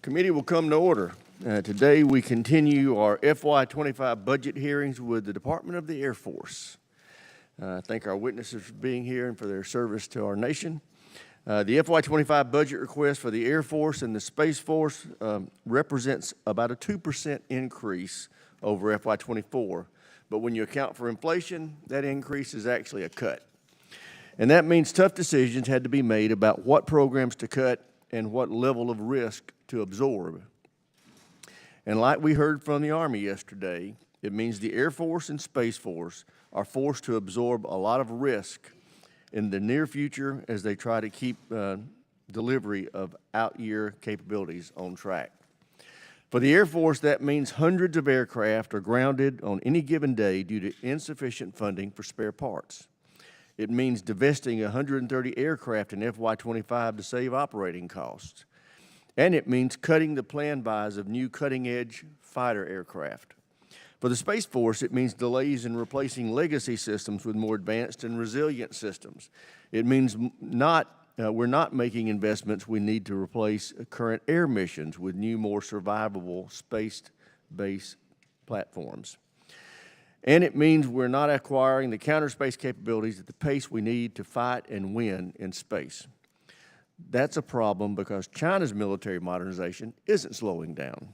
Committee will come to order. Today we continue our FY25 budget hearings with the Department of the Air Force. I thank our witnesses for being here and for their service to our nation. The FY25 budget request for the Air Force and the Space Force represents about a 2% increase over FY24. But when you account for inflation, that increase is actually a cut. And that means tough decisions had to be made about what programs to cut and what level of risk to absorb. And like we heard from the Army yesterday, it means the Air Force and Space Force are forced to absorb a lot of risk in the near future as they try to keep delivery of out-year capabilities on track. For the Air Force, that means hundreds of aircraft are grounded on any given day due to insufficient funding for spare parts. It means divesting 130 aircraft in FY25 to save operating costs. And it means cutting the planned buys of new cutting-edge fighter aircraft. For the Space Force, it means delays in replacing legacy systems with more advanced and resilient systems. It means we're not making investments we need to replace current air missions with new, more survivable space-based platforms. And it means we're not acquiring the counter space capabilities at the pace we need to fight and win in space. That's a problem because China's military modernization isn't slowing down.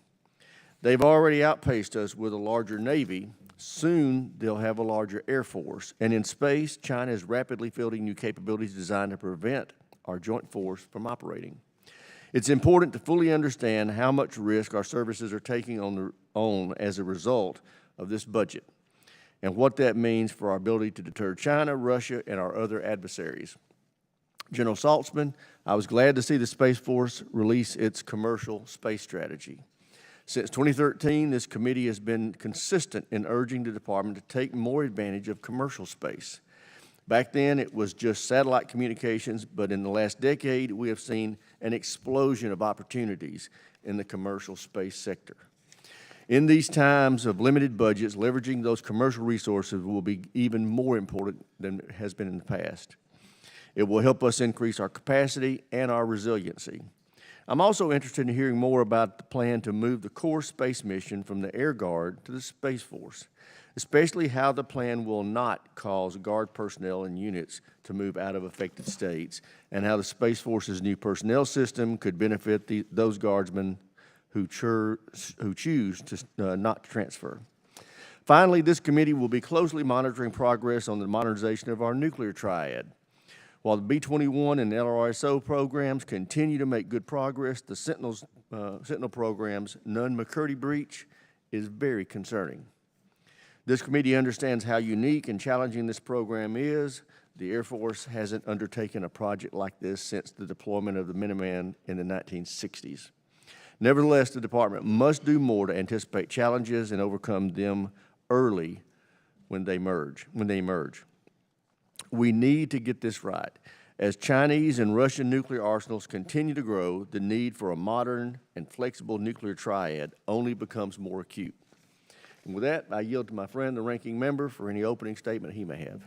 They've already outpaced us with a larger Navy. Soon, they'll have a larger Air Force. And in space, China is rapidly fielding new capabilities designed to prevent our joint force from operating. It's important to fully understand how much risk our services are taking on as a result of this budget, and what that means for our ability to deter China, Russia, and our other adversaries. General Saltzman, I was glad to see the Space Force release its commercial space strategy. Since 2013, this committee has been consistent in urging the department to take more advantage of commercial space. Back then, it was just satellite communications, but in the last decade, we have seen an explosion of opportunities in the commercial space sector. In these times of limited budgets, leveraging those commercial resources will be even more important than it has been in the past. It will help us increase our capacity and our resiliency. I'm also interested in hearing more about the plan to move the core space mission from the Air Guard to the Space Force, especially how the plan will not cause Guard personnel and units to move out of affected states, and how the Space Force's new personnel system could benefit those Guardsmen who choose to not transfer. Finally, this committee will be closely monitoring progress on the modernization of our nuclear triad. While the B-21 and LRSO programs continue to make good progress, the Sentinel program's Nunn-McCurdy breach is very concerning. This committee understands how unique and challenging this program is. The Air Force hasn't undertaken a project like this since the deployment of the Minuteman in the 1960s. Nevertheless, the department must do more to anticipate challenges and overcome them early when they emerge. We need to get this right. As Chinese and Russian nuclear arsenals continue to grow, the need for a modern and flexible nuclear triad only becomes more acute. And with that, I yield to my friend, the ranking member, for any opening statement he may have.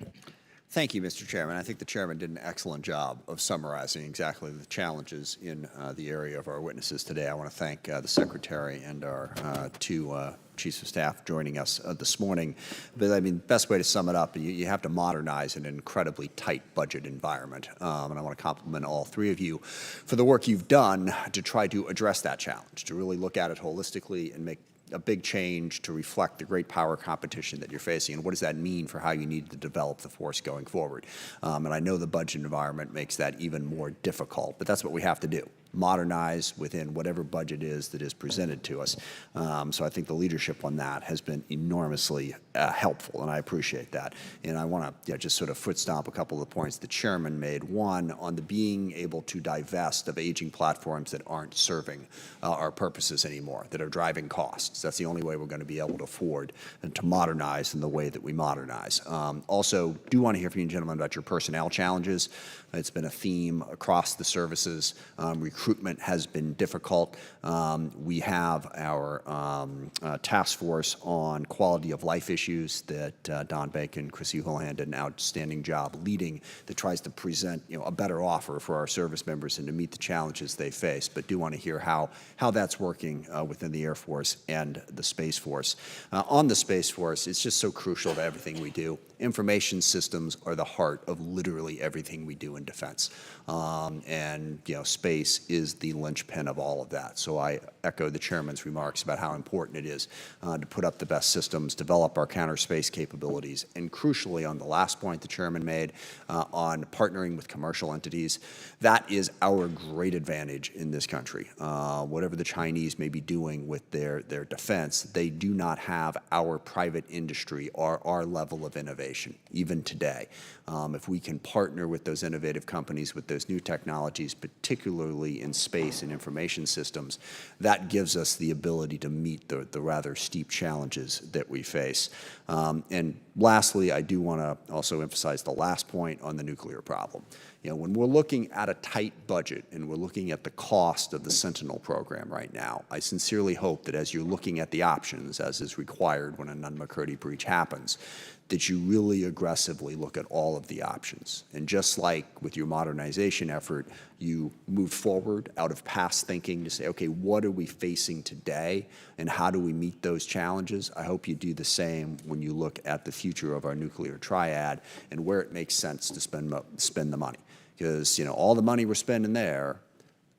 Thank you, Mr. Chairman. I think the chairman did an excellent job of summarizing exactly the challenges in the area of our witnesses today. I want to thank the secretary and our two chiefs of staff joining us this morning. But I mean, best way to sum it up, you have to modernize an incredibly tight budget environment. And I want to compliment all three of you for the work you've done to try to address that challenge, to really look at it holistically and make a big change to reflect the great power competition that you're facing, and what does that mean for how you need to develop the force going forward. And I know the budget environment makes that even more difficult, but that's what we have to do. Modernize within whatever budget is that is presented to us. So I think the leadership on that has been enormously helpful, and I appreciate that. And I want to just sort of foot stomp a couple of the points the chairman made. One, on the being able to divest of aging platforms that aren't serving our purposes anymore, that are driving costs. That's the only way we're going to be able to afford and to modernize in the way that we modernize. Also, do want to hear from you, gentlemen, about your personnel challenges. It's been a theme across the services. Recruiting recruitment has been difficult. We have our task force on quality of life issues that Don Bacon, Chrissy Houlihan did an outstanding job leading, that tries to present a better offer for our service members and to meet the challenges they face. But do want to hear how that's working within the Air Force and the Space Force. On the Space Force, it's just so crucial to everything we do. Information systems are the heart of literally everything we do in defense. And space is the linchpin of all of that. So I echo the chairman's remarks about how important it is to put up the best systems, develop our counter space capabilities, and crucially on the last point the chairman made on partnering with commercial entities. That is our great advantage in this country. Whatever the Chinese may be doing with their defense, they do not have our private industry or our level of innovation, even today. If we can partner with those innovative companies, with those new technologies, particularly in space and information systems, that gives us the ability to meet the rather steep challenges that we face. And lastly, I do want to also emphasize the last point on the nuclear problem. When we're looking at a tight budget and we're looking at the cost of the Sentinel program right now, I sincerely hope that as you're looking at the options, as is required when a Nunn-McCurdy breach happens, that you really aggressively look at all of the options. And just like with your modernization effort, you move forward out of past thinking to say, okay, what are we facing today and how do we meet those challenges? I hope you do the same when you look at the future of our nuclear triad and where it makes sense to spend the money. Because all the money we're spending there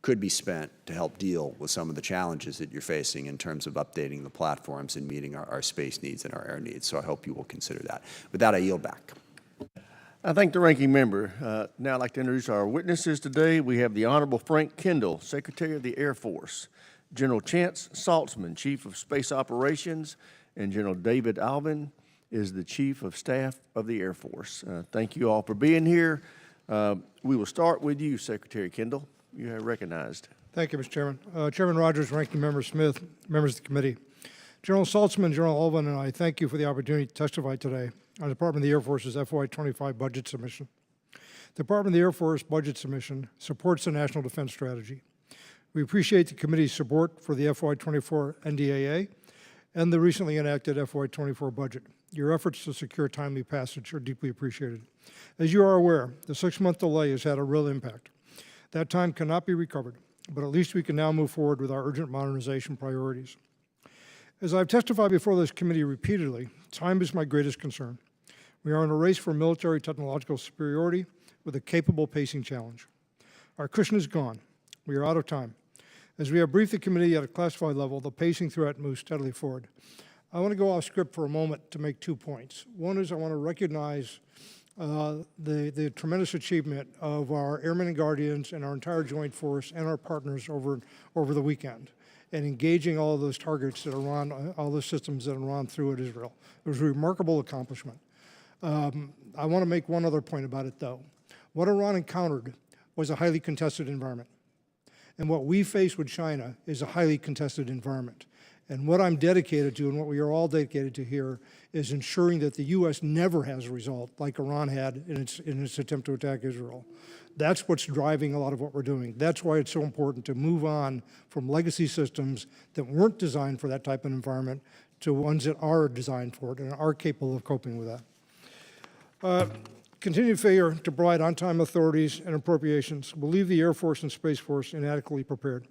could be spent to help deal with some of the challenges that you're facing in terms of updating the platforms and meeting our space needs and our air needs. So I hope you will consider that. With that, I yield back. I thank the ranking member. Now I'd like to introduce our witnesses today. We have the Honorable Frank Kendall, Secretary of the Air Force, General Chance Saltzman, Chief of Space Operations, and General David Alvin is the Chief of Staff of the Air Force. Thank you all for being here. We will start with you, Secretary Kendall. You are recognized. Thank you, Mr. Chairman. Chairman Rogers, Ranking Member Smith, members of the committee. General Saltzman, General Alvin, and I thank you for the opportunity to testify today on the Department of the Air Force's FY25 budget submission. The Department of the Air Force budget submission supports the National Defense Strategy. We appreciate the committee's support for the FY24 NDAA and the recently enacted FY24 budget. Your efforts to secure timely passage are deeply appreciated. As you are aware, the 6-month delay has had a real impact. That time cannot be recovered, but at least we can now move forward with our urgent modernization priorities. As I've testified before this committee repeatedly, time is my greatest concern. We are in a race for military technological superiority with a capable pacing challenge. Our cushion is gone. We are out of time. As we have briefed the committee at a classified level, the pacing threat moves steadily forward. I want to go off script for a moment to make 2 points. One is I want to recognize the tremendous achievement of our Airmen and Guardians and our entire Joint Force and our partners over the weekend and engaging all of those targets that are on, all the systems that are on through at Israel. It was a remarkable accomplishment. I want to make one other point about it, though. What Iran encountered was a highly contested environment. And what we face with China is a highly contested environment. And what I'm dedicated to, and what we are all dedicated to here, is ensuring that the U.S. never has a result like Iran had in its attempt to attack Israel. That's what's driving a lot of what we're doing. That's why it's so important to move on from legacy systems that weren't designed for that type of environment to ones that are designed for it and are capable of coping with that. Continued failure to provide on-time authorities and appropriations will leave the Air Force and Space Force inadequately prepared.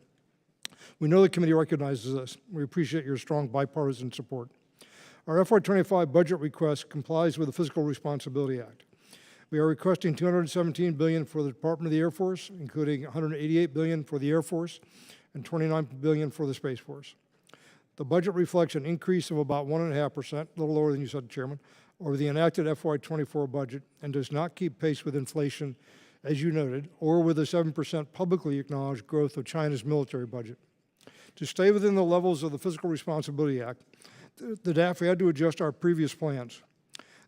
We know the committee recognizes this. We appreciate your strong bipartisan support. Our FY25 budget request complies with the Fiscal Responsibility Act. We are requesting $217 billion for the Department of the Air Force, including $188 billion for the Air Force and $29 billion for the Space Force. The budget reflects an increase of about 1.5%, a little lower than you said, Chairman, over the enacted FY24 budget and does not keep pace with inflation, as you noted, or with the 7% publicly acknowledged growth of China's military budget. To stay within the levels of the Fiscal Responsibility Act, the DAF, we had to adjust our previous plans.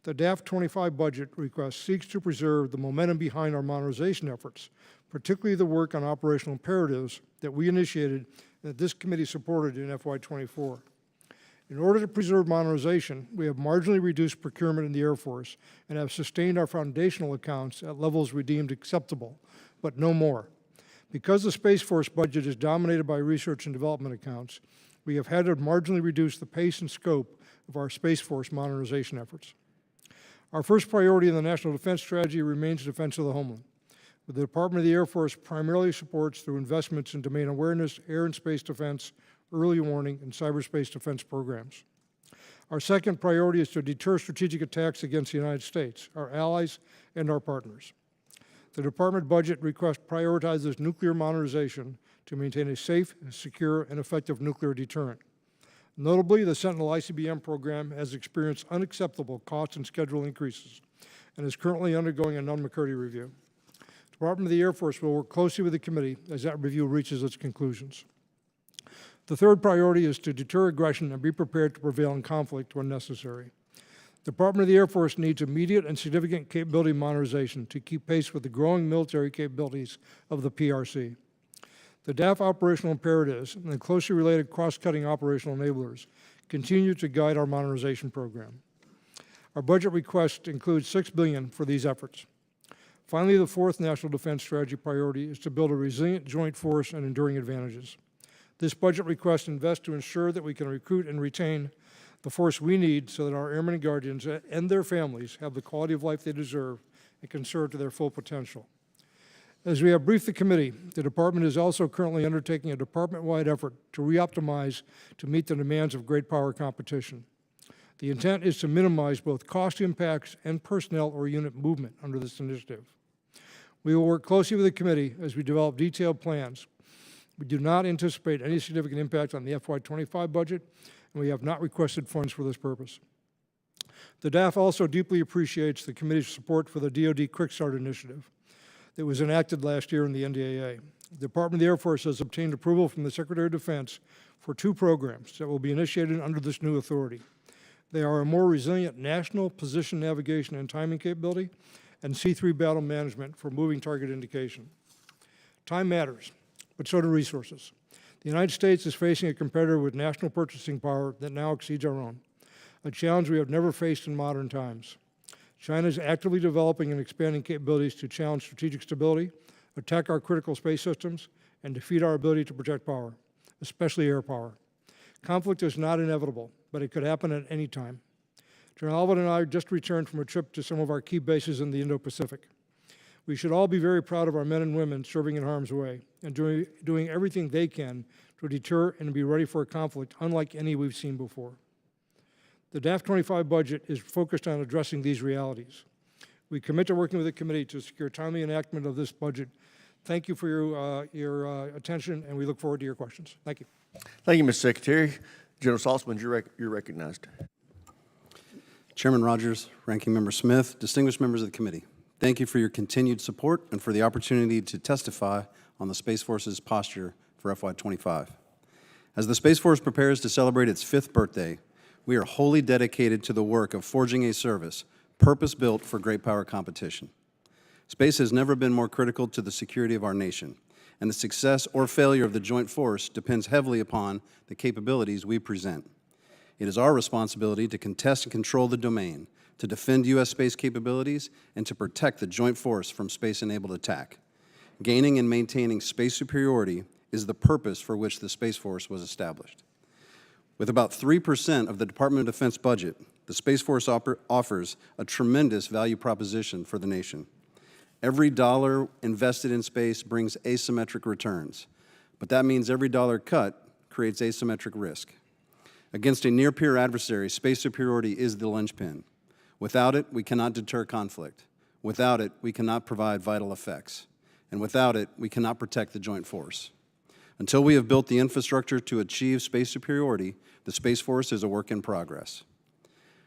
The DAF 25 budget request seeks to preserve the momentum behind our modernization efforts, particularly the work on operational imperatives that we initiated that this committee supported in FY24. In order to preserve modernization, we have marginally reduced procurement in the Air Force and have sustained our foundational accounts at levels we deemed acceptable, but no more. Because the Space Force budget is dominated by research and development accounts, we have had to marginally reduce the pace and scope of our Space Force modernization efforts. Our first priority in the National Defense Strategy remains defense of the homeland, but the Department of the Air Force primarily supports through investments in domain awareness, air and space defense, early warning, and cyberspace defense programs. Our second priority is to deter strategic attacks against the United States, our allies, and our partners. The Department budget request prioritizes nuclear modernization to maintain a safe, secure, and effective nuclear deterrent. Notably, the Sentinel ICBM program has experienced unacceptable cost and schedule increases and is currently undergoing a Nunn-McCurdy review. The Department of the Air Force will work closely with the committee as that review reaches its conclusions. The third priority is to deter aggression and be prepared to prevail in conflict when necessary. The Department of the Air Force needs immediate and significant capability modernization to keep pace with the growing military capabilities of the PRC. The DAF operational imperatives and the closely related cross-cutting operational enablers continue to guide our modernization program. Our budget request includes $6 billion for these efforts. Finally, the fourth National Defense Strategy priority is to build a resilient joint force and enduring advantages. This budget request invests to ensure that we can recruit and retain the force we need so that our airmen and guardians and their families have the quality of life they deserve and can serve to their full potential. As we have briefed the committee, the Department is also currently undertaking a department-wide effort to re-optimize to meet the demands of great power competition. The intent is to minimize both cost impacts and personnel or unit movement under this initiative. We will work closely with the committee as we develop detailed plans. We do not anticipate any significant impact on the FY25 budget, and we have not requested funds for this purpose. The DAF also deeply appreciates the committee's support for the DoD Quick Start initiative that was enacted last year in the NDAA. The Department of the Air Force has obtained approval from the Secretary of Defense for 2 programs that will be initiated under this new authority. They are a more resilient national position navigation and timing capability and C3 battle management for moving target indication. Time matters, but so do resources. The United States is facing a competitor with national purchasing power that now exceeds our own, a challenge we have never faced in modern times. China is actively developing and expanding capabilities to challenge strategic stability, attack our critical space systems, and defeat our ability to protect power, especially air power. Conflict is not inevitable, but it could happen at any time. General Alvin and I just returned from a trip to some of our key bases in the Indo-Pacific. We should all be very proud of our men and women serving in harm's way and doing everything they can to deter and be ready for a conflict unlike any we've seen before. The DAF 25 budget is focused on addressing these realities. We commit to working with the committee to secure timely enactment of this budget. Thank you for your attention, and we look forward to your questions. Thank you. Thank you, Mr. Secretary. General Saltzman, you're recognized. Chairman Rogers, Ranking Member Smith, distinguished members of the committee, thank you for your continued support and for the opportunity to testify on the Space Force's posture for FY25. As the Space Force prepares to celebrate its 5th birthday, we are wholly dedicated to the work of forging a service purpose-built for great power competition. Space has never been more critical to the security of our nation, and the success or failure of the joint force depends heavily upon the capabilities we present. It is our responsibility to contest and control the domain, to defend U.S. space capabilities, and to protect the joint force from space-enabled attack. Gaining and maintaining space superiority is the purpose for which the Space Force was established. With about 3% of the Department of Defense budget, the Space Force offers a tremendous value proposition for the nation. Every dollar invested in space brings asymmetric returns, but that means every dollar cut creates asymmetric risk. Against a near-peer adversary, space superiority is the linchpin. Without it, we cannot deter conflict. Without it, we cannot provide vital effects. And without it, we cannot protect the joint force. Until we have built the infrastructure to achieve space superiority, the Space Force is a work in progress.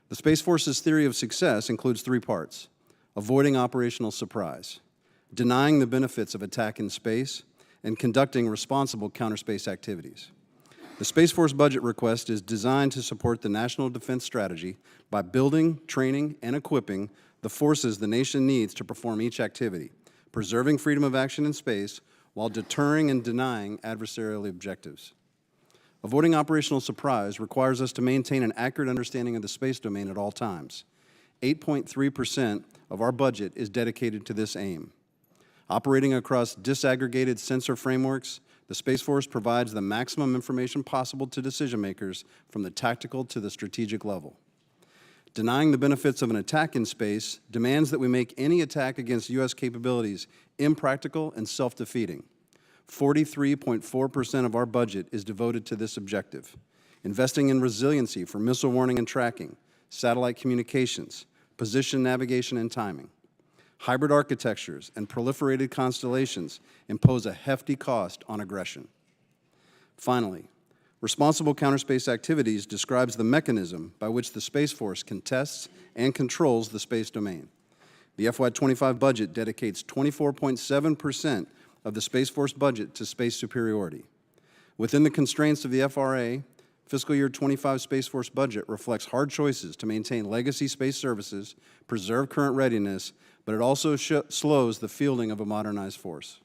The Space Force's theory of success includes 3 parts: avoiding operational surprise, denying the benefits of attack in space, and conducting responsible counterspace activities. The Space Force budget request is designed to support the National Defense Strategy by building, training, and equipping the forces the nation needs to perform each activity, preserving freedom of action in space while deterring and denying adversarial objectives. Avoiding operational surprise requires us to maintain an accurate understanding of the space domain at all times. 8.3% of our budget is dedicated to this aim. Operating across disaggregated sensor frameworks, the Space Force provides the maximum information possible to decision makers from the tactical to the strategic level. Denying the benefits of an attack in space demands that we make any attack against U.S. capabilities impractical and self-defeating. 43.4% of our budget is devoted to this objective, investing in resiliency for missile warning and tracking, satellite communications, position navigation and timing. Hybrid architectures and proliferated constellations impose a hefty cost on aggression. Finally, responsible counterspace activities describes the mechanism by which the Space Force contests and controls the space domain. The FY25 budget dedicates 24.7% of the Space Force budget to space superiority. Within the constraints of the FRA, fiscal year 25 Space Force budget reflects hard choices to maintain legacy space services, preserve current readiness, but it also slows the fielding of a modernized force.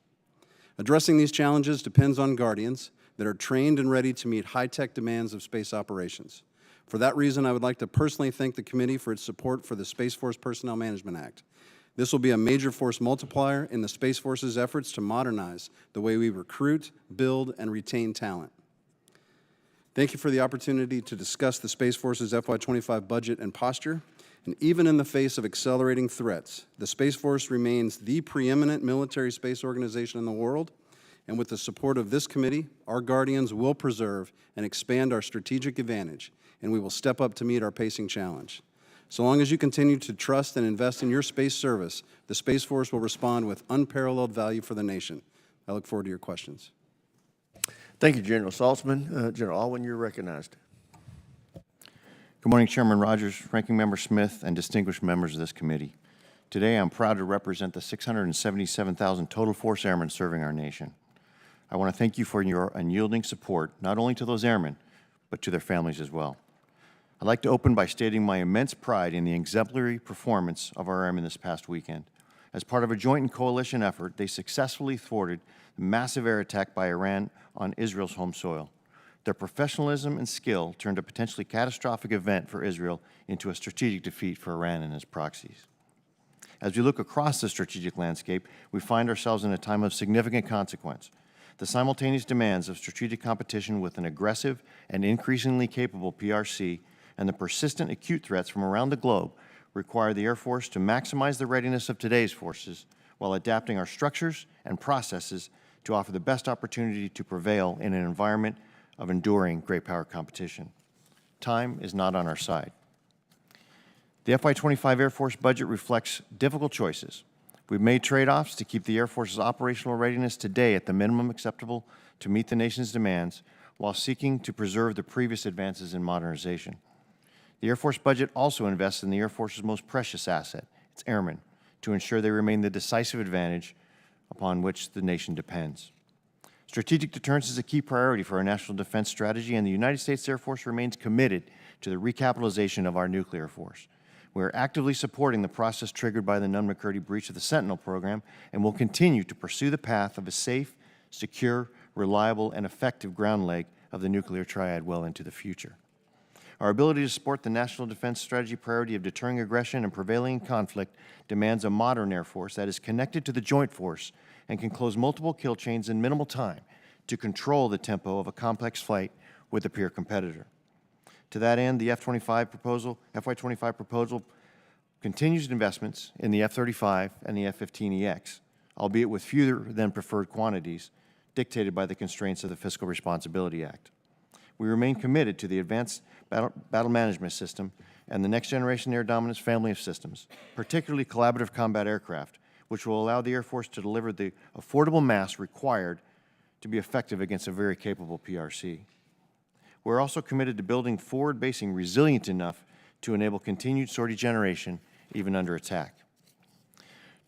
Addressing these challenges depends on Guardians that are trained and ready to meet high-tech demands of space operations. For that reason, I would like to personally thank the committee for its support for the Space Force Personnel Management Act. This will be a major force multiplier in the Space Force's efforts to modernize the way we recruit, build, and retain talent. Thank you for the opportunity to discuss the Space Force's FY25 budget and posture. And even in the face of accelerating threats, the Space Force remains the preeminent military space organization in the world. And with the support of this committee, our Guardians will preserve and expand our strategic advantage, and we will step up to meet our pacing challenge. So long as you continue to trust and invest in your space service, the Space Force will respond with unparalleled value for the nation. I look forward to your questions. Thank you, General Saltzman. General Alwyn, you're recognized. Good morning, Chairman Rogers, Ranking Member Smith, and distinguished members of this committee. Today, I'm proud to represent the 677,000 total force airmen serving our nation. I want to thank you for your unyielding support, not only to those airmen, but to their families as well. I'd like to open by stating my immense pride in the exemplary performance of our airmen this past weekend. As part of a joint and coalition effort, they successfully thwarted the massive air attack by Iran on Israel's home soil. Their professionalism and skill turned a potentially catastrophic event for Israel into a strategic defeat for Iran and its proxies. As we look across the strategic landscape, we find ourselves in a time of significant consequence. The simultaneous demands of strategic competition with an aggressive and increasingly capable PRC and the persistent acute threats from around the globe require the Air Force to maximize the readiness of today's forces while adapting our structures and processes to offer the best opportunity to prevail in an environment of enduring great power competition. Time is not on our side. The FY25 Air Force budget reflects difficult choices. We've made trade-offs to keep the Air Force's operational readiness today at the minimum acceptable to meet the nation's demands while seeking to preserve the previous advances in modernization. The Air Force budget also invests in the Air Force's most precious asset, its airmen, to ensure they remain the decisive advantage upon which the nation depends. Strategic deterrence is a key priority for our national defense strategy, and the United States Air Force remains committed to the recapitalization of our nuclear force. We are actively supporting the process triggered by the Nunn-McCurdy breach of the Sentinel program and will continue to pursue the path of a safe, secure, reliable, and effective ground leg of the nuclear triad well into the future. Our ability to support the national defense strategy priority of deterring aggression and prevailing in conflict demands a modern Air Force that is connected to the Joint Force and can close multiple kill chains in minimal time to control the tempo of a complex fight with a peer competitor. To that end, the FY25 proposal continues investments in the F-35 and the F-15EX, albeit with fewer than preferred quantities dictated by the constraints of the Fiscal Responsibility Act. We remain committed to the Advanced Battle Management System and the Next Generation Air Dominance family of systems, particularly collaborative combat aircraft, which will allow the Air Force to deliver the affordable mass required to be effective against a very capable PRC. We're also committed to building forward basing resilient enough to enable continued sortie generation even under attack.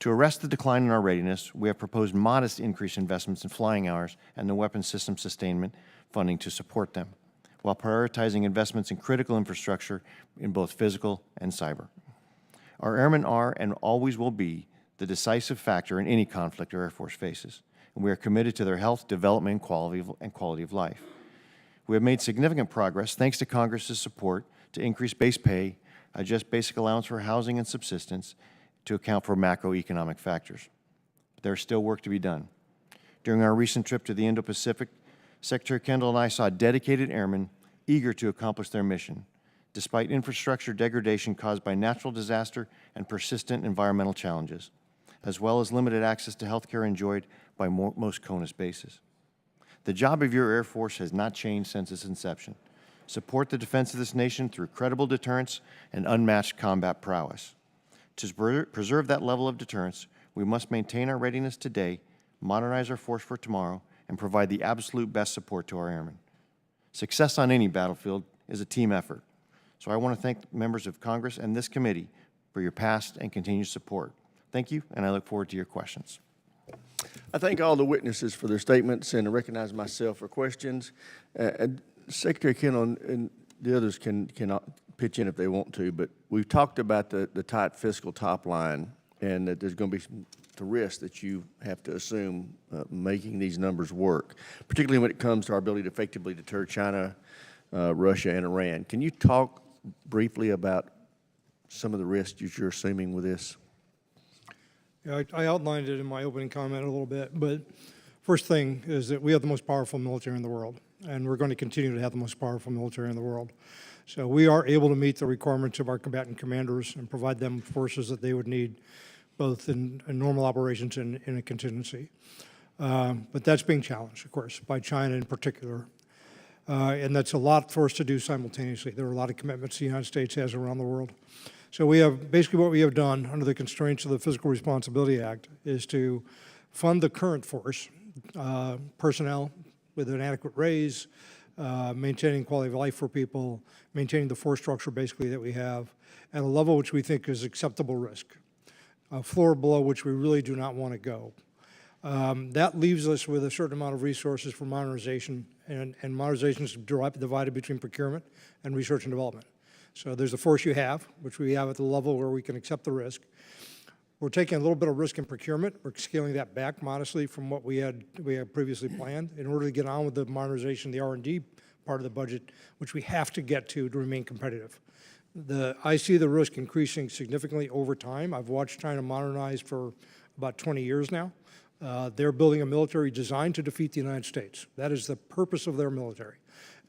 To arrest the decline in our readiness, we have proposed modest increased investments in flying hours and the weapons system sustainment funding to support them, while prioritizing investments in critical infrastructure in both physical and cyber. Our airmen are and always will be the decisive factor in any conflict our Air Force faces, and we are committed to their health, development, and quality of life. We have made significant progress thanks to Congress's support to increase base pay, adjust basic allowance for housing and subsistence to account for macroeconomic factors. There's still work to be done. During our recent trip to the Indo-Pacific, Secretary Kendall and I saw dedicated airmen eager to accomplish their mission, despite infrastructure degradation caused by natural disaster and persistent environmental challenges, as well as limited access to health care enjoyed by most CONUS bases. The job of your Air Force has not changed since its inception. Support the defense of this nation through credible deterrence and unmatched combat prowess. To preserve that level of deterrence, we must maintain our readiness today, modernize our force for tomorrow, and provide the absolute best support to our airmen. Success on any battlefield is a team effort. So I want to thank members of Congress and this committee for your past and continued support. Thank you, and I look forward to your questions. I thank all the witnesses for their statements and I recognize myself for questions. Secretary Kendall and the others can pitch in if they want to, but we've talked about the tight fiscal top line and that there's going to be the risk that you have to assume making these numbers work, particularly when it comes to our ability to effectively deter China, Russia, and Iran. Can you talk briefly about some of the risks that you're assuming with this? Yeah, I outlined it in my opening comment a little bit, but first thing is that we have the most powerful military in the world, and we're going to continue to have the most powerful military in the world. So we are able to meet the requirements of our combatant commanders and provide them forces that they would need, both in normal operations and in a contingency. But that's being challenged, of course, by China in particular. And that's a lot for us to do simultaneously. There are a lot of commitments the United States has around the world. So we have, basically what we have done under the constraints of the Fiscal Responsibility Act is to fund the current force, personnel with an adequate raise, maintaining quality of life for people, maintaining the force structure basically that we have at a level which we think is acceptable risk, a floor below which we really do not want to go. That leaves us with a certain amount of resources for modernization, and modernization is divided between procurement and research and development. So there's the force you have, which we have at the level where we can accept the risk. We're taking a little bit of risk in procurement. We're scaling that back modestly from what we had previously planned in order to get on with the modernization, the R&D part of the budget, which we have to get to remain competitive. I see the risk increasing significantly over time. I've watched China modernize for about 20 years now. They're building a military designed to defeat the United States. That is the purpose of their military.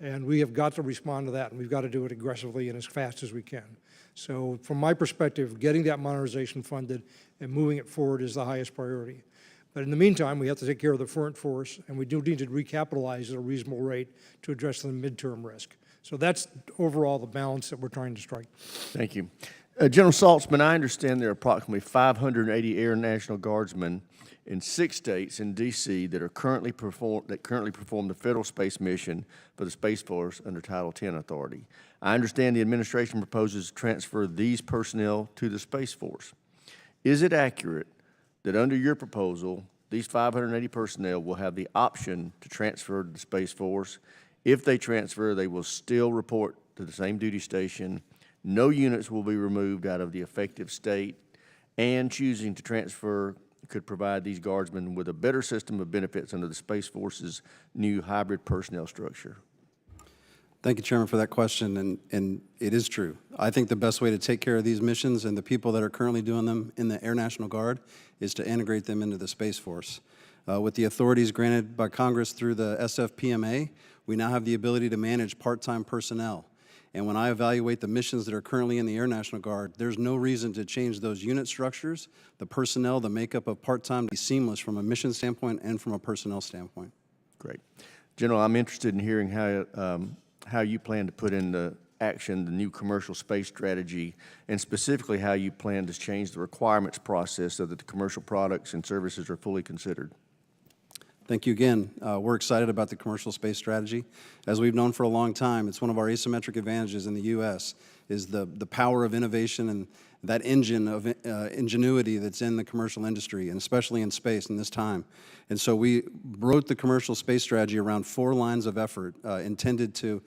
And we have got to respond to that, and we've got to do it aggressively and as fast as we can. So from my perspective, getting that modernization funded and moving it forward is the highest priority. But in the meantime, we have to take care of the current force, and we do need to recapitalize at a reasonable rate to address the midterm risk. So that's overall the balance that we're trying to strike. Thank you. General Saltzman, I understand there are approximately 580 Air National Guardsmen in 6 states in D.C. that currently perform the federal space mission for the Space Force under Title X authority. I understand the administration proposes to transfer these personnel to the Space Force. Is it accurate that under your proposal, these 580 personnel will have the option to transfer to the Space Force? If they transfer, they will still report to the same duty station. No units will be removed out of the effective state, and choosing to transfer could provide these guardsmen with a better system of benefits under the Space Force's new hybrid personnel structure. Thank you, Chairman, for that question, and it is true. I think the best way to take care of these missions and the people that are currently doing them in the Air National Guard is to integrate them into the Space Force. With the authorities granted by Congress through the SFPMA, we now have the ability to manage part-time personnel. And when I evaluate the missions that are currently in the Air National Guard, there's no reason to change those unit structures, the personnel, the makeup of part-time to be seamless from a mission standpoint and from a personnel standpoint. Great. General, I'm interested in hearing how you plan to put into action the new commercial space strategy, and specifically how you plan to change the requirements process so that the commercial products and services are fully considered. Thank you again. We're excited about the commercial space strategy. As we've known for a long time, it's one of our asymmetric advantages in the U.S. is the power of innovation and that engine of ingenuity that's in the commercial industry, and especially in space in this time. And so we wrote the commercial space strategy around 4 lines of effort intended to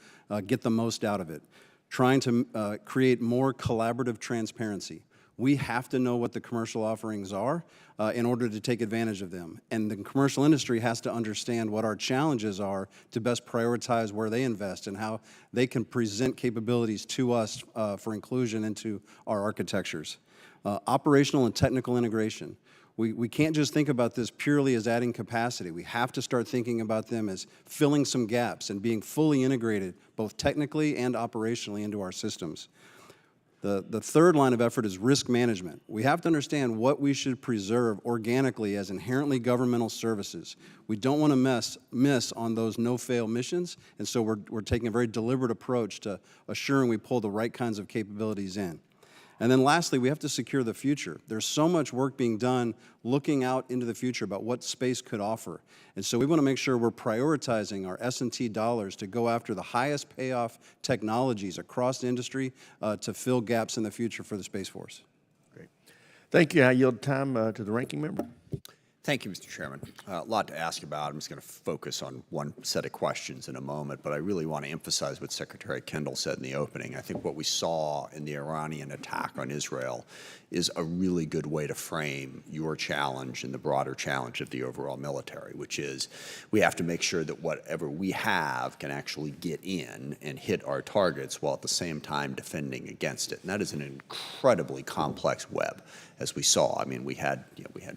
get the most out of it, trying to create more collaborative transparency. We have to know what the commercial offerings are in order to take advantage of them. And the commercial industry has to understand what our challenges are to best prioritize where they invest and how they can present capabilities to us for inclusion into our architectures. Operational and technical integration. We can't just think about this purely as adding capacity. We have to start thinking about them as filling some gaps and being fully integrated, both technically and operationally, into our systems. The third line of effort is risk management. We have to understand what we should preserve organically as inherently governmental services. We don't want to miss on those no-fail missions, and so we're taking a very deliberate approach to assuring we pull the right kinds of capabilities in. And then lastly, we have to secure the future. There's so much work being done looking out into the future about what space could offer. And so we want to make sure we're prioritizing our S&T dollars to go after the highest payoff technologies across the industry to fill gaps in the future for the Space Force. Great. Thank you. I yield time to the ranking member. Thank you, Mr. Chairman. A lot to ask about. I'm just going to focus on one set of questions in a moment, but I really want to emphasize what Secretary Kendall said in the opening. I think what we saw in the Iranian attack on Israel is a really good way to frame your challenge and the broader challenge of the overall military, which is we have to make sure that whatever we have can actually get in and hit our targets while at the same time defending against it. And that is an incredibly complex web, as we saw. I mean, we had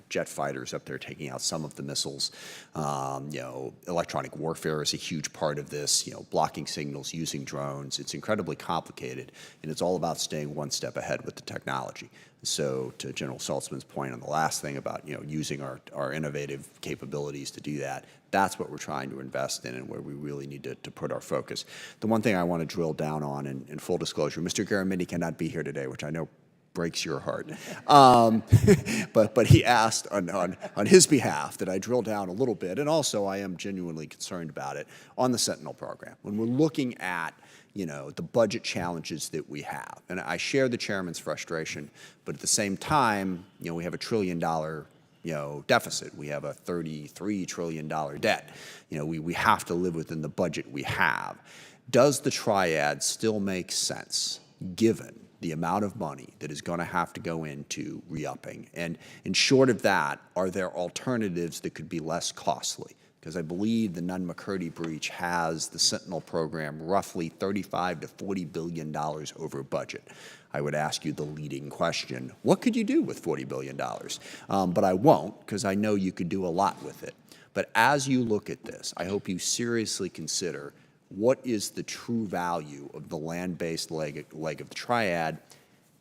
jet fighters up there taking out some of the missiles. Electronic warfare is a huge part of this. Blocking signals, using drones. It's incredibly complicated, and it's all about staying one step ahead with the technology. So, to General Saltzman's point on the last thing about using our innovative capabilities to do that, that's what we're trying to invest in and where we really need to put our focus. The one thing I want to drill down on, in full disclosure, Mr. Garamendi cannot be here today, which I know breaks your heart. But he asked on his behalf that I drill down a little bit, and also I am genuinely concerned about it, on the Sentinel program. When we're looking at the budget challenges that we have, and I share the chairman's frustration, but at the same time, we have $1 trillion deficit. We have a $33 trillion debt. We have to live within the budget we have. Does the triad still make sense, given the amount of money that is going to have to go into re-upping? And in short of that, are there alternatives that could be less costly? Because I believe the Nunn-McCurdy breach has the Sentinel program roughly $35 to $40 billion over budget. I would ask you the leading question: what could you do with $40 billion? But I won't, because I know you could do a lot with it. But as you look at this, I hope you seriously consider what is the true value of the land-based leg of the triad,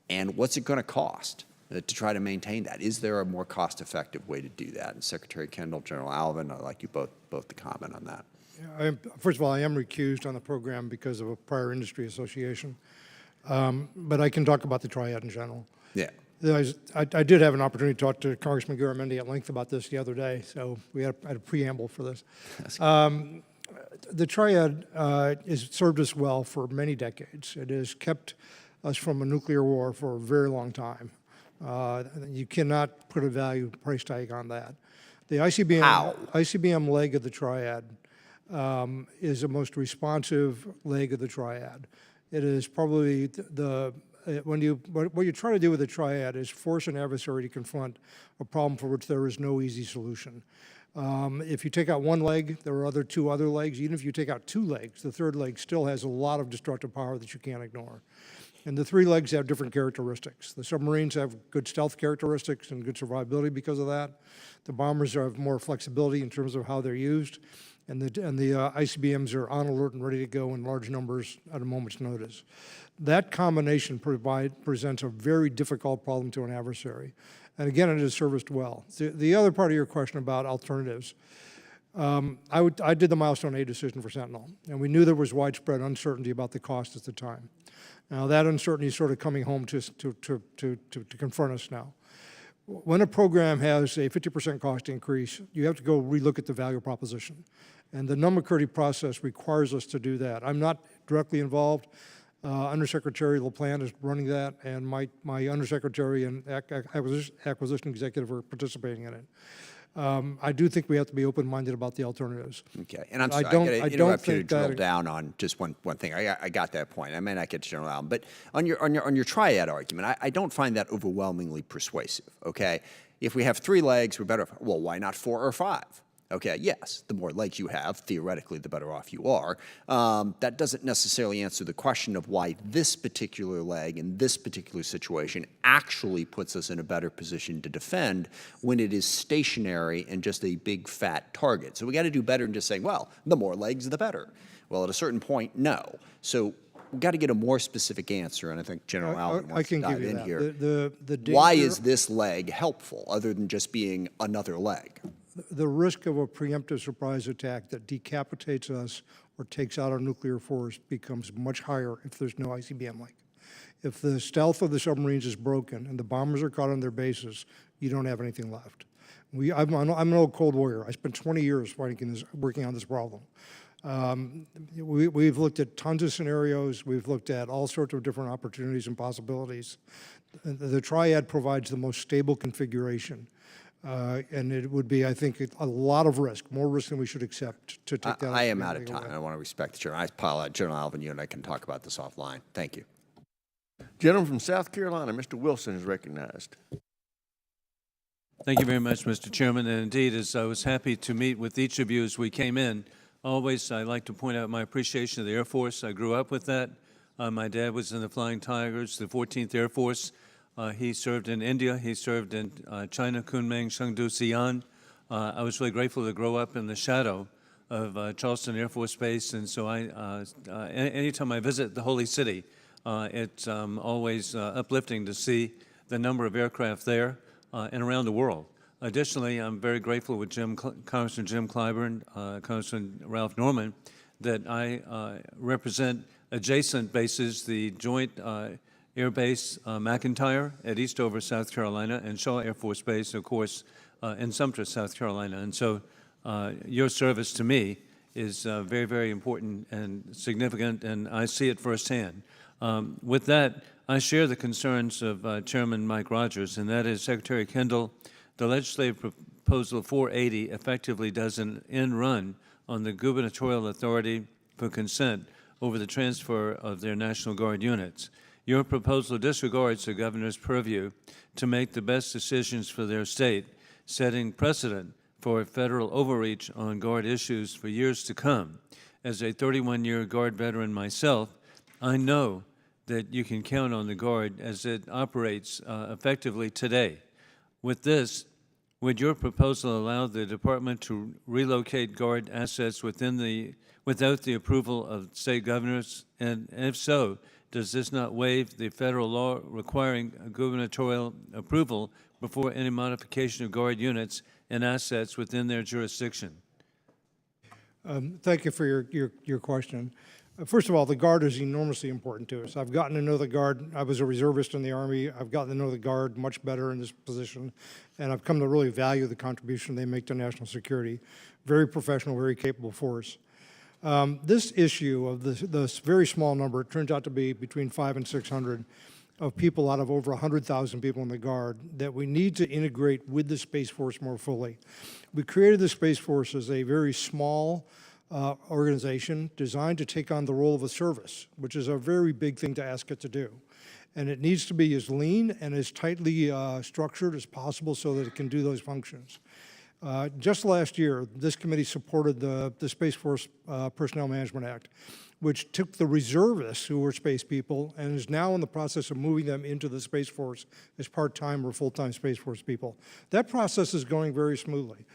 and what's it going to cost to try to maintain that? Is there a more cost-effective way to do that? And Secretary Kendall, General Alvin, I'd like you both to comment on that. First of all, I am recused on the program because of a prior industry association, but I can talk about the triad in general. Yeah. I did have an opportunity to talk to Congressman Garamendi at length about this the other day, so we had a preamble for this. The triad has served us well for many decades. It has kept us from a nuclear war for a very long time. You cannot put a price tag on that. The ICBM leg of the triad is the most responsive leg of the triad. It is probably what you try to do with the triad is force an adversary to confront a problem for which there is no easy solution. If you take out one leg, there are two other legs. Even if you take out two legs, the third leg still has a lot of destructive power that you can't ignore. And the three legs have different characteristics. The submarines have good stealth characteristics and good survivability because of that. The bombers have more flexibility in terms of how they're used. And the ICBMs are on alert and ready to go in large numbers at a moment's notice. That combination presents a very difficult problem to an adversary. And again, it has serviced well. The other part of your question about alternatives, I did the Milestone A decision for Sentinel, and we knew there was widespread uncertainty about the cost at the time. Now, that uncertainty is sort of coming home to confront us now. When a program has a 50% cost increase, you have to go relook at the value proposition. And the Nunn-McCurdy process requires us to do that. I'm not directly involved. Undersecretary LaPlante is running that, and my undersecretary and acquisition executive are participating in it. I do think we have to be open-minded about the alternatives. Okay, and I'm sorry, I got to interrupt you to drill down on just one thing. I got that point. I may not get to General Allen, but on your triad argument, I don't find that overwhelmingly persuasive. Okay, if we have three legs, we're better. Well, why not 4 or 5? Okay, yes, the more legs you have, theoretically, the better off you are. That doesn't necessarily answer the question of why this particular leg in this particular situation actually puts us in a better position to defend when it is stationary and just a big fat target. So we got to do better than just saying, well, the more legs, the better. Well, at a certain point, no. So we've got to get a more specific answer, and I think General Alvin I wants to can dive give you in that. here. The Why danger- is this leg helpful, other than just being another leg? The risk of a preemptive surprise attack that decapitates us or takes out our nuclear force becomes much higher if there's no ICBM leg. If the stealth of the submarines is broken and the bombers are caught on their bases, you don't have anything left. I'm an old Cold Warrior. I spent 20 years working on this problem. We've looked at tons of scenarios. We've looked at all sorts of different opportunities and possibilities. The triad provides the most stable configuration. And it would be, I think, a lot of risk, more risk than we should accept to take that. I am out of ICBM time. away. I want to respect the chair. I apologize, General Alvin. You and I can talk about this offline. Thank you. Gentleman from South Carolina, Mr. Wilson is recognized. Thank you very much, Mr. Chairman. And indeed, as I was happy to meet with each of you as we came in, always I like to point out my appreciation of the Air Force. I grew up with that. My dad was in the Flying Tigers, the 14th Air Force. He served in India. He served in China, Kunming, Chengdu, Xi'an. I was really grateful to grow up in the shadow of Charleston Air Force Base. And so anytime I visit the Holy City, it's always uplifting to see the number of aircraft there and around the world. Additionally, I'm very grateful with Congressman Jim Clyburn, Congressman Ralph Norman, that I represent adjacent bases, the Joint Air Base McEntire at Eastover, South Carolina, and Shaw Air Force Base, of course, in Sumter, South Carolina. And so your service to me is very, very important and significant, and I see it firsthand. With that, I share the concerns of Chairman Mike Rogers, and that is, Secretary Kendall, the legislative proposal 480 effectively does an end run on the gubernatorial authority for consent over the transfer of their National Guard units. Your proposal disregards the governor's purview to make the best decisions for their state, setting precedent for federal overreach on Guard issues for years to come. As a 31-year Guard veteran myself, I know that you can count on the Guard as it operates effectively today. With this, would your proposal allow the department to relocate Guard assets without the approval of state governors? And if so, does this not waive the federal law requiring gubernatorial approval before any modification of Guard units and assets within their jurisdiction? Thank you for your question. First of all, the Guard is enormously important to us. I've gotten to know the Guard. I was a reservist in the Army. I've gotten to know the Guard much better in this position, and I've come to really value the contribution they make to national security. Very professional, very capable force. This issue of this very small number, it turns out to be between 500 and 600 of people out of over 100,000 people in the Guard, that we need to integrate with the Space Force more fully. We created the Space Force as a very small organization designed to take on the role of a service, which is a very big thing to ask it to do. And it needs to be as lean and as tightly structured as possible so that it can do those functions. Just last year, this committee supported the Space Force Personnel Management Act, which took the reservists who were space people and is now in the process of moving them into the Space Force as part-time or full-time Space Force people. That process is going very smoothly.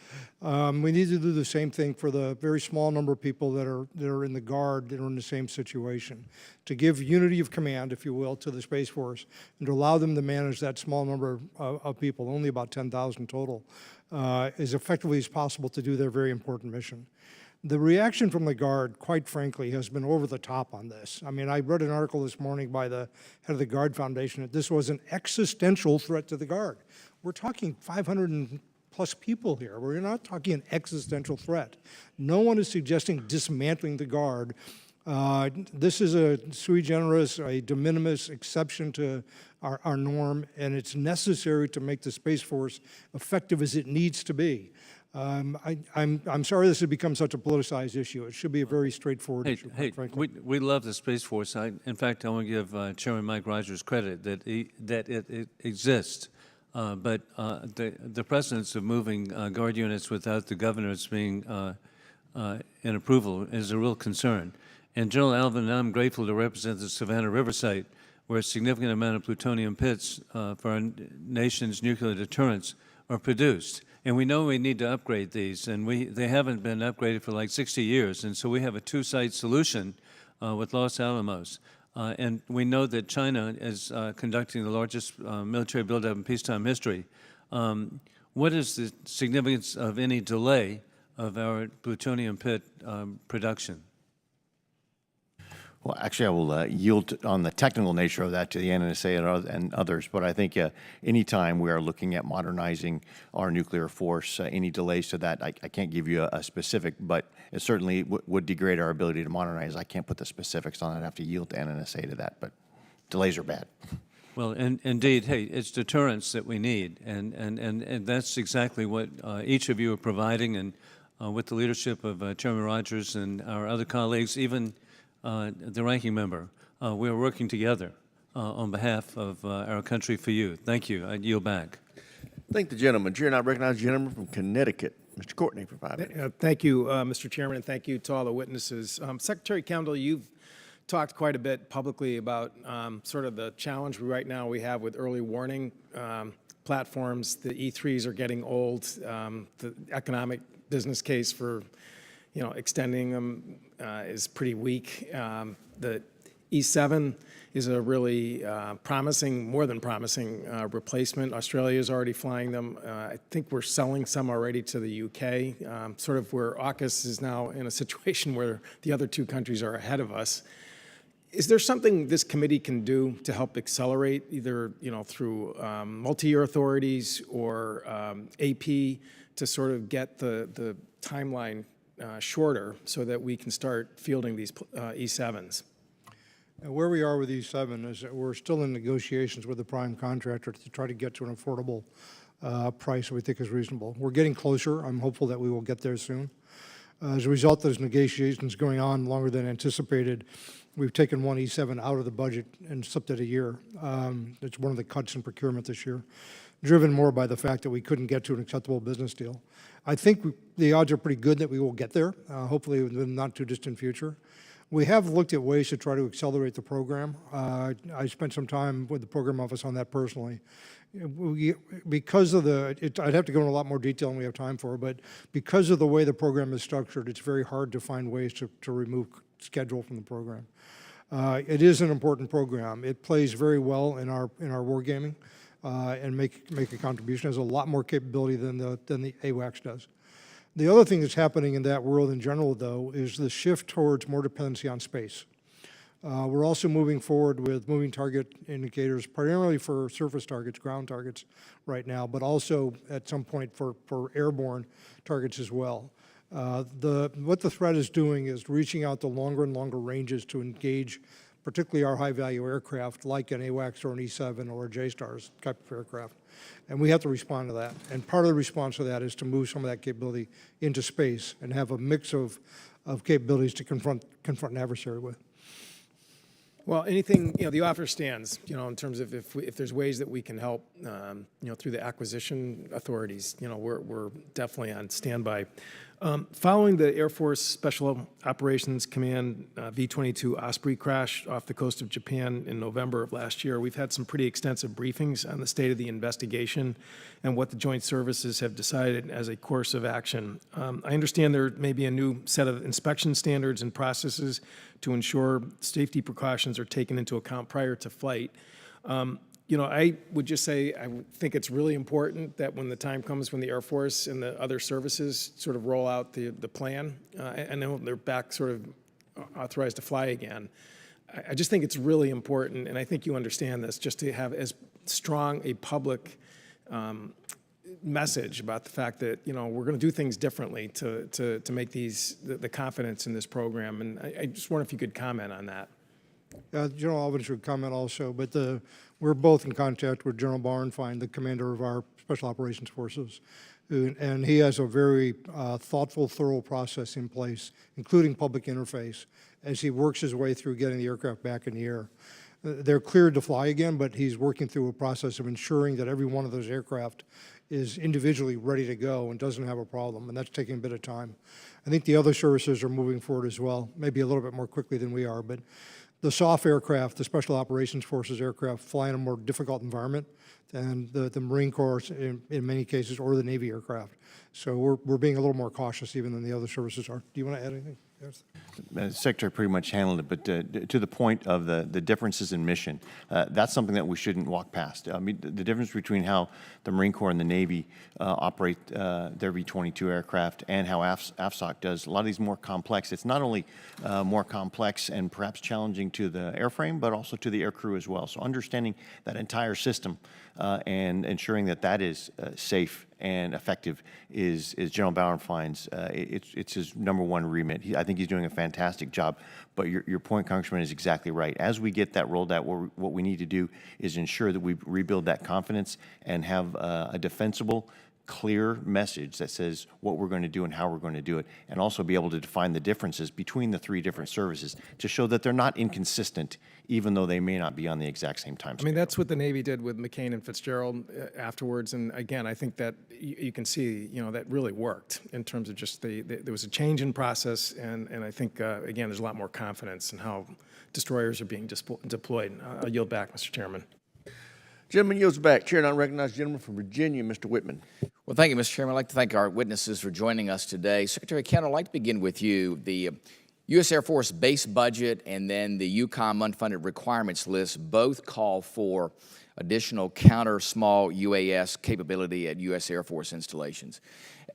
We need to do the same thing for the very small number of people that are in the Guard that are in the same situation, to give unity of command, if you will, to the Space Force and to allow them to manage that small number of people, only about 10,000 total, as effectively as possible to do their very important mission. The reaction from the Guard, quite frankly, has been over the top on this. I mean, I read an article this morning by the head of the Guard Foundation that this was an existential threat to the Guard. We're talking 500 and plus people here. We're not talking an existential threat. No one is suggesting dismantling the Guard. This is a sui generis, a de minimis exception to our norm, and it's necessary to make the Space Force effective as it needs to be. I'm sorry this has become such a politicized issue. It should be a very straightforward issue, quite frankly. We love the Space Force. In fact, I want to give Chairman Mike Rogers credit that it exists. but the precedence of moving Guard units without the governors being in approval is a real concern. And General Alvin, I'm grateful to represent the Savannah River site, where a significant amount of plutonium pits for our nation's nuclear deterrence are produced. And we know we need to upgrade these, and they haven't been upgraded for like 60 years. And so we have a two-site solution with Los Alamos. And we know that China is conducting the largest military buildup in peacetime history. What is the significance of any delay of our plutonium pit production? Well, actually, I will yield on the technical nature of that to the NNSA and others, but I think anytime we are looking at modernizing our nuclear force, any delays to that, I can't give you a specific, but it certainly would degrade our ability to modernize. I can't put the specifics on it. I have to yield to NNSA to that, but delays are bad. Well, indeed, hey, it's deterrence that we need, and that's exactly what each of you are providing, and with the leadership of Chairman Rogers and our other colleagues, even the ranking member, we are working together on behalf of our country for you. Thank you. I yield back. Thank the gentleman. Chair, and I recognize the gentleman from Connecticut, Mr. Courtney, for 5 minutes. Thank you, Mr. Chairman, and thank you to all the witnesses. Secretary Kendall, you've talked quite a bit publicly about sort of the challenge right now we have with early warning platforms. The E3s are getting old. The economic business case for extending them is pretty weak. The E7 is a really promising, more than promising replacement. Australia is already flying them. I think we're selling some already to the UK, sort of where AUKUS is now in a situation where the other two countries are ahead of us. Is there something this committee can do to help accelerate, either through multi-year authorities or AP, to sort of get the timeline shorter so that we can start fielding these E7s? Where we are with E7 is that we're still in negotiations with the prime contractor to try to get to an affordable price that we think is reasonable. We're getting closer. I'm hopeful that we will get there soon. As a result of those negotiations going on longer than anticipated, we've taken one E7 out of the budget and slipped it a year. It's one of the cuts in procurement this year, driven more by the fact that we couldn't get to an acceptable business deal. I think the odds are pretty good that we will get there, hopefully in the not too distant future. We have looked at ways to try to accelerate the program. I spent some time with the program office on that personally. Because of I'd have to go into a lot more detail than we have time for, but because of the way the program is structured, it's very hard to find ways to remove schedule from the program. It is an important program. It plays very well in our wargaming and make a contribution. It has a lot more capability than the AWACS does. The other thing that's happening in that world in general, though, is the shift towards more dependency on space. We're also moving forward with moving target indicators, primarily for surface targets, ground targets right now, but also at some point for airborne targets as well. What the threat is doing is reaching out to longer and longer ranges to engage particularly our high-value aircraft like an AWACS or an E7 or a JSTARS type of aircraft. And we have to respond to that. And part of the response to that is to move some of that capability into space and have a mix of capabilities to confront an adversary with. Well, anything, the offer stands, in terms of if there's ways that we can help, through the acquisition authorities, we're definitely on standby. Following the Air Force Special Operations Command V-22 Osprey crash off the coast of Japan in November of last year, we've had some pretty extensive briefings on the state of the investigation and what the joint services have decided as a course of action. I understand there may be a new set of inspection standards and processes to ensure safety precautions are taken into account prior to flight. I would just say I think it's really important that when the time comes when the Air Force and the other services sort of roll out the plan, and then they're back sort of authorized to fly again, I just think it's really important, and I think you understand this, just to have as strong a public message about the fact that we're going to do things differently to make the confidence in this program. And I just wonder if you could comment on that. General Alvin should comment also, but we're both in contact with General Barnfine, the commander of our Special Operations Forces, and he has a very thoughtful, thorough process in place, including public interface, as he works his way through getting the aircraft back in the air. They're cleared to fly again, but he's working through a process of ensuring that every one of those aircraft is individually ready to go and doesn't have a problem, and that's taking a bit of time. I think the other services are moving forward as well, maybe a little bit more quickly than we are, but the SOF aircraft, the Special Operations Forces aircraft, fly in a more difficult environment than the Marine Corps in many cases, or the Navy aircraft. So we're being a little more cautious even than the other services are. Do you want to add anything? Yes. The Secretary pretty much handled it, but to the point of the differences in mission, that's something that we shouldn't walk past. I mean, the difference between how the Marine Corps and the Navy operate their V-22 aircraft and how AFSOC does, a lot of these more complex. It's not only more complex and perhaps challenging to the airframe, but also to the aircrew as well. So understanding that entire system and ensuring that that is safe and effective is General Bauernfein's, it's his number one remit. I think he's doing a fantastic job. But your point, Congressman, is exactly right. As we get that rolled out, what we need to do is ensure that we rebuild that confidence and have a defensible, clear message that says what we're going to do and how we're going to do it, and also be able to define the differences between the three different services to show that they're not inconsistent, even though they may not be on the exact same time I scale. mean, that's what the Navy did with McCain and Fitzgerald afterwards. And again, I think that you can see, that really worked in terms of just there was a change in process. And I think, again, there's a lot more confidence in how destroyers are being deployed. I'll yield back, Mr. Chairman. Gentleman yields back. Chair, and I recognize the gentleman from Virginia, Mr. Whitman. Well, thank you, Mr. Chairman. I'd like to thank our witnesses for joining us today. Secretary Kent, I'd like to begin with you. The U.S. Air Force base budget and then the UCOM unfunded requirements list both call for additional counter small UAS capability at U.S. Air Force installations.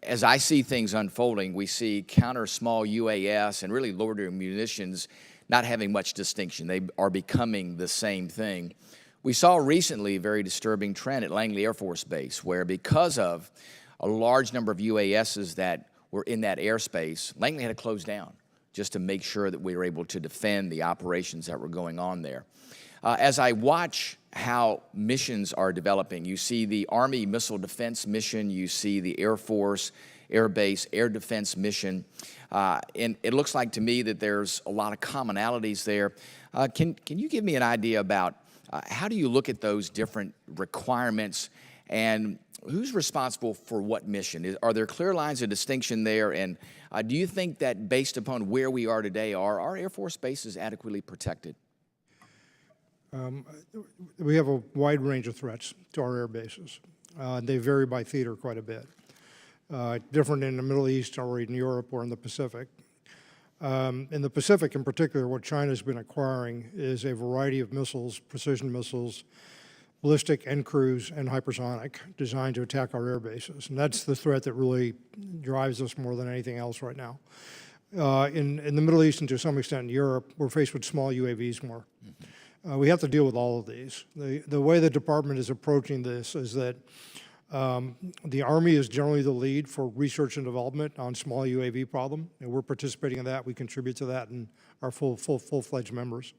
As I see things unfolding, we see counter small UAS and really loitering munitions not having much distinction. They are becoming the same thing. We saw recently a very disturbing trend at Langley Air Force Base where because of a large number of UASs that were in that airspace, Langley had to close down just to make sure that we were able to defend the operations that were going on there. As I watch how missions are developing, you see the Army Missile Defense Mission, you see the Air Force Air Base Air Defense Mission, and it looks like to me that there's a lot of commonalities there. Can you give me an idea about how do you look at those different requirements and who's responsible for what mission? Are there clear lines of distinction there? And do you think that based upon where we are today, are our Air Force bases adequately protected? We have a wide range of threats to our air bases. They vary by theater quite a bit. Different in the Middle East or in Europe or in the Pacific. In the Pacific in particular, what China's been acquiring is a variety of missiles, precision missiles, ballistic and cruise and hypersonic, designed to attack our air bases. And that's the threat that really drives us more than anything else right now. In the Middle East and to some extent in Europe, we're faced with small UAVs more. We have to deal with all of these. The way the department is approaching this is that the Army is generally the lead for research and development on small UAV problem, and we're participating in that. We contribute to that and are full-fledged members.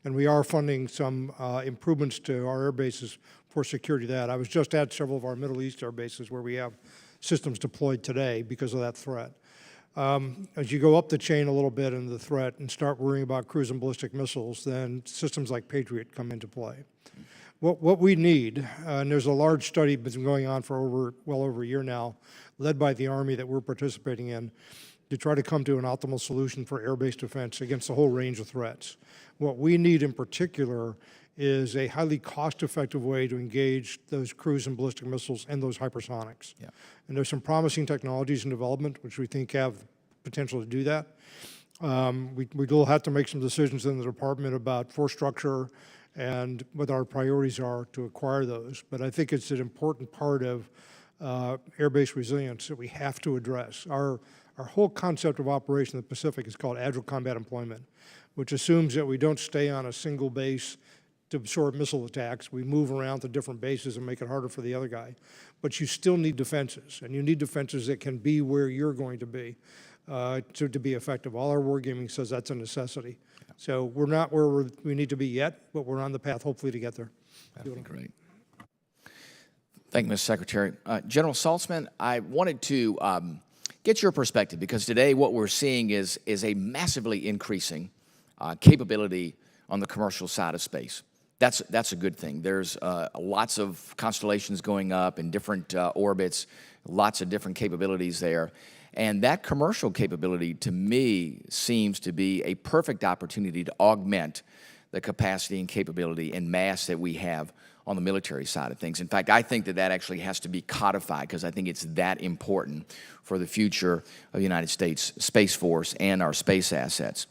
And we are funding some improvements to our air bases for security of that. I was just at several of our Middle East air bases where we have systems deployed today because of that threat. As you go up the chain a little bit in the threat and start worrying about cruise and ballistic missiles, then systems like Patriot come into play. What we need, and there's a large study that's been going on for well over a year now, led by the Army that we're participating in, to try to come to an optimal solution for air-based defense against a whole range of threats. What we need in particular is a highly cost-effective way to engage those cruise and ballistic missiles and those hypersonics. Yeah. And there's some promising technologies in development which we think have potential to do that. We will have to make some decisions in the department about force structure and what our priorities are to acquire those. But I think it's an important part of air-based resilience that we have to address. Our whole concept of operation in the Pacific is called agile combat employment, which assumes that we don't stay on a single base to absorb missile attacks. We move around to different bases and make it harder for the other guy. But you still need defenses, and you need defenses that can be where you're going to be to be effective. All our wargaming says that's a necessity. So we're not where we need to be yet, but we're on the path, hopefully, to get there. That'd be great. Thank you, Mr. Secretary. General Saltzman, I wanted to get your perspective, because today what we're seeing is a massively increasing capability on the commercial side of space. that's a good thing. There's lots of constellations going up in different orbits, lots of different capabilities there. And that commercial capability, to me, seems to be a perfect opportunity to augment the capacity and capability and mass that we have on the military side of things. In fact, I think that that actually has to be codified because I think it's that important for the future of the United States Space Force and our space assets.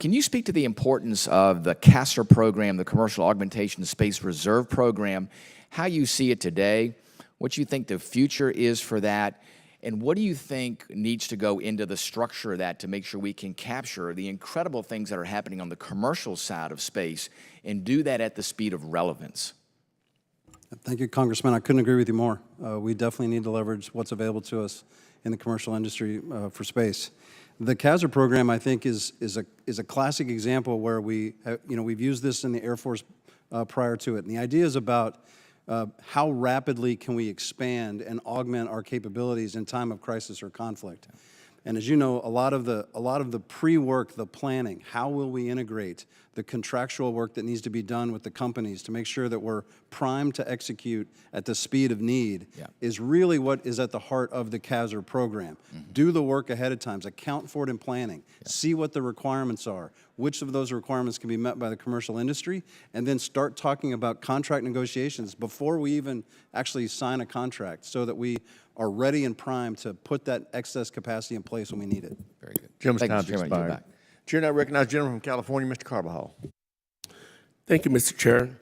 Can you speak to the importance of the CASR program, the Commercial Augmentation Space Reserve Program, how you see it today, what you think the future is for that, and what do you think needs to go into the structure of that to make sure we can capture the incredible things that are happening on the commercial side of space and do that at the speed of relevance? Thank you, Congressman. I couldn't agree with you more. We definitely need to leverage what's available to us in the commercial industry for space. The CASR program, I think, is a classic example where we've used this in the Air Force prior to it. And the idea is about how rapidly can we expand and augment our capabilities in time of crisis or conflict. And as you know, a lot of the pre-work, the planning, how will we integrate the contractual work that needs to be done with the companies to make sure that we're primed to execute at the speed of need is really what is at the heart of the CASR program. Do the work ahead of time, account for it in planning, see what the requirements are, which of those requirements can be met by the commercial industry, and then start talking about contract negotiations before we even actually sign a contract so that we are ready and primed to put that excess capacity in place when we need it. Very good. Gentleman's Thank you, time's Mr. Chairman. Yield expired. back. Chair now recognizes the gentleman from California, Mr. Carbajal. Thank you, Mr. Chair.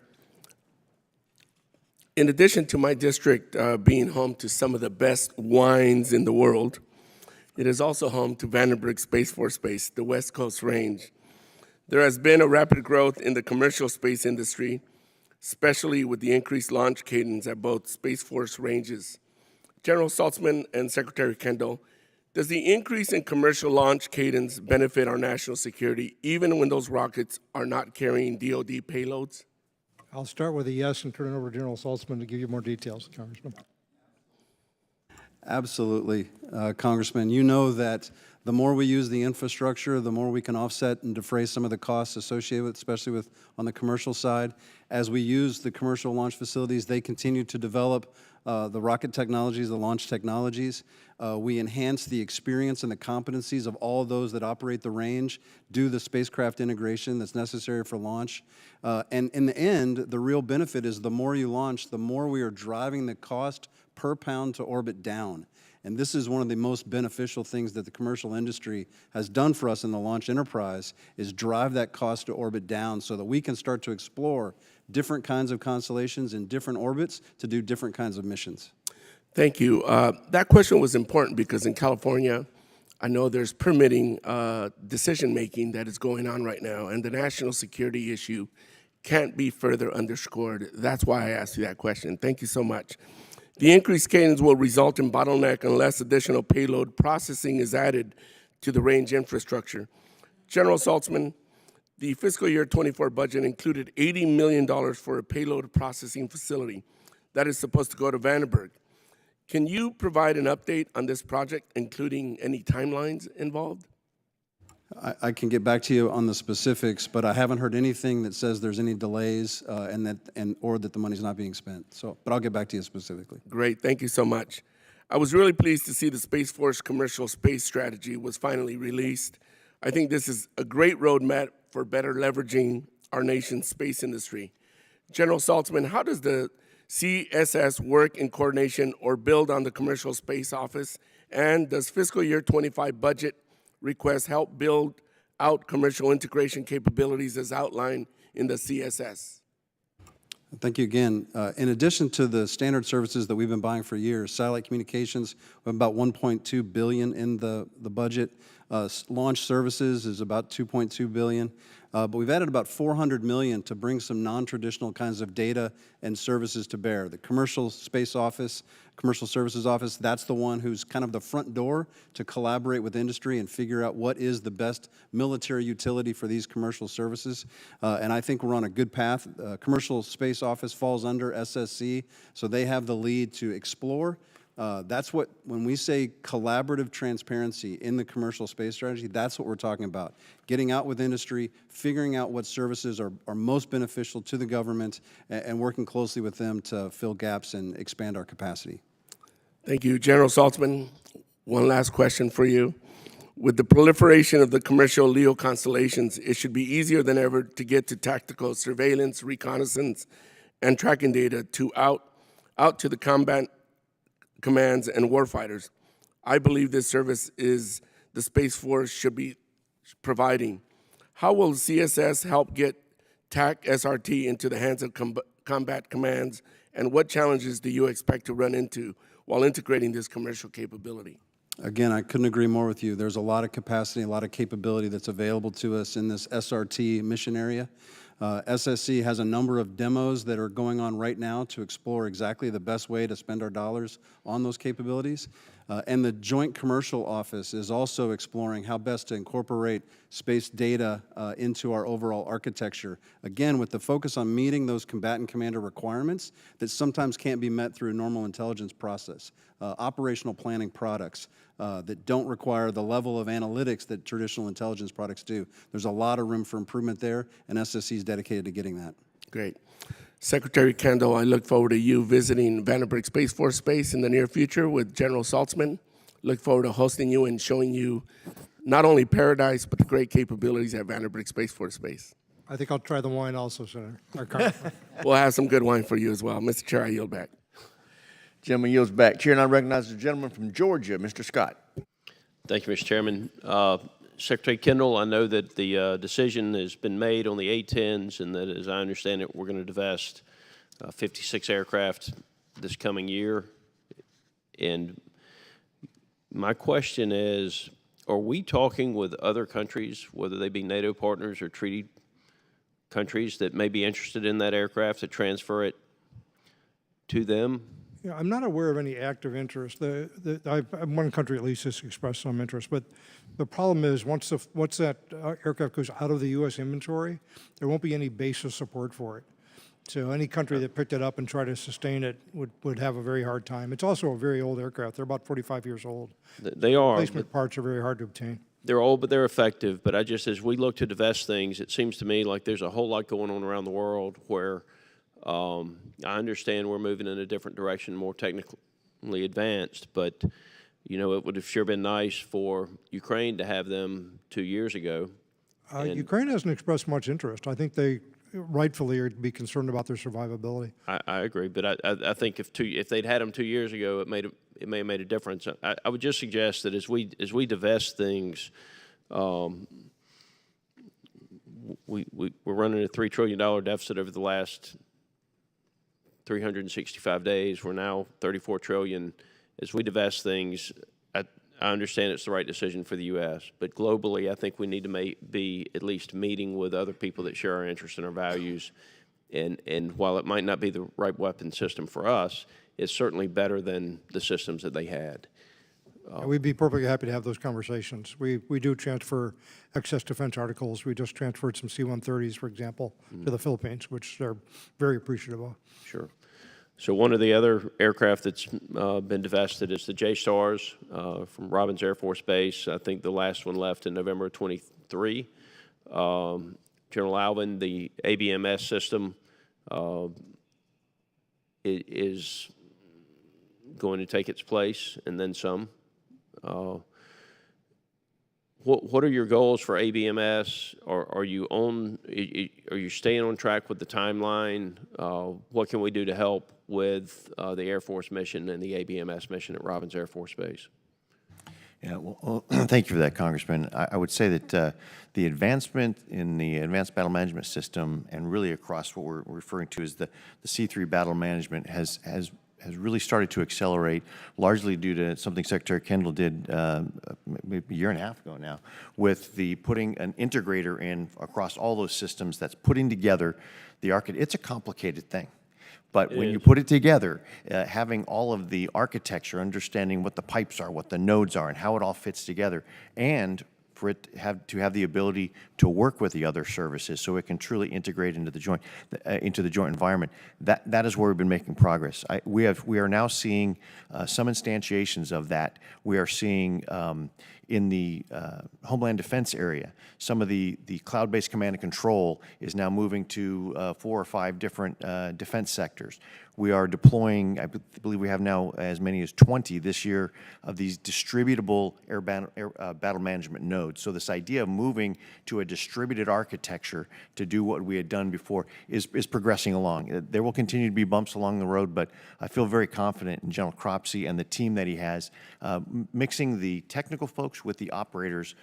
In addition to my district being home to some of the best wines in the world, it is also home to Vandenberg Space Force Base, the West Coast Range. There has been a rapid growth in the commercial space industry, especially with the increased launch cadence at both Space Force ranges. General Saltzman and Secretary Kendall, does the increase in commercial launch cadence benefit our national security, even when those rockets are not carrying DoD payloads? I'll start with a yes and turn it over to General Saltzman to give you more details, Congressman. Absolutely, Congressman. You know that the more we use the infrastructure, the more we can offset and defray some of the costs associated with, especially with on the commercial side. As we use the commercial launch facilities, they continue to develop the rocket technologies, the launch technologies. We enhance the experience and the competencies of all those that operate the range, do the spacecraft integration that's necessary for launch. And in the end, the real benefit is the more you launch, the more we are driving the cost per pound to orbit down. And this is one of the most beneficial things that the commercial industry has done for us in the launch enterprise is drive that cost to orbit down so that we can start to explore different kinds of constellations in different orbits to do different kinds of missions. Thank you. That question was important because in California, I know there's permitting decision-making that is going on right now, and the national security issue can't be further underscored. That's why I asked you that question. Thank you so much. The increased cadence will result in bottleneck unless additional payload processing is added to the range infrastructure. General Saltzman, the fiscal year 24 budget included $80 million for a payload processing facility that is supposed to go to Vandenberg. Can you provide an update on this project, including any timelines involved? I can get back to you on the specifics, but I haven't heard anything that says there's any delays or that the money's not being spent. So, but I'll get back to you specifically. Great, thank you so much. I was really pleased to see the Space Force commercial space strategy was finally released. I think this is a great roadmap for better leveraging our nation's space industry. General Saltzman, how does the CSS work in coordination or build on the commercial space office? And does fiscal year 25 budget requests help build out commercial integration capabilities as outlined in the CSS? Thank you again. In addition to the standard services that we've been buying for years, satellite communications, we have about $1.2 billion in the budget. Launch services is about $2.2 billion. But we've added about $400 million to bring some non-traditional kinds of data and services to bear. The commercial space office, commercial services office, that's the one who's kind of the front door to collaborate with industry and figure out what is the best military utility for these commercial services. And I think we're on a good path. Commercial space office falls under SSC, so they have the lead to explore That's what, when we say collaborative transparency in the commercial space strategy, that's what we're talking about. Getting out with industry, figuring out what services are most beneficial to the government, and working closely with them to fill gaps and expand our capacity. Thank you. General Saltzman, one last question for you. With the proliferation of the commercial LEO constellations, it should be easier than ever to get to tactical surveillance, reconnaissance, and tracking data out to the combat commands and warfighters. I believe this service is the Space Force should be providing. How will CSS help get TAC SRT into the hands of combat commands, and what challenges do you expect to run into while integrating this commercial capability? Again, I couldn't agree more with you. There's a lot of capacity, a lot of capability that's available to us in this SRT mission area. SSC has a number of demos that are going on right now to explore exactly the best way to spend our dollars on those capabilities. And the Joint Commercial Office is also exploring how best to incorporate space data into our overall architecture, again, with the focus on meeting those combatant commander requirements that sometimes can't be met through a normal intelligence process, operational planning products that don't require the level of analytics that traditional intelligence products do. There's a lot of room for improvement there, and SSC is dedicated to getting that. Great. Secretary Kendall, I look forward to you visiting Vandenberg Space Force Base in the near future with General Saltzman. Look forward to hosting you and showing you not only paradise, but the great capabilities at Vandenberg Space Force Base. I think I'll try the wine also, Senator. We'll have some good wine for you as well. Mr. Chair, I yield back. Gentleman yields back. Chair now recognizes the gentleman from Georgia, Mr. Scott. Thank you, Mr. Chairman. Secretary Kendall, I know that the decision has been made on the A-10s, and that, as I understand it, we're going to divest 56 aircraft this coming year. And my question is, are we talking with other countries, whether they be NATO partners or treaty countries, that may be interested in that aircraft to transfer it to them? Yeah, I'm not aware of any active interest. One country at least has expressed some interest, but the problem is once that aircraft goes out of the U.S. inventory, there won't be any base of support for it. So any country that picked it up and tried to sustain it would have a very hard time. It's also a very old aircraft. They're about 45 years old. They are. Replacement parts are very hard to obtain. They're old, but they're effective. But I just, as we look to divest things, it seems to me like there's a whole lot going on around the world where I understand we're moving in a different direction, more technically advanced, but, you know, it would have sure been nice for Ukraine to have them 2 years ago. Ukraine hasn't expressed much interest. I think they rightfully are to be concerned about their survivability. I agree, but I think if they'd had them 2 years ago, it may have made a difference. I would just suggest that as we divest things, we're running a $3 trillion deficit over the last 365 days. We're now $34 trillion. As we divest things, I understand it's the right decision for the U.S., but globally, I think we need to be at least meeting with other people that share our interests and our values. And while it might not be the right weapon system for us, it's certainly better than the systems that they had. We'd be perfectly happy to have those conversations. We do transfer excess defense articles. We just transferred some C-130s, for example, to the Philippines, which they're very appreciative of. Sure. So one of the other aircraft that's been divested is the J-STARS from Robins Air Force Base. I think the last one left in November of 23. General Alvin, the ABMS system is going to take its place, and then some. What are your goals for ABMS? Are you staying on track with the timeline? What can we do to help with the Air Force mission and the ABMS mission at Robins Air Force Base? Yeah, well, thank you for that, Congressman. I would say that the advancement in the advanced battle management system, and really across what we're referring to as the C3 battle management, has really started to accelerate, largely due to something Secretary Kendall did maybe a year and a half ago now, with the putting an integrator in across all those systems that's putting together the architecture. It's a complicated thing. But when you put it together, having all of the architecture, understanding what the pipes are, what the nodes are, and how it all fits together, and for it to have the ability to work with the other services, so it can truly integrate into the joint environment. That is where we've been making progress. We are now seeing some instantiations of that. We are seeing in the Homeland Defense area, some of the cloud-based command and control is now moving to 4 or 5 different defense sectors. We are deploying, I believe we have now as many as 20 this year of these distributable air battle management nodes. So this idea of moving to a distributed architecture to do what we had done before is progressing along. There will continue to be bumps along the road, but I feel very confident in General Cropsey and the team that he has, mixing the technical folks with the operators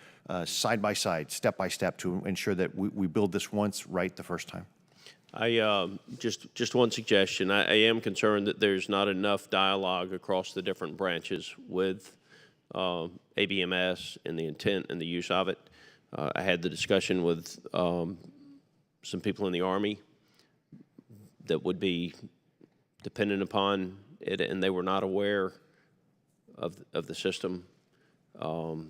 side by side, step by step, to ensure that we build this once right the first time. Just one suggestion. I am concerned that there's not enough dialogue across the different branches with ABMS and the intent and the use of it. I had the discussion with some people in the Army that would be dependent upon it, and they were not aware of the system, and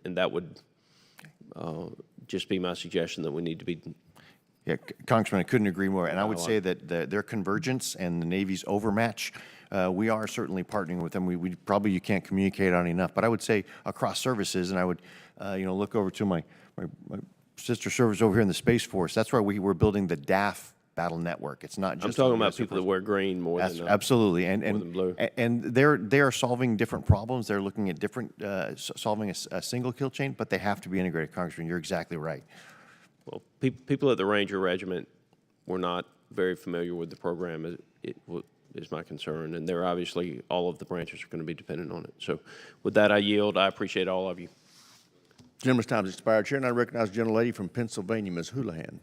that would just be my suggestion, that we need to be. Yeah, Congressman, I couldn't agree more. And I would say that their convergence and the Navy's overmatch, we are certainly partnering with them. We probably you can't communicate on enough. But I would say across services, and I would look over to my sister service over here in the Space Force. That's where we're building the DAF battle network. It's not just. I'm talking about people that wear green more than absolutely, and more than blue. And they are solving different problems. They're looking at different solving a single kill chain, but they have to be integrated. Congressman, you're exactly right. Well, people at the Ranger Regiment were not very familiar with the program, is my concern, and they're obviously, all of the branches are going to be dependent on it. So with that, I yield. I appreciate all of you. Gentleman's time has expired. Chair, and I recognize the gentlelady from Pennsylvania, Ms. Houlihan.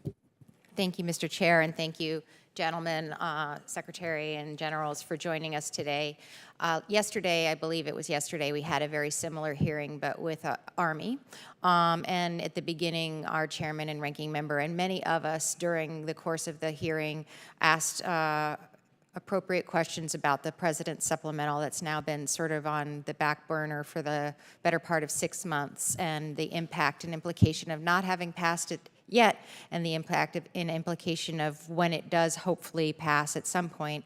Thank you, Mr. Chair, and thank you, gentlemen, Secretary and Generals, for joining us today. Yesterday, I believe it was yesterday, we had a very similar hearing, but with Army. And at the beginning, our chairman and ranking member and many of us during the course of the hearing asked appropriate questions about the President's supplemental that's now been sort of on the back burner for the better part of 6 months, and the impact and implication of not having passed it yet, and the impact and implication of when it does hopefully pass at some point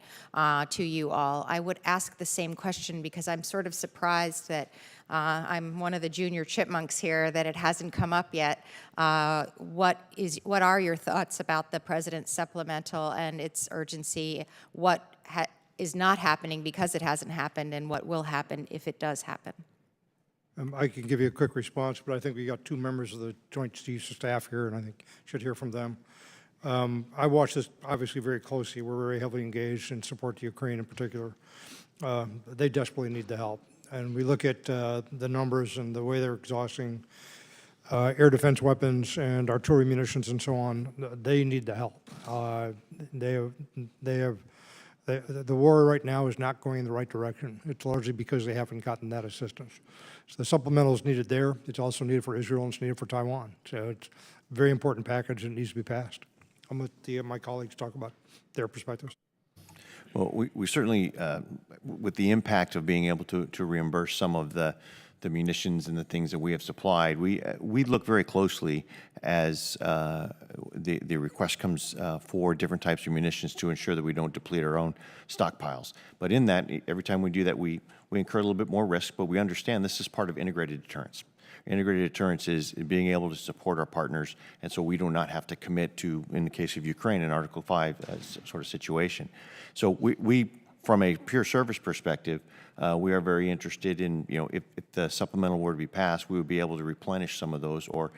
to you all. I would ask the same question because I'm sort of surprised that I'm one of the junior chipmunks here, that it hasn't come up yet. What are your thoughts about the President's supplemental and its urgency? What is not happening because it hasn't happened, and what will happen if it does happen? I can give you a quick response, but I think we got 2 members of the Joint Chiefs of Staff here, and I think should hear from them. I watch this obviously very closely. We're very heavily engaged in support to Ukraine in particular. They desperately need the help. And we look at the numbers and the way they're exhausting air defense weapons and artillery munitions and so on. They need the help. The war right now is not going in the right direction. It's largely because they haven't gotten that assistance. So the supplemental is needed there. It's also needed for Israel, and it's needed for Taiwan. So it's a very important package that needs to be passed. I'm going to let my colleagues talk about their perspectives. Well, we certainly, with the impact of being able to reimburse some of the munitions and the things that we have supplied, we look very closely as the request comes for different types of munitions to ensure that we don't deplete our own stockpiles. But in that, every time we do that, we incur a little bit more risk, but we understand this is part of integrated deterrence. Integrated deterrence is being able to support our partners, and so we do not have to commit to, in the case of Ukraine, an Article 5 sort of situation. So we from a pure service perspective, we are very interested in, if the supplemental were to be passed, we would be able to replenish some of those, or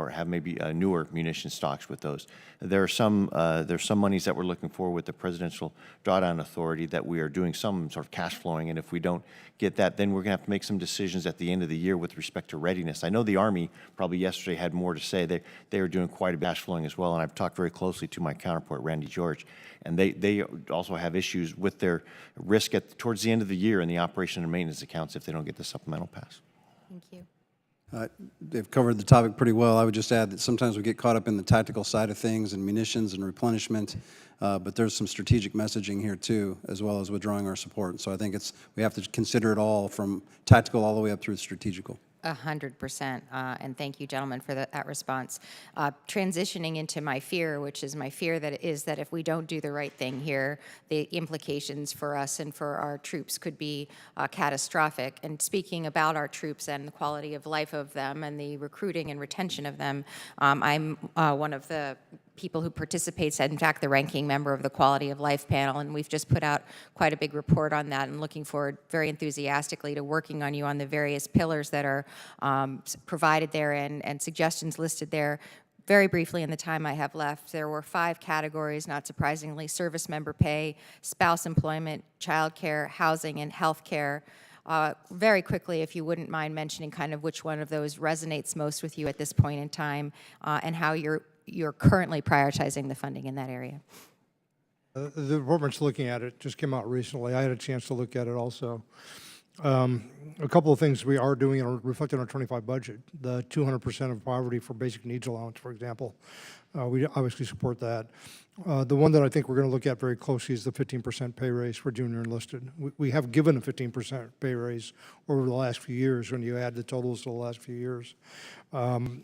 have maybe newer munition stocks with those. There's some monies that we're looking for with the Presidential Drawdown Authority that we are doing some sort of cash flowing, and if we don't get that, then we're going to have to make some decisions at the end of the year with respect to readiness. I know the Army probably yesterday had more to say. They are doing quite a bit of cash flowing as well, and I've talked very closely to my counterpart, Randy George, and they also have issues with their risk towards the end of the year in the operation and maintenance accounts if they don't get the supplemental pass. Thank you. They've covered the topic pretty well. I would just add that sometimes we get caught up in the tactical side of things and munitions and replenishment, but there's some strategic messaging here too, as well as withdrawing our support. So I think we have to consider it all from tactical all the way up through strategical. 100%, and thank you, gentlemen, for that response. Transitioning into my fear, which is my fear that if we don't do the right thing here, the implications for us and for our troops could be catastrophic. And speaking about our troops and the quality of life of them and the recruiting and retention of them, I'm one of the people who participates, in fact, the ranking member of the Quality of Life panel, and we've just put out quite a big report on that and looking forward very enthusiastically to working on you on the various pillars that are provided there and suggestions listed there. Very briefly, in the time I have left, there were 5 categories, not surprisingly: service member pay, spouse employment, child care, housing, and health care. Very quickly, if you wouldn't mind mentioning kind of which one of those resonates most with you at this point in time, and how you're currently prioritizing the funding in that area. The department's looking at it, just came out recently. I had a chance to look at it also. A couple of things we are doing are reflected in our 25 budget. The 200% of poverty for basic needs allowance, for example. We obviously support that. The one that I think we're going to look at very closely is the 15% pay raise for junior enlisted. We have given a 15% pay raise over the last few years when you add the totals to the last few years. When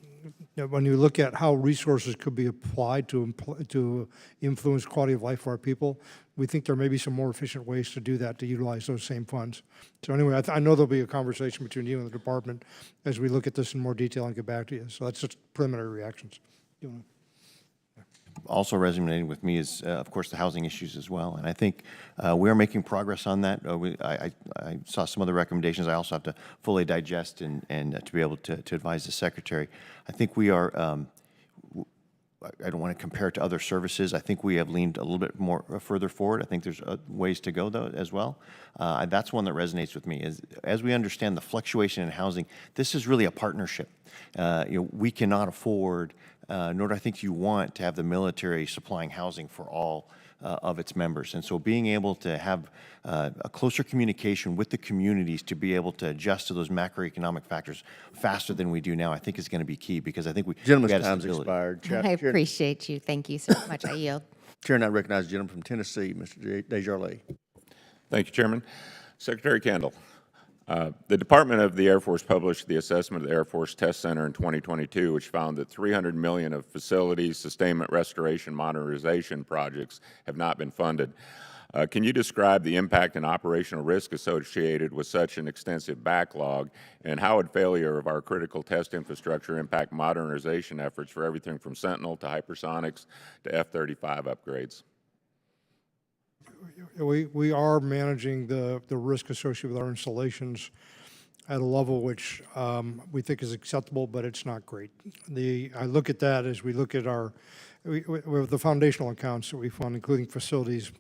you look at how resources could be applied to influence quality of life for our people, we think there may be some more efficient ways to do that, to utilize those same funds. So anyway, I know there'll be a conversation between you and the department as we look at this in more detail and get back to you. So that's just preliminary reactions. Also resonating with me is, of course, the housing issues as well. And I think we are making progress on that. I saw some of the recommendations. I also have to fully digest and to be able to advise the Secretary. I think we are, I don't want to compare it to other services. I think we have leaned a little bit more further forward. I think there's ways to go, though, as well. That's one that resonates with me. As we understand the fluctuation in housing, this is really a partnership. We cannot afford, nor do I think you want, to have the military supplying housing for all of its members. And so being able to have a closer communication with the communities to be able to adjust to those macroeconomic factors faster than we do now, I think is going to be key, because I think Gentleman's time's expired. I appreciate you. Thank you so much. I yield. Chair, and I recognize the gentleman from Tennessee, Mr. Desjardins. Thank you, Chairman. Secretary Kendall, the Department of the Air Force published the assessment of the Air Force Test Center in 2022, which found that $300 million of facilities, sustainment, restoration, modernization projects have not been funded. Can you describe the impact and operational risk associated with such an extensive backlog, and how would failure of our critical test infrastructure impact modernization efforts for everything from Sentinel to hypersonics to F-35 upgrades? We are managing the risk associated with our installations at a level which we think is acceptable, but it's not great. I look at that as we look at the foundational accounts that we fund, including facilities.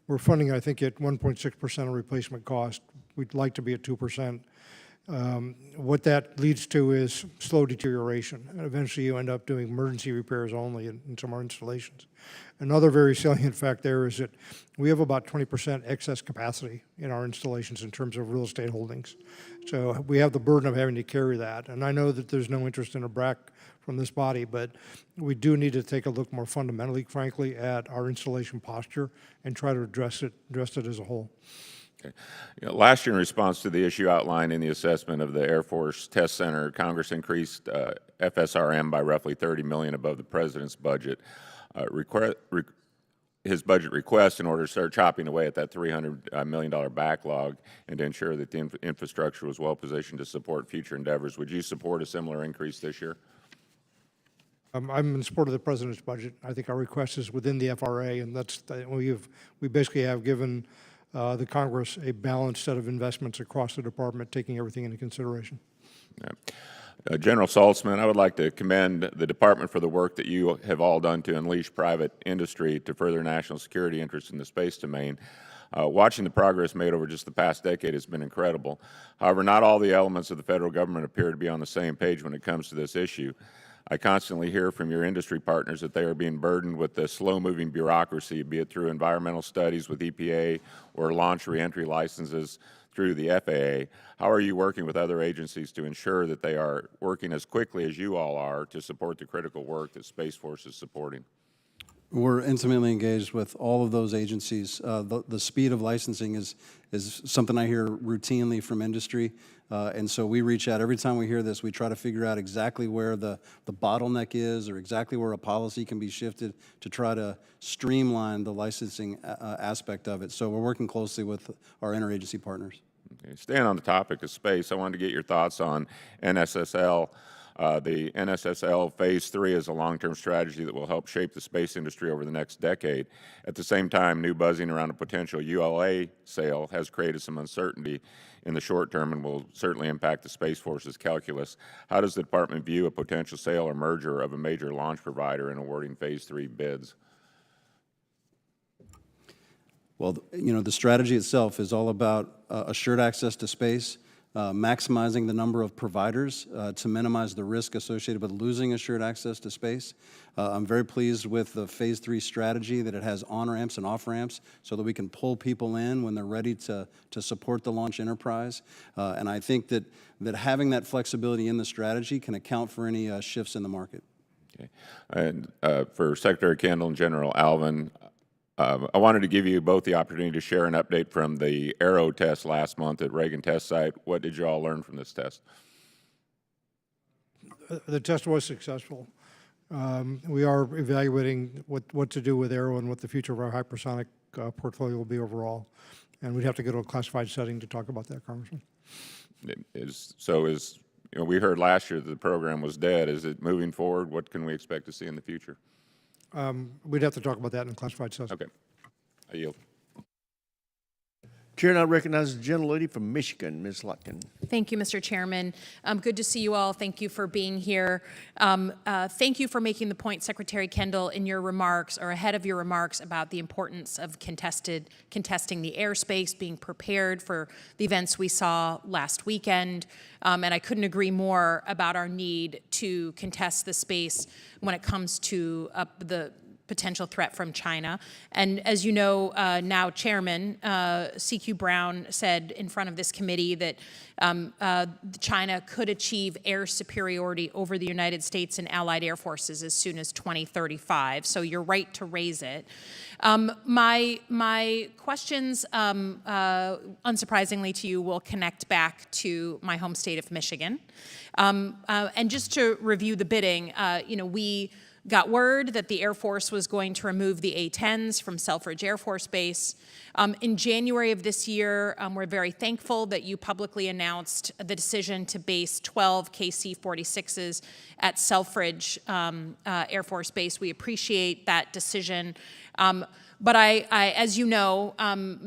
We're funding, I think, at 1.6% of replacement cost. We'd like to be at 2%. What that leads to is slow deterioration, and eventually you end up doing emergency repairs only in some of our installations. Another very salient fact there is that we have about 20% excess capacity in our installations in terms of real estate holdings. So we have the burden of having to carry that. And I know that there's no interest in a BRAC from this body, but we do need to take a look more fundamentally, frankly, at our installation posture and try to address it as a whole. Okay. Last year, in response to the issue outlined in the assessment of the Air Force Test Center, Congress increased FSRM by roughly $30 million above the President's budget. His budget request in order to start chopping away at that $300 million backlog and to ensure that the infrastructure was well positioned to support future endeavors. Would you support a similar increase this year? I'm in support of the President's budget. I think our request is within the FRA, and we basically have given the Congress a balanced set of investments across the department, taking everything into consideration. Yeah. General Saltzman, I would like to commend the department for the work that you have all done to unleash private industry to further national security interests in the space domain. Watching the progress made over just the past decade has been incredible. However, not all the elements of the federal government appear to be on the same page when it comes to this issue. I constantly hear from your industry partners that they are being burdened with the slow-moving bureaucracy, be it through environmental studies with EPA or launch reentry licenses through the FAA. How are you working with other agencies to ensure that they are working as quickly as you all are to support the critical work that Space Force is supporting? We're intimately engaged with all of those agencies. The speed of licensing is something I hear routinely from industry. And so we reach out every time we hear this. We try to figure out exactly where the bottleneck is or exactly where a policy can be shifted to try to streamline the licensing aspect of it. So we're working closely with our interagency partners. Okay. Staying on the topic of space, I wanted to get your thoughts on NSSL. The NSSL Phase 3 is a long-term strategy that will help shape the space industry over the next decade. At the same time, new buzzing around a potential ULA sale has created some uncertainty in the short term and will certainly impact the Space Force's calculus. How does the department view a potential sale or merger of a major launch provider in awarding Phase 3 bids? Well, you know, the strategy itself is all about assured access to space, maximizing the number of providers to minimize the risk associated with losing assured access to space. I'm very pleased with the Phase 3 strategy that it has on-ramps and off-ramps so that we can pull people in when they're ready to support the launch enterprise. And I think that having that flexibility in the strategy can account for any shifts in the market. Okay. And for Secretary Kendall and General Alvin, I wanted to give you both the opportunity to share an update from the Aero test last month at Reagan Test Site. What did you all learn from this test? The test was successful. We are evaluating what to do with Aero and what the future of our hypersonic portfolio will be overall. And we'd have to go to a classified setting to talk about that, Congressman. You know, we heard last year that the program was dead. Is it moving forward? What can we expect to see in the future? We'd have to talk about that in a classified session. Okay. I yield. Chair now recognizes the gentlelady from Michigan, Ms. Lotkin. Thank you, Mr. Chairman. Good to see you all. Thank you for being here. Thank you for making the point, Secretary Kendall, in your remarks or ahead of your remarks about the importance of contesting the airspace, being prepared for the events we saw last weekend. And I couldn't agree more about our need to contest the space when it comes to the potential threat from China. And as you know, now Chairman CQ Brown said in front of this committee that China could achieve air superiority over the United States and allied air forces as soon as 2035. So you're right to raise it. My questions, unsurprisingly to you, will connect back to my home state of Michigan. And just to review the bidding, you know, we got word that the Air Force was going to remove the A-10s from Selfridge Air Force Base. In January of this year, we're very thankful that you publicly announced the decision to base 12 KC-46s at Selfridge Air Force Base. We appreciate that decision. But as you know,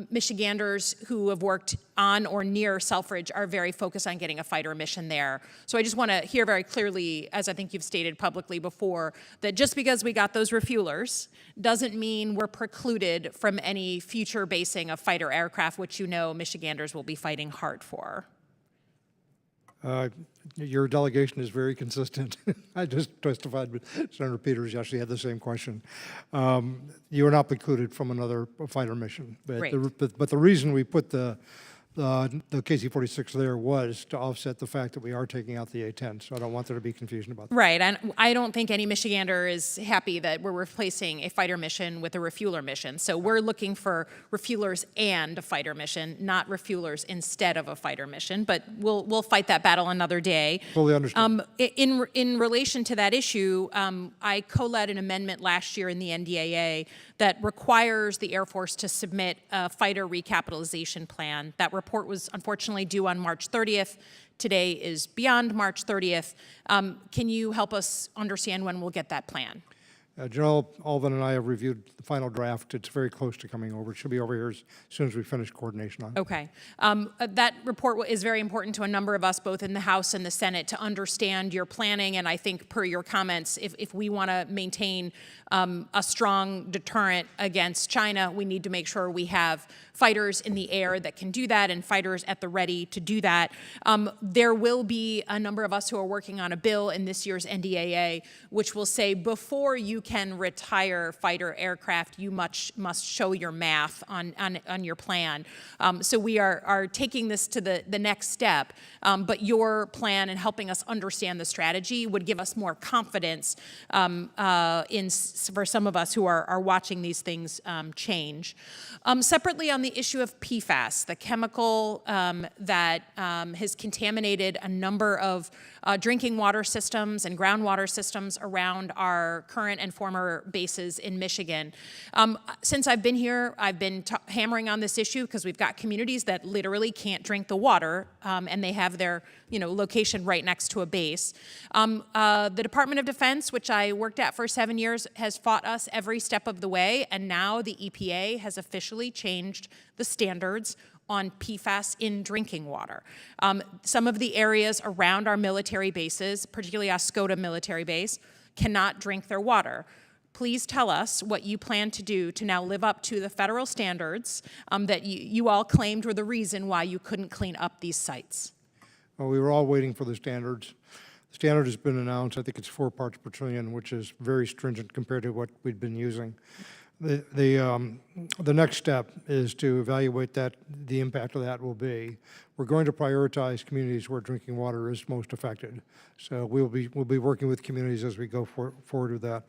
Michiganders who have worked on or near Selfridge are very focused on getting a fighter mission there. So I just want to hear very clearly, as I think you've stated publicly before, that just because we got those refuelers doesn't mean we're precluded from any future basing of fighter aircraft, which you know Michiganders will be fighting hard for. Your delegation is very consistent. I just testified with Senator Peters. You actually had the same question. You are not precluded from another fighter mission. But the reason we put the KC-46 there was to offset the fact that we are taking out the A-10. So I don't want there to be confusion about that. Right, and I don't think any Michigander is happy that we're replacing a fighter mission with a refueler mission. So we're looking for refuelers and a fighter mission, not refuelers instead of a fighter mission. But we'll fight that battle another day. Fully understood. In relation to that issue, I co-led an amendment last year in the NDAA that requires the Air Force to submit a fighter recapitalization plan. That report was unfortunately due on March 30th. Today is beyond March 30th. Can you help us understand when we'll get that plan? General Alvin and I have reviewed the final draft. It's very close to coming over. It should be over here as soon as we finish coordination on it. Okay. That report is very important to a number of us, both in the House and the Senate, to understand your planning. And I think per your comments, if we want to maintain a strong deterrent against China, we need to make sure we have fighters in the air that can do that and fighters at the ready to do that. There will be a number of us who are working on a bill in this year's NDAA which will say before you can retire fighter aircraft, you must show your math on your plan. So we are taking this to the next step, but your plan and helping us understand the strategy would give us more confidence for some of us who are watching these things change. Separately, on the issue of PFAS, the chemical that has contaminated a number of drinking water systems and groundwater systems around our current and former bases in Michigan. Since I've been here, I've been hammering on this issue because we've got communities that literally can't drink the water, and they have their location right next to a base. The Department of Defense, which I worked at for 7 years, has fought us every step of the way, and now the EPA has officially changed the standards on PFAS in drinking water. Some of the areas around our military bases, particularly Oscoda Military Base, cannot drink their water. Please tell us what you plan to do to now live up to the federal standards that you all claimed were the reason why you couldn't clean up these sites. Well, we were all waiting for the standards. The standard has been announced. I think it's 4 parts per trillion, which is very stringent compared to what we'd been using. The next step is to evaluate that, the impact of that will be. We're going to prioritize communities where drinking water is most affected. So we'll be working with communities as we go forward with that.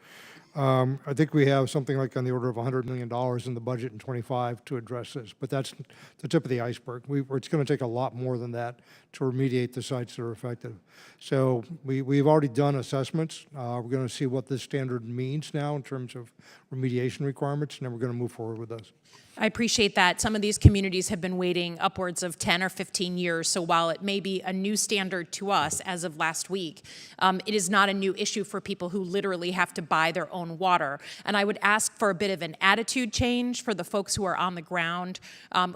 I think we have something like on the order of $100 million in the budget in '25 to address this, but that's the tip of the iceberg. It's going to take a lot more than that to remediate the sites that are affected. So we've already done assessments. We're going to see what this standard means now in terms of remediation requirements, and then we're going to move forward with those. I appreciate that. Some of these communities have been waiting upwards of 10 or 15 years, so while it may be a new standard to us as of last week, it is not a new issue for people who literally have to buy their own water. And I would ask for a bit of an attitude change for the folks who are on the ground,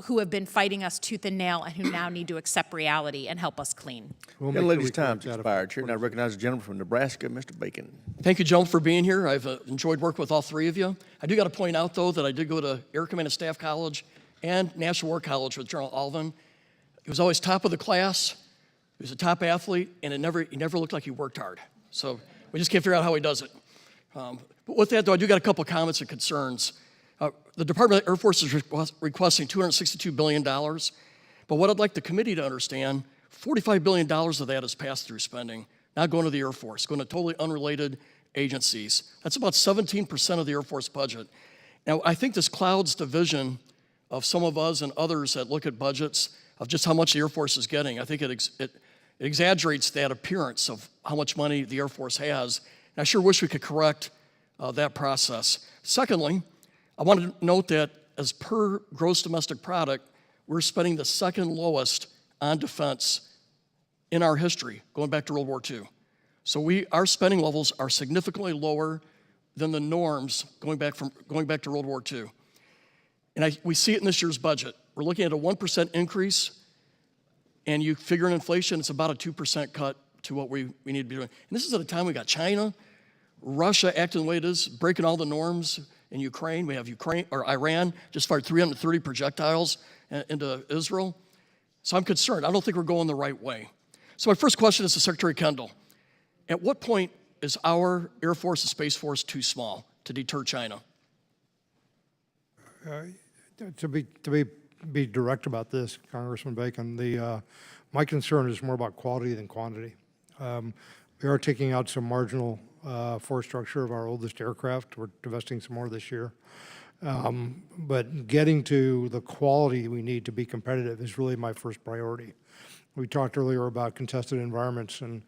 who have been fighting us tooth and nail and who now need to accept reality and help us clean. Young lady's time's expired. Chair now recognizes the gentleman from Nebraska, Mr. Bacon. Thank you, gentlemen, for being here. I've enjoyed working with all three of you. I do got to point out, though, that I did go to Air Command and Staff College and National War College with General Alvin. He was always top of the class. He was a top athlete, and he never looked like he worked hard. So we just can't figure out how he does it. But with that, though, I do got a couple comments and concerns. The Department of Air Force is requesting $262 billion. But what I'd like the committee to understand, $45 billion of that is pass-through spending, not going to the Air Force, going to totally unrelated agencies. That's about 17% of the Air Force budget. Now, I think this clouds the vision of some of us and others that look at budgets of just how much the Air Force is getting. I think it exaggerates that appearance of how much money the Air Force has. And I sure wish we could correct that process. Secondly, I want to note that as per gross domestic product, we're spending the second lowest on defense in our history, going back to World War II. So our spending levels are significantly lower than the norms going back to World War II. And we see it in this year's budget. We're looking at a 1% increase, and you figure in inflation, it's about a 2% cut to what we need to be doing. And this is at a time we got China, Russia acting the way it is, breaking all the norms in Ukraine. We have Iran just fired 330 projectiles into Israel. So I'm concerned. I don't think we're going the right way. So my first question is to Secretary Kendall. At what point is our Air Force and Space Force too small to deter China? To be direct about this, Congressman Bacon, my concern is more about quality than quantity. We are taking out some marginal force structure of our oldest aircraft. We're divesting some more this year. But getting to the quality we need to be competitive is really my first priority. We talked earlier about contested environments, and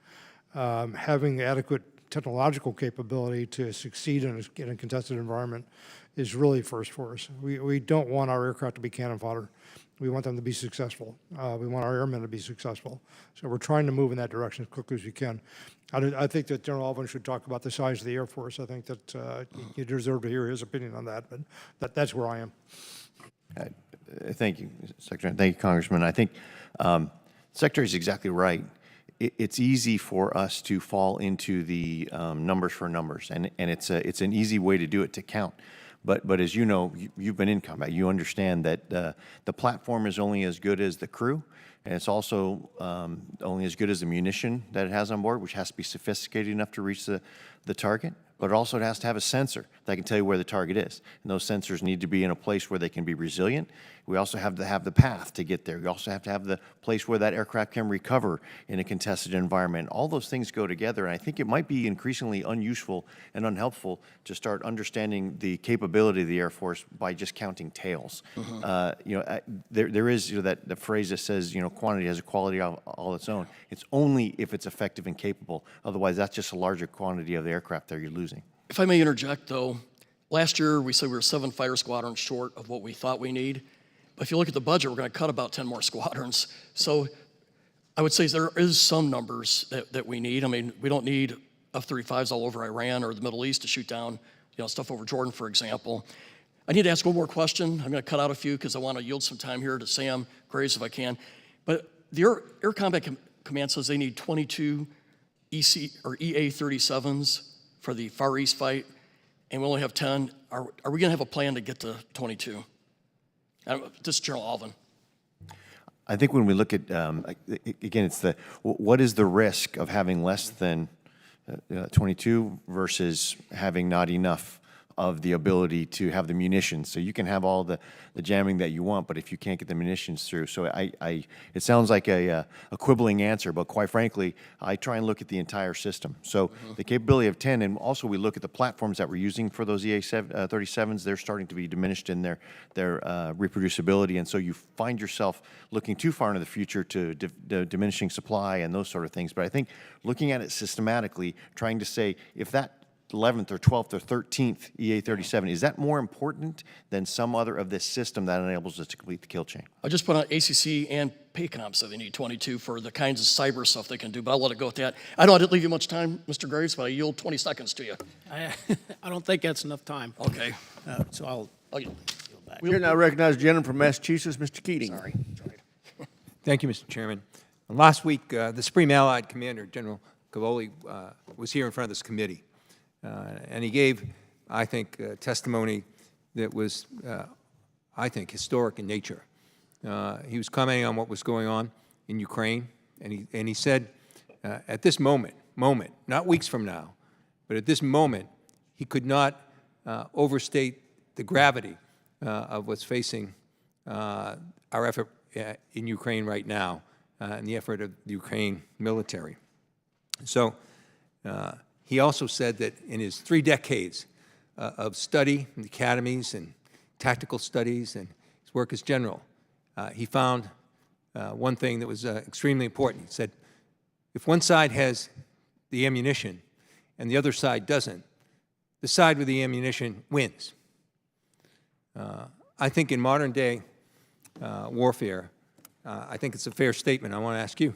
having adequate technological capability to succeed in a contested environment is really first for us. We don't want our aircraft to be cannon fodder. We want them to be successful. We want our airmen to be successful. So we're trying to move in that direction as quickly as we can. I think that General Alvin should talk about the size of the Air Force. I think that you deserve to hear his opinion on that, but that's where I am. Thank you, Secretary. Thank you, Congressman. I think Secretary is exactly right. It's easy for us to fall into the numbers for numbers, and it's an easy way to do it, to count. But as you know, you've been in combat. You understand that the platform is only as good as the crew, and it's also only as good as the munition that it has on board, which has to be sophisticated enough to reach the the target, but also it has to have a sensor that can tell you where the target is. And those sensors need to be in a place where they can be resilient. We also have to have the path to get there. We also have to have the place where that aircraft can recover in a contested environment. All those things go together, and I think it might be increasingly unuseful and unhelpful to start understanding the capability of the Air Force by just counting tails. There is that the phrase that says, quantity has a quality all its own. It's only if it's effective and capable. Otherwise, that's just a larger quantity of the aircraft that you're losing. If I may interject, though, last year we said we were 7 fighter squadrons short of what we thought we need. But if you look at the budget, we're going to cut about 10 more squadrons. So I would say there is some numbers that we need. I mean, we don't need F-35s all over Iran or the Middle East to shoot down stuff over Jordan, for example. I need to ask one more question. I'm going to cut out a few because I want to yield some time here to Sam Graves if I can. But the Air Combat Command says they need 22 EA-37s for the Far East fight, and we only have 10. Are we going to have a plan to get to 22? This is General Alvin. I think when we look at, again, it's what is the risk of having less than 22 versus having not enough of the ability to have the munitions. So you can have all the jamming that you want, but if you can't get the munitions through. So it sounds like a quibbling answer, but quite frankly, I try and look at the entire system. So the capability of 10, and also we look at the platforms that we're using for those EA-37s, they're starting to be diminished in their reproducibility, and so you find yourself looking too far into the future to diminishing supply and those sort of things. But I think looking at it systematically, trying to say, if that 11th or 12th or 13th EA-37, is that more important than some other of this system that enables us to complete the kill chain? I just put on ACC and PACOM, so they need 22 for the kinds of cyber stuff they can do, but I'll let it go with that. I know I didn't leave you much time, Mr. Graves, but I yield 20 seconds to you. I don't think that's enough time. Okay. So I'll yield back. Here now recognize the gentleman from Massachusetts, Mr. Keating. Sorry. Thank you, Mr. Chairman. Last week, the Supreme Allied Commander, General Cavoli, was here in front of this committee. And he gave, I think, testimony that was, I think, historic in nature. He was commenting on what was going on in Ukraine, and he said, at this moment, not weeks from now, but at this moment, he could not overstate the gravity of what's facing our effort in Ukraine right now, and the effort of the Ukraine military. So, he also said that in his 3 decades of study in the academies and tactical studies and his work as general, he found one thing that was extremely important. He said, if one side has the ammunition and the other side doesn't, the side with the ammunition wins. I think in modern day warfare, I think it's a fair statement. I want to ask you.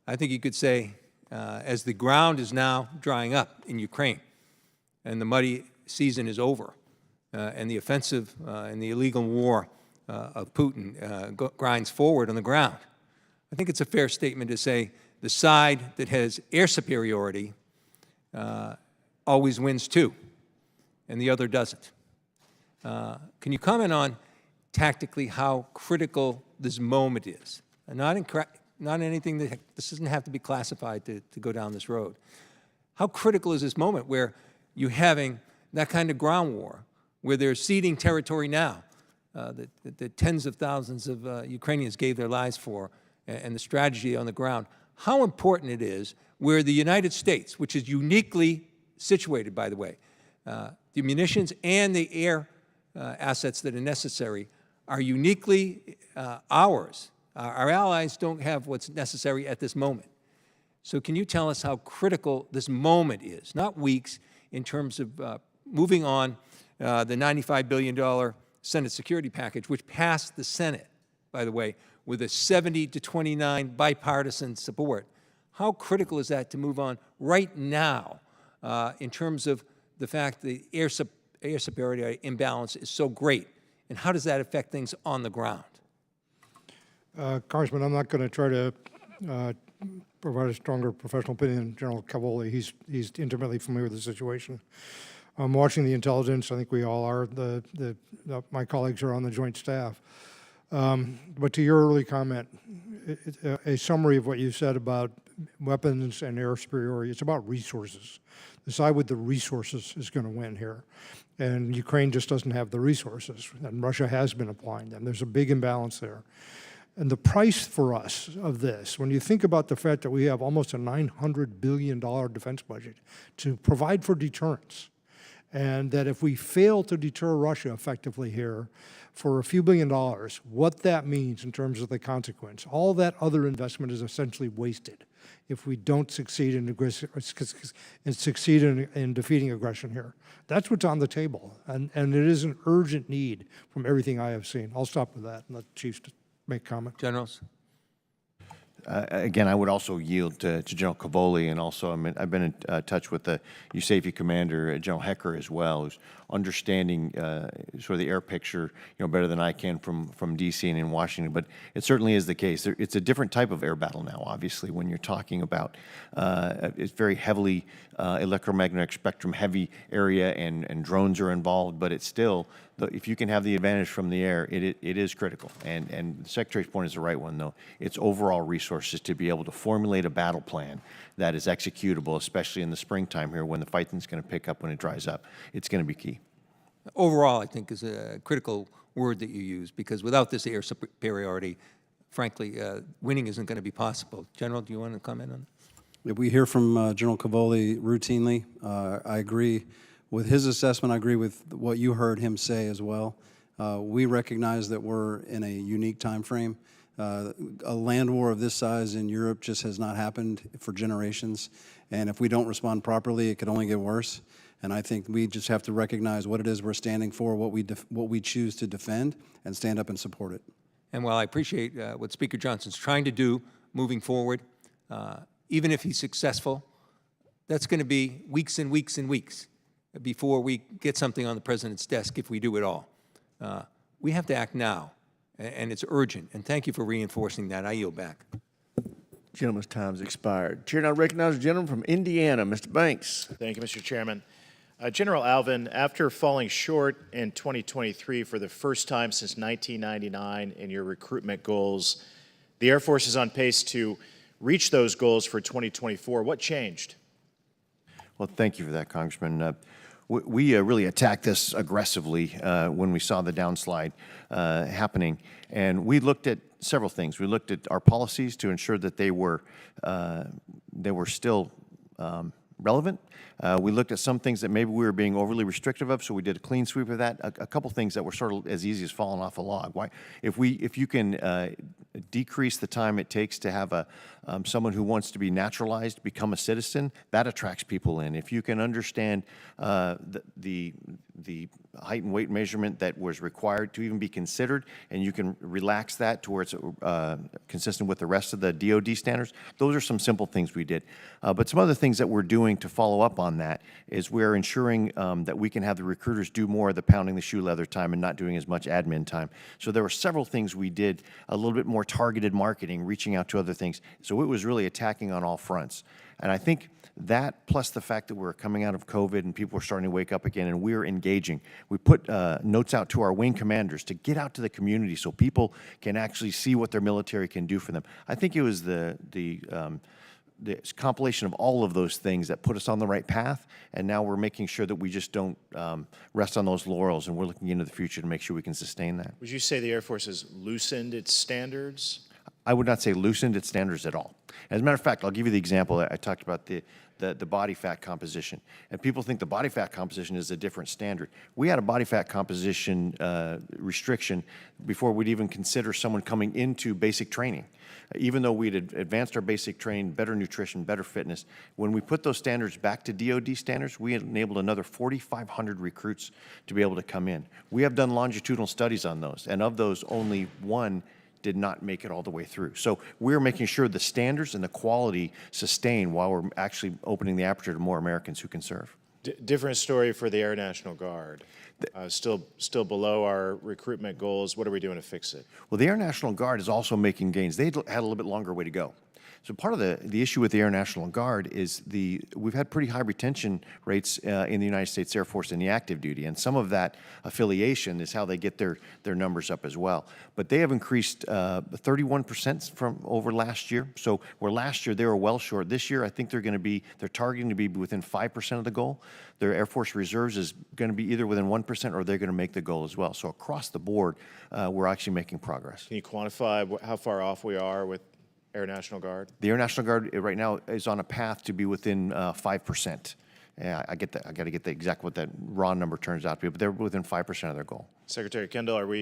I think you could say, as the ground is now drying up in Ukraine and the muddy season is over and the offensive and the illegal war of Putin grinds forward on the ground, I think it's a fair statement to say the side that has air superiority always wins too, and the other doesn't. Can you comment on tactically how critical this moment is? And not anything that, this doesn't have to be classified to go down this road. How critical is this moment where you're having that kind of ground war, where they're ceding territory now, that tens of thousands of Ukrainians gave their lives for, and the strategy on the ground? How important it is where the United States, which is uniquely situated, by the way, the munitions and the air assets that are necessary are uniquely ours. Our allies don't have what's necessary at this moment. So can you tell us how critical this moment is, not weeks, in terms of moving on the $95 billion Senate security package, which passed the Senate, by the way, with a 70-29 bipartisan support. How critical is that to move on right now in terms of the fact the air superiority imbalance is so great, and how does that affect things on the ground? Congressman, I'm not going to try to provide a stronger professional opinion than General Cavoli. He's intimately familiar with the situation. I'm watching the intelligence. I think we all are. My colleagues are on the joint staff. But to your early comment, a summary of what you said about weapons and air superiority. It's about resources. The side with the resources is going to win here. And Ukraine just doesn't have the resources, and Russia has been applying them. There's a big imbalance there. And the price for us of this, when you think about the fact that we have almost a $900 billion defense budget to provide for deterrence, and that if we fail to deter Russia effectively here for a few $1 billion, what that means in terms of the consequence, all that other investment is essentially wasted if we don't succeed in defeating aggression here. That's what's on the table, and it is an urgent need from everything I have seen. I'll stop with that and let the chiefs make comment. Generals? Again, I would also yield to General Cavoli, and also I've been in touch with the USAFE commander, General Hecker, as well, who's understanding sort of the air picture, better than I can from D.C. and in Washington. But it certainly is the case. It's a different type of air battle now, obviously, when you're talking about it's very heavily electromagnetic spectrum heavy area, and drones are involved. But it's still, if you can have the advantage from the air, it is critical. And the Secretary's point is the right one, though. It's overall resources to be able to formulate a battle plan that is executable, especially in the springtime here when the fighting's going to pick up when it dries up. It's going to be key. Overall, I think, is a critical word that you use, because without this air superiority, frankly, winning isn't going to be possible. General, do you want to comment on that? We hear from General Cavoli routinely. I agree with his assessment. I agree with what you heard him say as well. We recognize that we're in a unique time frame. A land war of this size in Europe just has not happened for generations, and if we don't respond properly, it could only get worse. And I think we just have to recognize what it is we're standing for, what we choose to defend, and stand up and support it. And while I appreciate what Speaker Johnson's trying to do moving forward, even if he's successful, that's going to be weeks and weeks and weeks before we get something on the president's desk if we do it all. We have to act now, and it's urgent. And thank you for reinforcing that. I yield back. Gentleman's time's expired. Chair now recognizes the gentleman from Indiana, Mr. Banks. Thank you, Mr. Chairman. General Alvin, after falling short in 2023 for the first time since 1999 in your recruitment goals, the Air Force is on pace to reach those goals for 2024. What changed? Well, thank you for that, Congressman. We really attacked this aggressively when we saw the downslide happening, and we looked at several things. We looked at our policies to ensure that they were still relevant. We looked at some things that maybe we were being overly restrictive of, so we did a clean sweep of that. A couple things that were sort of as easy as falling off a log. Why, if you can decrease the time it takes to have someone who wants to be naturalized become a citizen, that attracts people in. If you can understand the height and weight measurement that was required to even be considered, and you can relax that to where it's consistent with the rest of the DoD standards, those are some simple things we did. But some other things that we're doing to follow up on that is we're ensuring that we can have the recruiters do more of the pounding the shoe leather time and not doing as much admin time. So there were several things we did, a little bit more targeted marketing, reaching out to other things. So it was really attacking on all fronts. And I think that, plus the fact that we're coming out of COVID and people are starting to wake up again and we're engaging. We put notes out to our wing commanders to get out to the community so people can actually see what their military can do for them. I think it was the compilation of all of those things that put us on the right path, and now we're making sure that we just don't rest on those laurels, and we're looking into the future to make sure we can sustain that. Would you say the Air Force has loosened its standards? I would not say loosened its standards at all. As a matter of fact, I'll give you the example. I talked about the body fat composition, and people think the body fat composition is a different standard. We had a body fat composition restriction before we'd even consider someone coming into basic training. Even though we'd advanced our basic training, better nutrition, better fitness, when we put those standards back to DoD standards, we enabled another 4,500 recruits to be able to come in. We have done longitudinal studies on those, and of those, only one did not make it all the way through. So we're making sure the standards and the quality sustain while we're actually opening the aperture to more Americans who can serve. Different story for the Air National Guard. Still below our recruitment goals. What are we doing to fix it? Well, the Air National Guard is also making gains. They had a little bit longer way to go. So part of the issue with the Air National Guard is we've had pretty high retention rates in the United States Air Force in the active duty, and some of that affiliation is how they get their numbers up as well. But they have increased 31% from over last year. So where last year they were well short, this year I think they're targeting to be within 5% of the goal. Their Air Force Reserves is going to be either within 1% or they're going to make the goal as well. So across the board, we're actually making progress. Can you quantify how far off we are with Air National Guard? The Air National Guard right now is on a path to be within 5%. Yeah, I get that. I got to get the exact what that raw number turns out to be, but they're within 5% of their goal. Secretary Kendall, do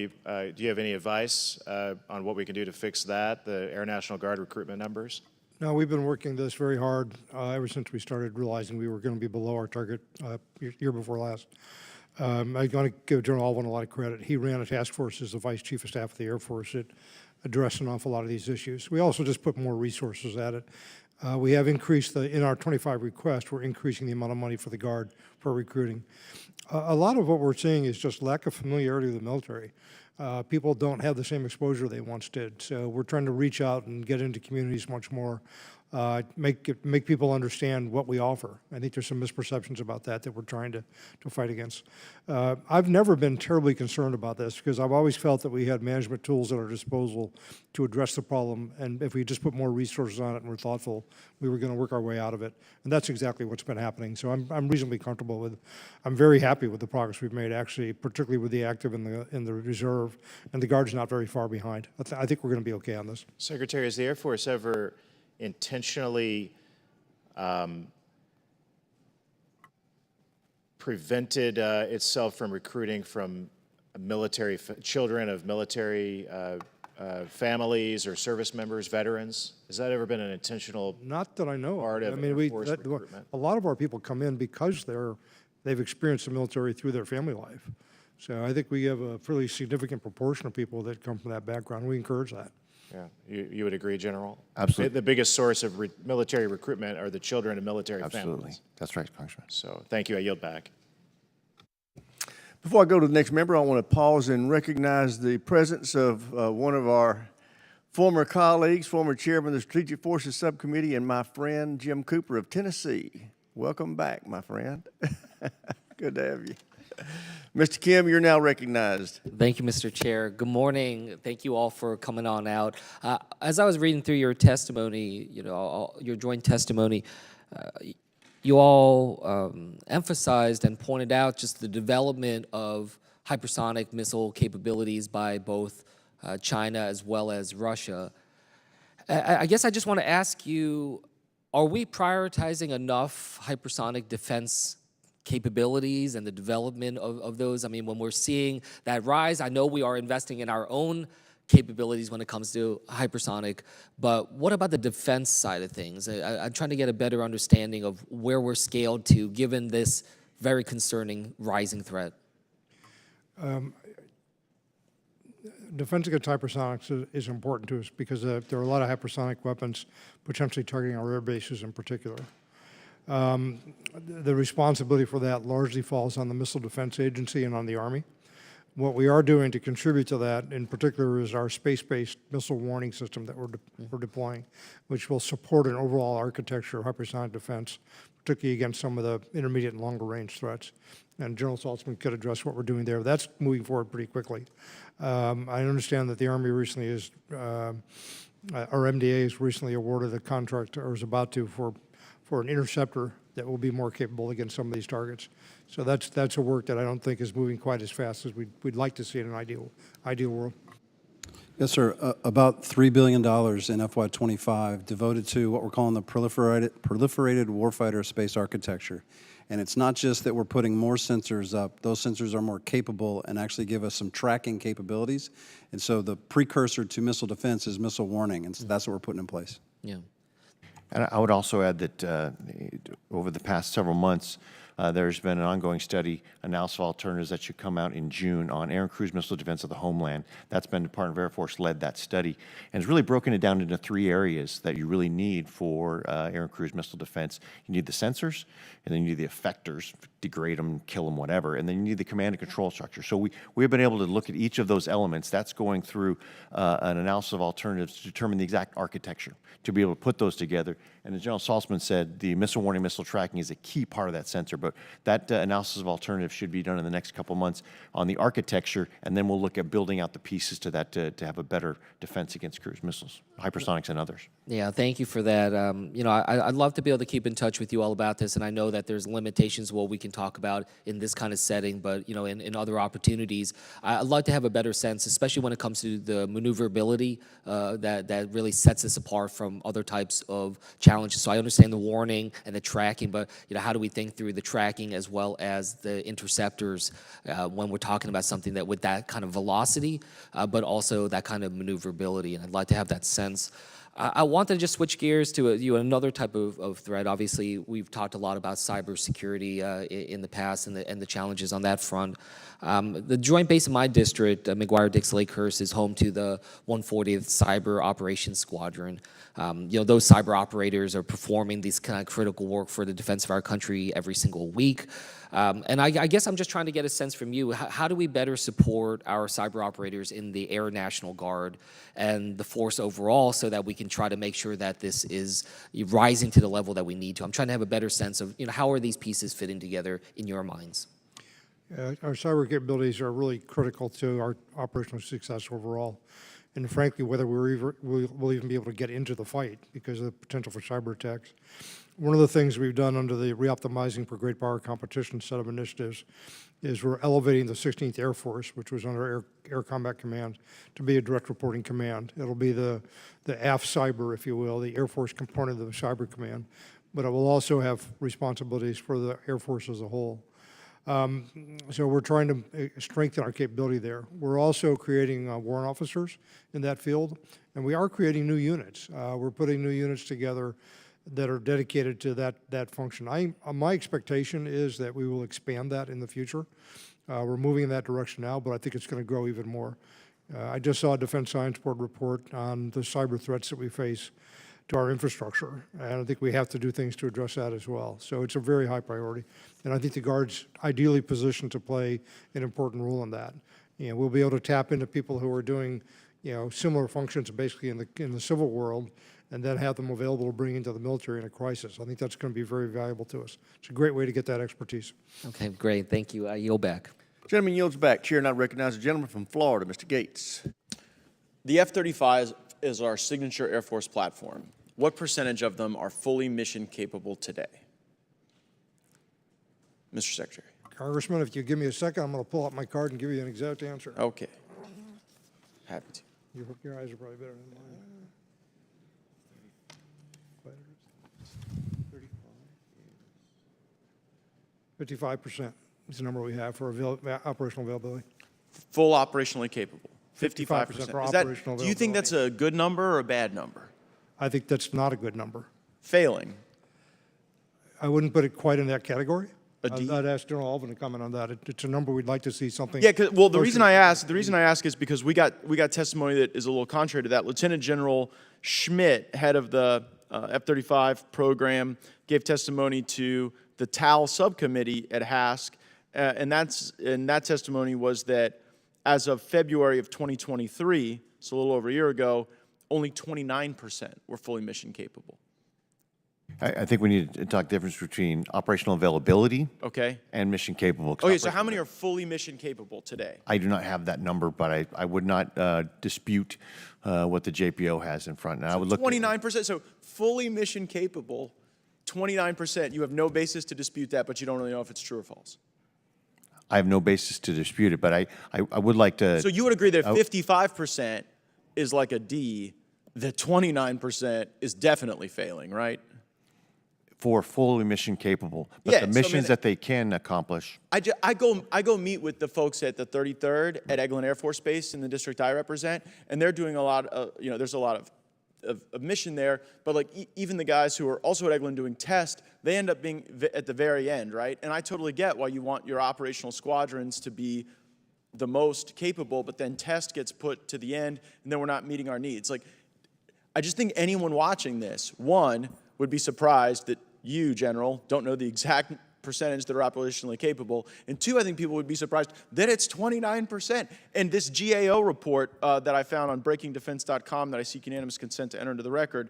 you have any advice on what we can do to fix that, the Air National Guard recruitment numbers? No, we've been working this very hard ever since we started realizing we were going to be below our target year before last. I'm going to give General Alvin a lot of credit. He ran a task force as the Vice Chief of Staff of the Air Force that addressed an awful lot of these issues. We also just put more resources at it. We have increased in our 25 request, we're increasing the amount of money for the Guard for recruiting. A lot of what we're seeing is just lack of familiarity with the military. People don't have the same exposure they once did. So we're trying to reach out and get into communities much more, make people understand what we offer. I think there's some misperceptions about that we're trying to fight against. I've never been terribly concerned about this because I've always felt that we had management tools at our disposal to address the problem, and if we just put more resources on it and were thoughtful, we were going to work our way out of it. And that's exactly what's been happening. So I'm reasonably comfortable with, I'm very happy with the progress we've made, actually, particularly with the active and the reserve, and the Guard's not very far behind. I think we're going to be okay on this. Secretary, has the Air Force ever intentionally prevented itself from recruiting from children of military families or service members, veterans? Has that ever been an intentional Not that I know part of. of I mean, Air Force recruitment? a lot of our people come in because they've experienced the military through their family life. So I think we have a fairly significant proportion of people that come from that background. We encourage that. Yeah, you would agree, General? Absolutely. The biggest source of military recruitment are the children of military Absolutely. families. That's right, Congressman. So thank you. I yield back. Before I go to the next member, I want to pause and recognize the presence of one of our former colleagues, former chairman of the Strategic Forces Subcommittee, and my friend Jim Cooper of Tennessee. Welcome back, my friend. Good to have you. Mr. Kim, you're now recognized. Thank you, Mr. Chair. Good morning. Thank you all for coming on out. As I was reading through your testimony, your joint testimony, you all emphasized and pointed out just the development of hypersonic missile capabilities by both China as well as Russia. I guess I just want to ask you, are we prioritizing enough hypersonic defense capabilities and the development of those? I mean, when we're seeing that rise, I know we are investing in our own capabilities when it comes to hypersonic, but what about the defense side of things? I'm trying to get a better understanding of where we're scaled to given this very concerning rising threat. Defense against hypersonics is important to us because there are a lot of hypersonic weapons potentially targeting our air bases in particular. The responsibility for that largely falls on the Missile Defense Agency and on the Army. What we are doing to contribute to that, in particular, is our space-based missile warning system that we're deploying, which will support an overall architecture of hypersonic defense, particularly against some of the intermediate and longer-range threats. And General Saltzman could address what we're doing there. That's moving forward pretty quickly. I understand that the Army recently our MDA has recently awarded a contract, or is about to, for an interceptor that will be more capable against some of these targets. So that's a work that I don't think is moving quite as fast as we'd like to see in an ideal world. Yes, sir. About $3 billion in FY25 devoted to what we're calling the proliferated warfighter space architecture. And it's not just that we're putting more sensors up. Those sensors are more capable and actually give us some tracking capabilities. And so the precursor to missile defense is missile warning, and so that's what we're putting in place. Yeah. And I would also add that over the past several months, There's been an ongoing study, analysis of alternatives that should come out in June on air and cruise missile defense of the homeland. That's been Department of Air Force led that study, and it's really broken it down into 3 areas that you really need for air and cruise missile defense. You need the sensors, and then you need the effectors, degrade them, kill them, whatever, and then you need the command and control structure. So we've been able to look at each of those elements. That's going through an analysis of alternatives to determine the exact architecture, to be able to put those together. And as General Saltzman said, the missile warning, missile tracking is a key part of that sensor, but that analysis of alternatives should be done in the next couple months on the architecture, and then we'll look at building out the pieces to that to have a better defense against cruise missiles, hypersonics, and others. Yeah, thank you for that. You know, I'd love to be able to keep in touch with you all about this, and I know that there's limitations what we can talk about in this kind of setting, but, you know, in other opportunities, I'd like to have a better sense, especially when it comes to the maneuverability that really sets us apart from other types of challenges. So I understand the warning and the tracking, but, you know, how do we think through the tracking as well as the interceptors when we're talking about something that with that kind of velocity, but also that kind of maneuverability, and I'd like to have that sense. I want to just switch gears to another type of threat. Obviously, we've talked a lot about cybersecurity in the past and the challenges on that front. The joint base in my district, McGuire-Dix Lakehurst, is home to the 140th Cyber Operations Squadron. You know, those cyber operators are performing these kind of critical work for the defense of our country every single week. And I guess I'm just trying to get a sense from you, how do we better support our cyber operators in the Air National Guard and the force overall so that we can try to make sure that this is rising to the level that we need to? I'm trying to have a better sense of, you know, how are these pieces fitting together in your minds? Our cyber capabilities are really critical to our operational success overall. And frankly, whether we'll even be able to get into the fight because of the potential for cyber attacks. One of the things we've done under the Reoptimizing for Great Power Competition set of initiatives is we're elevating the 16th Air Force, which was under Air Combat Command, to be a direct reporting command. It'll be the AF Cyber, if you will, the Air Force component of the Cyber Command, but it will also have responsibilities for the Air Force as a whole. So we're trying to strengthen our capability there. We're also creating warrant officers in that field, and we are creating new units. We're putting new units together that are dedicated to that function. My expectation is that we will expand that in the future. We're moving in that direction now, but I think it's going to grow even more. I just saw a Defense Science Board report on the cyber threats that we face to our infrastructure, and I think we have to do things to address that as well. So it's a very high priority, and I think the Guard's ideally positioned to play an important role in that. You know, we'll be able to tap into people who are doing, you know, similar functions basically in the civil world, and then have them available to bring into the military in a crisis. I think that's going to be very valuable to us. It's a great way to get that expertise. Okay, great. Thank you. I yield back. Gentleman yields back. Chair now recognizes the gentleman from Florida, Mr. Gates. The F-35 is our signature Air Force platform. What percentage of them are fully mission capable today? Mr. Secretary. Congressman, if you give me a second, I'm going to pull up my card and give you an exact answer. Okay. Happy to. Your eyes are probably better than mine. 55% is the number we have for operational availability. Full operationally capable. 55%. for Is that, operational do you think that's a good number or a bad number? I think that's not a good number. Failing. I wouldn't put it quite in that category. A D? I'd ask General Alvin to comment on that. It's a number we'd like to see something. Yeah, well, the reason I ask is because we got testimony that is a little contrary to that. Lieutenant General Schmidt, head of the F-35 program, gave testimony to the TAL subcommittee at HASC, and that testimony was that as of February of 2023, so a little over a year ago, only 29% were fully mission capable. I think we need to talk the difference between operational availability and mission capable. Okay, so how many are fully mission capable today? I do not have that number, but I would not dispute what the JPO has in front. And I would look 29%, so fully mission capable, 29%. You have no basis to dispute that, but you don't really know if it's true or false. I have no basis to dispute it, but I would like to. So you would agree that 55% is like a D, that 29% is definitely failing, right? For fully mission capable, but Yeah, the so, missions that they can accomplish. I go meet with the folks at the 33rd at Eglin Air Force Base in the district I represent, and they're doing a lot of, there's a lot of of mission there, but like even the guys who are also at Eglin doing test, they end up being at the very end, right? And I totally get why you want your operational squadrons to be the most capable, but then test gets put to the end, and then we're not meeting our needs. Like, I just think anyone watching this, one, would be surprised that you, General, don't know the exact percentage that are operationally capable. And two, I think people would be surprised that it's 29%. And this GAO report that I found on breakingdefense.com that I seek unanimous consent to enter into the record,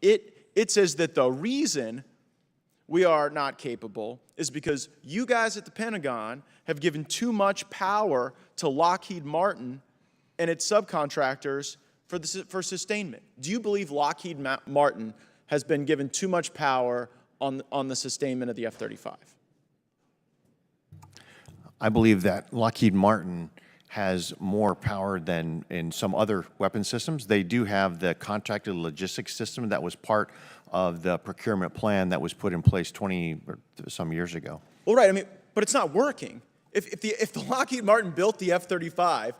it says that the reason we are not capable is because you guys at the Pentagon have given too much power to Lockheed Martin and its subcontractors for sustainment. Do you believe Lockheed Martin has been given too much power on the sustainment of the F-35? I believe that Lockheed Martin has more power than in some other weapon systems. They do have the contracted logistics system that was part of the procurement plan that was put in place 20 or some years ago. Well, right, I mean, but it's not working. If the Lockheed Martin built the F-35,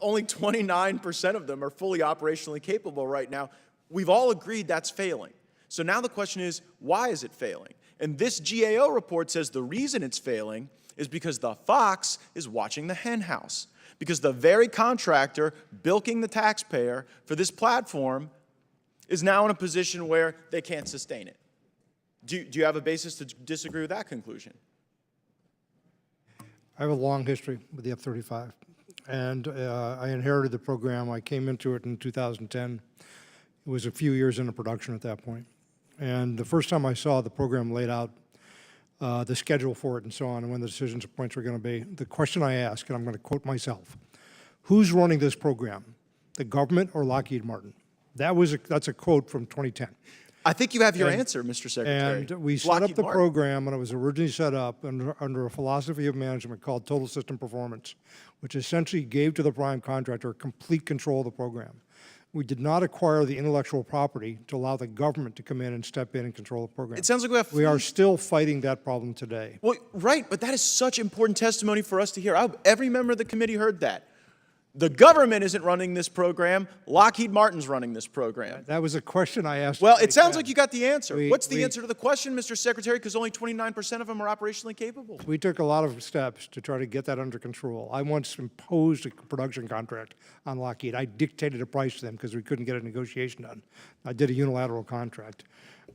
only 29% of them are fully operationally capable right now. We've all agreed that's failing. So now the question is, why is it failing? And this GAO report says the reason it's failing is because the fox is watching the hen house. Because the very contractor bilking the taxpayer for this platform is now in a position where they can't sustain it. Do you have a basis to disagree with that conclusion? I have a long history with the F-35, and I inherited the program. I came into it in 2010. It was a few years into production at that point. And the first time I saw the program laid out, the schedule for it and so on, and when the decisions and points were going to be, the question I asked, and I'm going to quote myself, who's running this program, the government or Lockheed Martin? That's a quote from 2010. I think you have your answer, Mr. Secretary. And we set up the program, and it was originally set up under a philosophy of management called total system performance, which essentially gave to the prime contractor complete control of the program. We did not acquire the intellectual property to allow the government to come in and step in and control the program. It sounds like we are still fighting that problem today. Well, right, but that is such important testimony for us to hear. Every member of the committee heard that. The government isn't running this program. Lockheed Martin's running this program. That was a question I asked. Well, it sounds like you got the answer. What's the answer to the question, Mr. Secretary? Because only 29% of them are operationally capable. We took a lot of steps to try to get that under control. I once imposed a production contract on Lockheed. I dictated a price to them because we couldn't get a negotiation done. I did a unilateral contract.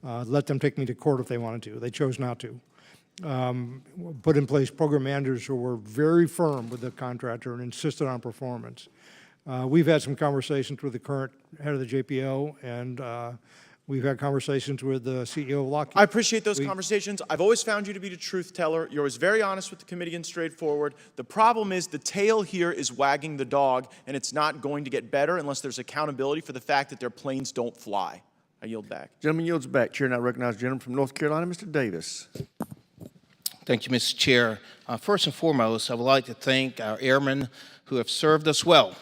Let them take me to court if they wanted to. They chose not to. Put in place program managers who were very firm with the contractor and insisted on performance. We've had some conversations with the current head of the JPO, and we've had conversations with the CEO of Lockheed. I appreciate those conversations. I've always found you to be the truth teller. You're always very honest with the committee and straightforward. The problem is the tail here is wagging the dog, and it's not going to get better unless there's accountability for the fact that their planes don't fly. I yield back. Gentleman yields back. Chair now recognizes the gentleman from North Carolina, Mr. Davis. Thank you, Mr. Chair. First and foremost, I would like to thank our airmen who have served us well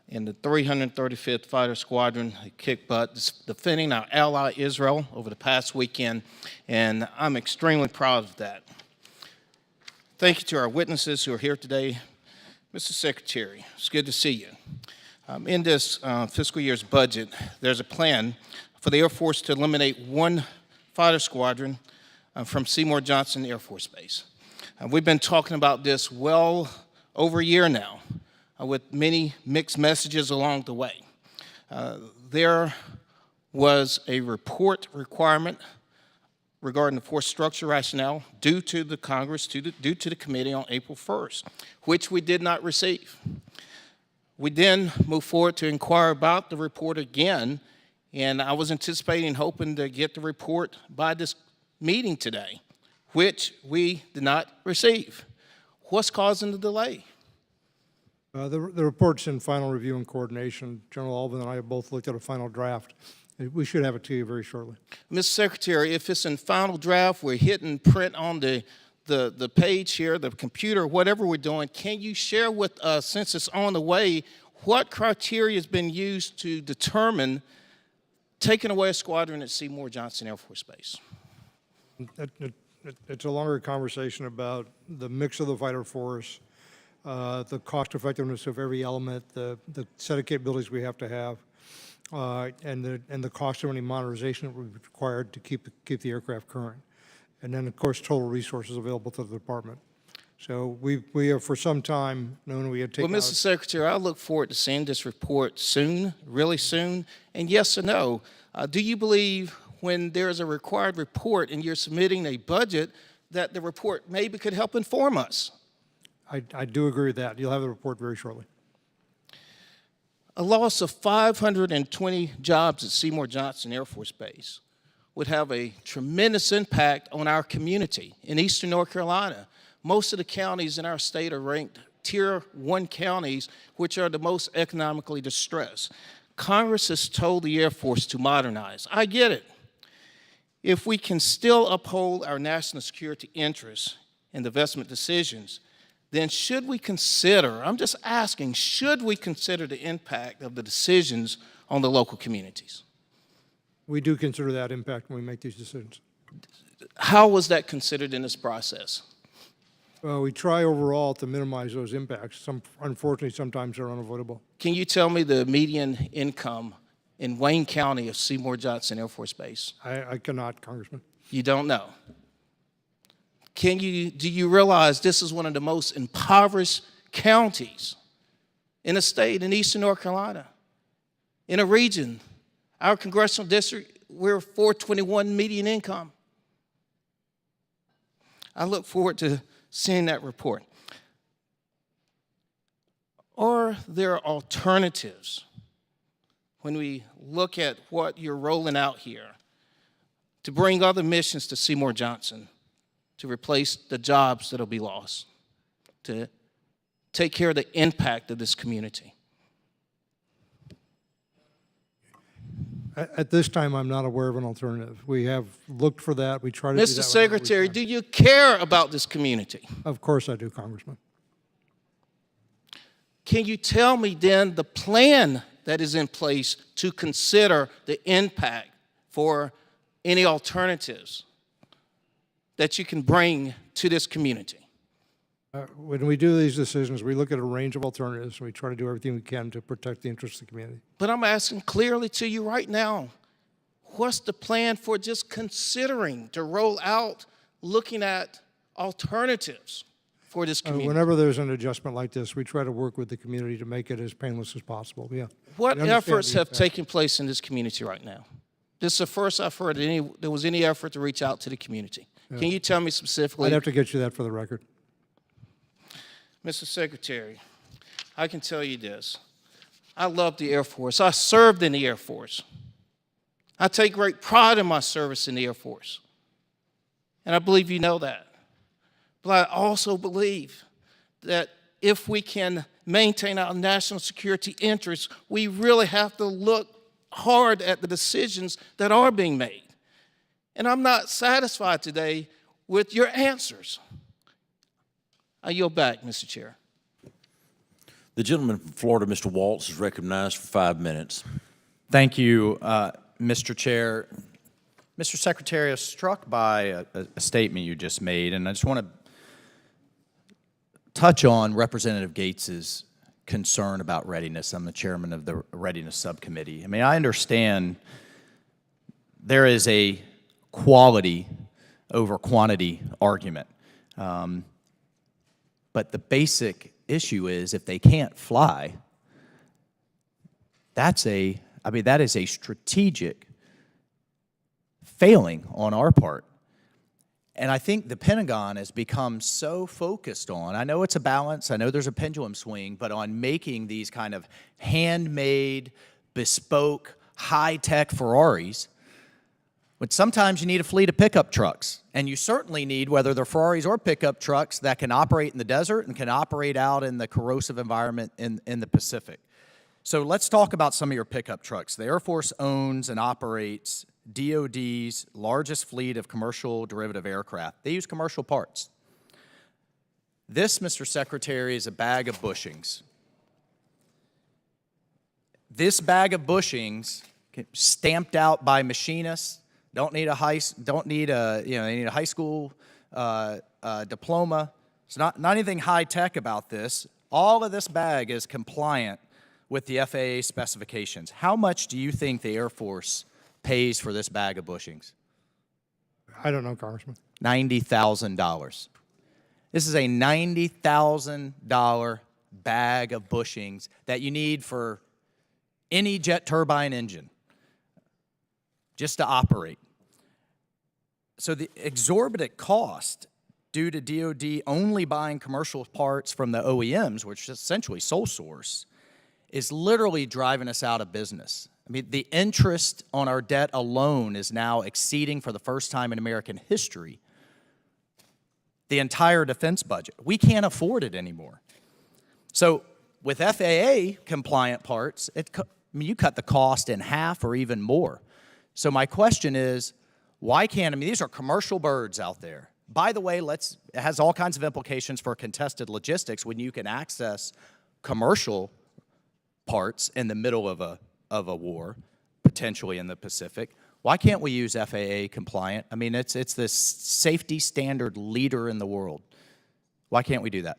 in the 335th Fighter Squadron, kicked butt defending our ally Israel over the past weekend, and I'm extremely proud of that. Thank you to our witnesses who are here today. Mr. Secretary, it's good to see you. In this fiscal year's budget, there's a plan for the Air Force to eliminate one fighter squadron from Seymour Johnson Air Force Base. We've been talking about this well over a year now, with many mixed messages along the way. There was a report requirement regarding the force structure rationale due to the Congress, due to the committee on April 1st, which we did not receive. We then moved forward to inquire about the report again, and I was anticipating, hoping to get the report by this meeting today, which we did not receive. What's causing the delay? The report's in final review and coordination. General Alvin and I have both looked at a final draft. We should have it to you very shortly. Mr. Secretary, if it's in final draft, we're hitting print on the page here, the computer, whatever we're doing, can you share with us, since it's on the way, what criteria has been used to determine taking away a squadron at Seymour Johnson Air Force Base? It's a longer conversation about the mix of the fighter force, the cost effectiveness of every element, the set of capabilities we have to have, and the cost of any modernization that would be required to keep the aircraft current. And then, of course, total resources available to the department. So we have for some time known we had taken Well, Mr. Secretary, I look forward to seeing this report soon, really soon. And yes or no, do you believe when there is a required report and you're submitting a budget that the report maybe could help inform us? I do agree with that. You'll have the report very shortly. A loss of 520 jobs at Seymour Johnson Air Force Base would have a tremendous impact on our community in eastern North Carolina. Most of the counties in our state are ranked Tier 1 counties, which are the most economically distressed. Congress has told the Air Force to modernize. I get it. If we can still uphold our national security interests and investment decisions, then should we consider, I'm just asking, should we consider the impact of the decisions on the local communities? We do consider that impact when we make these decisions. How was that considered in this process? Well, we try overall to minimize those impacts. Unfortunately, sometimes they're unavoidable. Can you tell me the median income in Wayne County of Seymour Johnson Air Force Base? I cannot, Congressman. You don't know. Do you realize this is one of the most impoverished counties in a state in eastern North Carolina? In a region, our congressional district, we're 421 median income. I look forward to seeing that report. Are there alternatives when we look at what you're rolling out here to bring other missions to Seymour Johnson, to replace the jobs that will be lost, to take care of the impact of this community? At this time, I'm not aware of an alternative. We have looked for that. We try to do that. Mr. Secretary, do you care about this community? Of course I do, Congressman. Can you tell me then the plan that is in place to consider the impact for any alternatives that you can bring to this community? When we do these decisions, we look at a range of alternatives, and we try to do everything we can to protect the interests of the community. But I'm asking clearly to you right now, what's the plan for just considering to roll out, looking at alternatives for this community? Whenever there's an adjustment like this, we try to work with the community to make it as painless as possible. Yeah. What efforts have taken place in this community right now? This is the first I've heard there was any effort to reach out to the community. Yeah. Can you tell me specifically? I'd have to get you that for the record. Mr. Secretary, I can tell you this. I love the Air Force. I served in the Air Force. I take great pride in my service in the Air Force. And I believe you know that. But I also believe that if we can maintain our national security interests, we really have to look hard at the decisions that are being made. And I'm not satisfied today with your answers. I yield back, Mr. Chair. The gentleman from Florida, Mr. Waltz, is recognized for 5 minutes. Thank you, Mr. Chair. Mr. Secretary, I was struck by a statement you just made, and I just want to touch on Representative Gates's concern about readiness. I'm the chairman of the Readiness Subcommittee. I mean, I understand there is a quality over quantity argument. But the basic issue is if they can't fly, that is a strategic failing on our part. And I think the Pentagon has become so focused on, I know it's a balance, I know there's a pendulum swing, but on making these kind of handmade, bespoke, high-tech Ferraris. But sometimes you need a fleet of pickup trucks, and you certainly need, whether they're Ferraris or pickup trucks, that can operate in the desert and can operate out in the corrosive environment in the Pacific. So let's talk about some of your pickup trucks. The Air Force owns and operates DOD's largest fleet of commercial derivative aircraft. They use commercial parts. This, Mr. Secretary, is a bag of bushings. This bag of bushings, stamped out by machinists, they need a high school diploma. It's not anything high-tech about this. All of this bag is compliant with the FAA specifications. How much do you think the Air Force pays for this bag of bushings? I don't know, Congressman. $90,000. This is a $90,000 bag of bushings that you need for any jet turbine engine just to operate. So the exorbitant cost due to DoD only buying commercial parts from the OEMs, which is essentially sole source, is literally driving us out of business. I mean, the interest on our debt alone is now exceeding, for the first time in American history, the entire defense budget. We can't afford it anymore. So with FAA compliant parts, you cut the cost in half or even more. So my question is, why can't, these are commercial birds out there. By the way, it has all kinds of implications for contested logistics when you can access commercial parts in the middle of a war, potentially in the Pacific. Why can't we use FAA compliant? It's this safety standard leader in the world. Why can't we do that?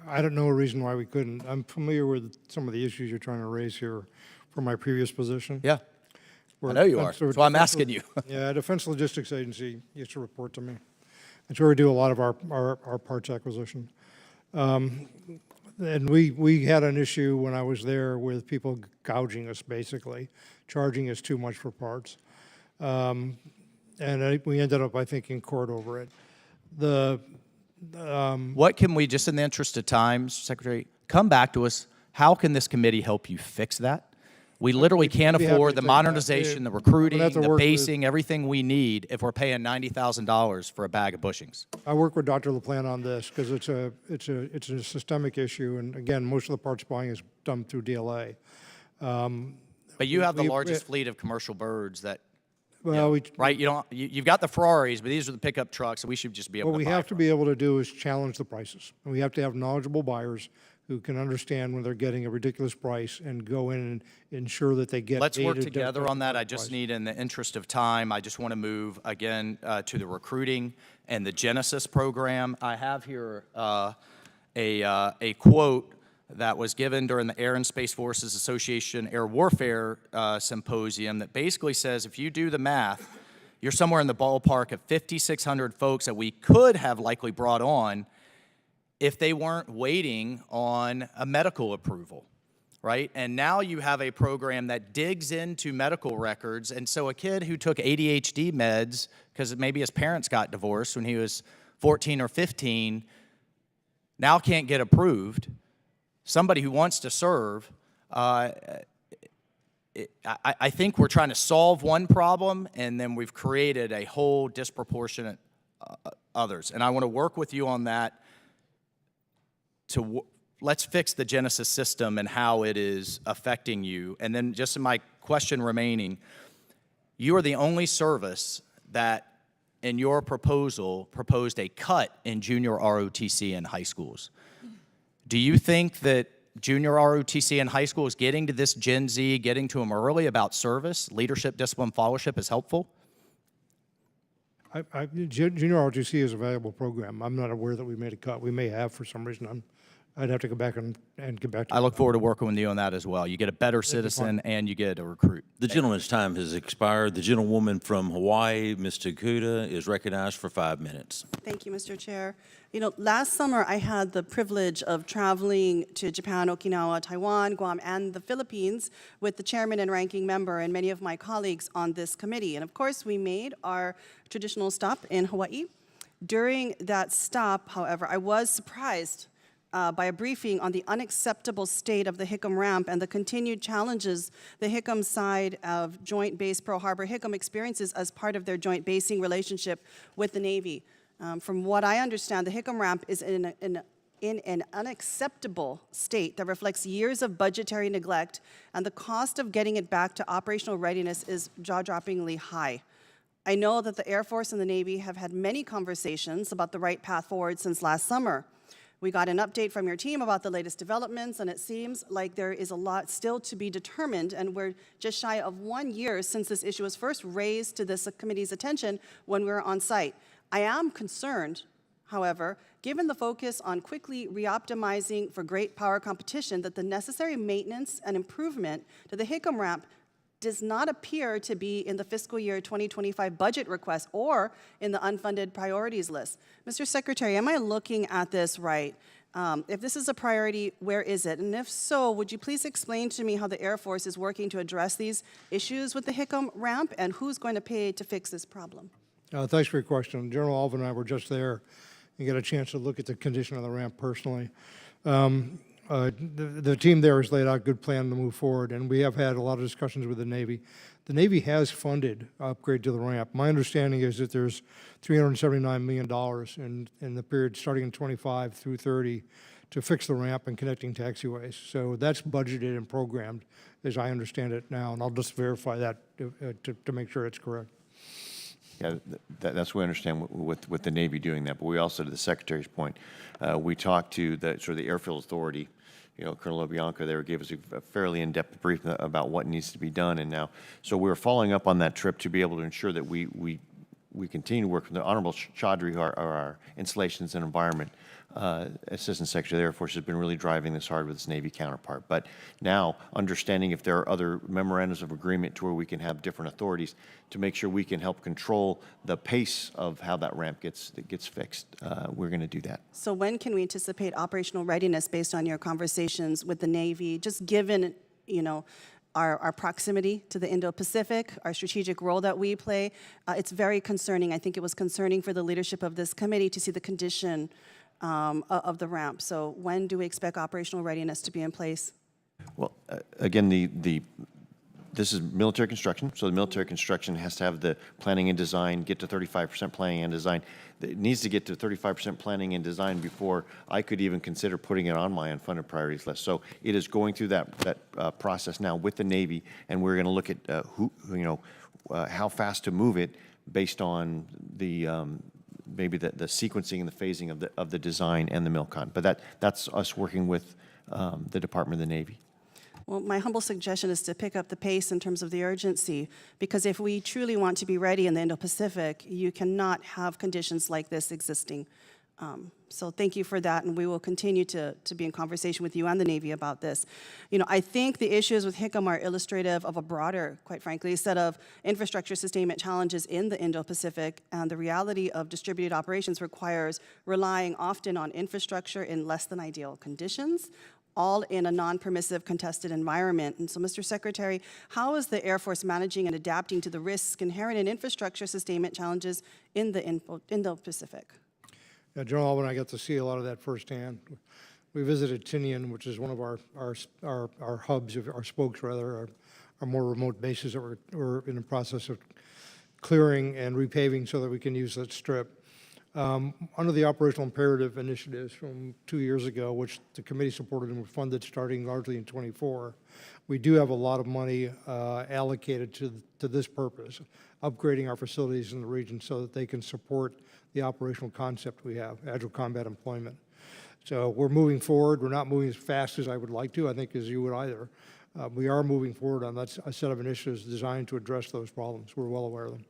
I don't know a reason why we couldn't. I'm familiar with some of the issues you're trying to raise here from my previous position. Yeah. I know you are. That's why I'm asking you. Yeah, Defense Logistics Agency used to report to me. That's where we do a lot of our parts acquisition. And we had an issue when I was there with people gouging us, basically, charging us too much for parts. And we ended up, I think, in court over it. What can we, just in the interest of time, Secretary, come back to us? How can this committee help you fix that? We literally can't afford the modernization, the recruiting, the basing, everything we need if we're paying $90,000 for a bag of bushings. I work with Dr. LaPlante on this because it's a systemic issue, and again, most of the parts buying is done through DLA. But you have the largest fleet of commercial birds that. Well, right? You've got the Ferraris, but these are the pickup trucks, so we should just be able to buy. What we have to be able to do is challenge the prices. And we have to have knowledgeable buyers who can understand when they're getting a ridiculous price and go in and ensure that they get. Let's work together on that. I just need, in the interest of time, I just want to move again to the recruiting and the Genesis program. I have here a quote that was given during the Air and Space Forces Association Air Warfare Symposium that basically says if you do the math, you're somewhere in the ballpark of 5,600 folks that we could have likely brought on if they weren't waiting on a medical approval, right? And now you have a program that digs into medical records, and so a kid who took ADHD meds because maybe his parents got divorced when he was 14 or 15 now can't get approved. Somebody who wants to serve, I think we're trying to solve one problem, and then we've created a whole disproportionate others. And I want to work with you on that. Let's fix the Genesis system and how it is affecting you. And then just in my question remaining, you are the only service that in your proposal proposed a cut in junior ROTC in high schools. Do you think that junior ROTC in high school is getting to this Gen Z, getting to them early about service, leadership, discipline, followership is helpful? Junior ROTC is a valuable program. I'm not aware that we made a cut. We may have for some reason. I'd have to go back and get back to you. I look forward to working with you on that as well. You get a better citizen and you get a recruit. The gentleman's time has expired. The gentlewoman from Hawaii, Ms. Takuda, is recognized for 5 minutes. Thank you, Mr. Chair. Last summer I had the privilege of traveling to Japan, Okinawa, Taiwan, Guam, and the Philippines with the chairman and ranking member and many of my colleagues on this committee. And of course, we made our traditional stop in Hawaii. During that stop, however, I was surprised by a briefing on the unacceptable state of the Hickam ramp and the continued challenges the Hickam side of Joint Base Pearl Harbor Hickam experiences as part of their joint basing relationship with the Navy. From what I understand, the Hickam ramp is in an unacceptable state that reflects years of budgetary neglect, and the cost of getting it back to operational readiness is jaw-droppingly high. I know that the Air Force and the Navy have had many conversations about the right path forward since last summer. We got an update from your team about the latest developments, and it seems like there is a lot still to be determined, and we're just shy of 1 year since this issue was first raised to this committee's attention when we were on site. I am concerned however, given the focus on quickly reoptimizing for great power competition, that the necessary maintenance and improvement to the Hickam ramp does not appear to be in the fiscal year 2025 budget request or in the unfunded priorities list. Mr. Secretary, am I looking at this right? If this is a priority, where is it? And if so, would you please explain to me how the Air Force is working to address these issues with the Hickam ramp and who's going to pay to fix this problem? Thanks for your question. General Alvin and I were just there and got a chance to look at the condition of the ramp personally. The team there has laid out a good plan to move forward, and we have had a lot of discussions with the Navy. The Navy has funded upgrade to the ramp. My understanding is that there's $379 million in the period starting in 25 through 30 to fix the ramp and connecting taxiways. So that's budgeted and programmed, as I understand it now, and I'll just verify that to make sure it's correct. Yeah, that's what we understand with the Navy doing that. But we also, to the Secretary's point, we talked to the Airfield Authority. You know, Colonel Obianco there gave us a fairly in-depth brief about what needs to be done. And now, so we're following up on that trip to be able to ensure that we continue to work with the Honorable Chaudhry, our Installations and Environment Assistant Secretary of the Air Force, has been really driving this hard with his Navy counterpart. But now, understanding if there are other memorandums of agreement to where we can have different authorities to make sure we can help control the pace of how that ramp gets fixed, we're going to do that. So when can we anticipate operational readiness based on your conversations with the Navy, just given, you know, our proximity to the Indo-Pacific, our strategic role that we play? It's very concerning. I think it was concerning for the leadership of this committee to see the condition of the ramp. So when do we expect operational readiness to be in place? Well, again, this is military construction, so the military construction has to have the planning and design, get to 35% planning and design. It needs to get to 35% planning and design before I could even consider putting it on my unfunded priorities list. So it is going through that process now with the Navy, and we're going to look at how fast to move it based on the maybe the sequencing and the phasing of the design and the MILCON. But that's us working with the Department of the Navy. Well, my humble suggestion is to pick up the pace in terms of the urgency, because if we truly want to be ready in the Indo-Pacific, you cannot have conditions like this existing. So thank you for that, and we will continue to be in conversation with you and the Navy about this. You know, I think the issues with Hickam are illustrative of a broader, quite frankly, set of infrastructure sustainment challenges in the Indo-Pacific, and the reality of distributed operations requires relying often on infrastructure in less than ideal conditions, all in a non-permissive, contested environment. And so, Mr. Secretary, how is the Air Force managing and adapting to the risks inherent in infrastructure sustainment challenges in the Indo-Pacific? General Alvin and I got to see a lot of that firsthand. We visited Tinian, which is one of our hubs, our spokes rather, our more remote bases that we're in the process of clearing and repaving so that we can use that strip. Under the operational imperative initiatives from 2 years ago, which the committee supported and were funded starting largely in '24, we do have a lot of money allocated to this purpose, upgrading our facilities in the region so that they can support the operational concept we have, agile combat employment. So we're moving forward. We're not moving as fast as I would like to, I think, as you would either. We are moving forward on that a set of initiatives designed to address those problems. We're well aware of them.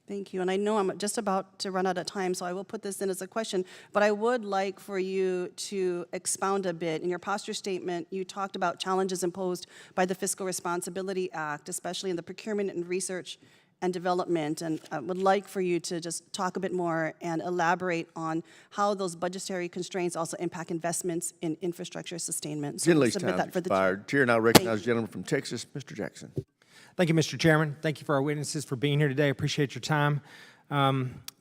Thank you. And I know I'm just about to run out of time, so I will put this in as a question. But I would like for you to expound a bit. In your posture statement, you talked about challenges imposed by the Fiscal Responsibility Act, especially in the procurement and research and development. And I would like for you to just talk a bit more and elaborate on how those budgetary constraints also impact investments in infrastructure sustainment. So Gentley's submit time that for the expired. Chair now recognizes the gentleman from Texas, Mr. Jackson. Thank you, Mr. Chairman. Thank you for our witnesses for being here today. I appreciate your time.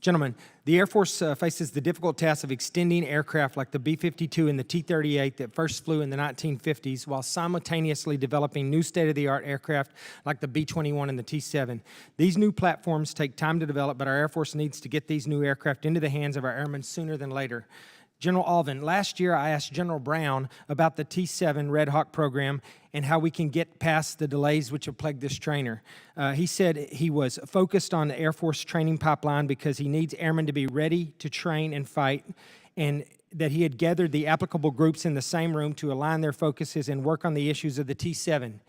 Gentlemen, the Air Force faces the difficult task of extending aircraft like the B-52 and the T-38 that first flew in the 1950s while simultaneously developing new state-of-the-art aircraft like the B-21 and the T-7. These new platforms take time to develop, but our Air Force needs to get these new aircraft into the hands of our airmen sooner than later. General Alvin, last year I asked General Brown about the T-7 Red Hawk program and how we can get past the delays which have plagued this trainer. He said he was focused on the Air Force training pipeline because he needs airmen to be ready to train and fight. And that he had gathered the applicable groups in the same room to align their focuses and work on the issues of the T7.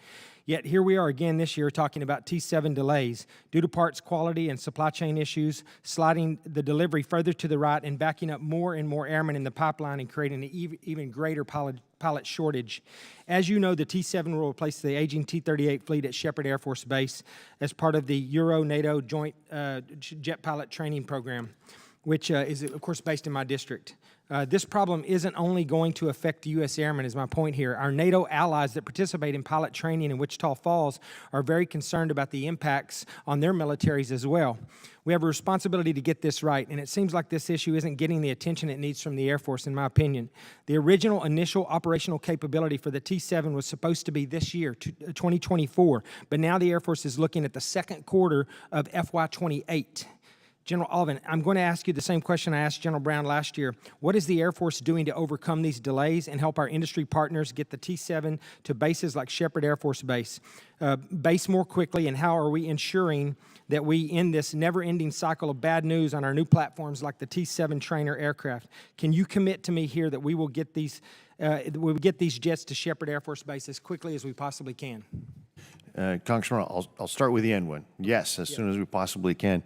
Yet here we are again this year talking about T7 delays due to parts quality and supply chain issues, sliding the delivery further to the right and backing up more and more airmen in the pipeline and creating an even greater pilot shortage. As you know, the T7 will replace the aging T-38 fleet at Shepherd Air Force Base as part of the Euro-NATO Joint Jet Pilot Training Program, which is, of course, based in my district. This problem isn't only going to affect the U.S. Airmen, is my point here. Our NATO allies that participate in pilot training in Wichita Falls are very concerned about the impacts on their militaries as well. We have a responsibility to get this right, and it seems like this issue isn't getting the attention it needs from the Air Force, in my opinion. The original initial operational capability for the T-7 was supposed to be this year, 2024, but now the Air Force is looking at the second quarter of FY28. General Alvin, I'm going to ask you the same question I asked General Brown last year. What is the Air Force doing to overcome these delays and help our industry partners get the T-7 to bases like Shepherd Air Force Base more quickly, and how are we ensuring that we end this never-ending cycle of bad news on our new platforms like the T-7 trainer aircraft? Can you commit to me here that we will get these jets to Shepherd Air Force Base as quickly as we possibly can? Congressman, I'll start with the end one. Yes, as soon as we possibly can.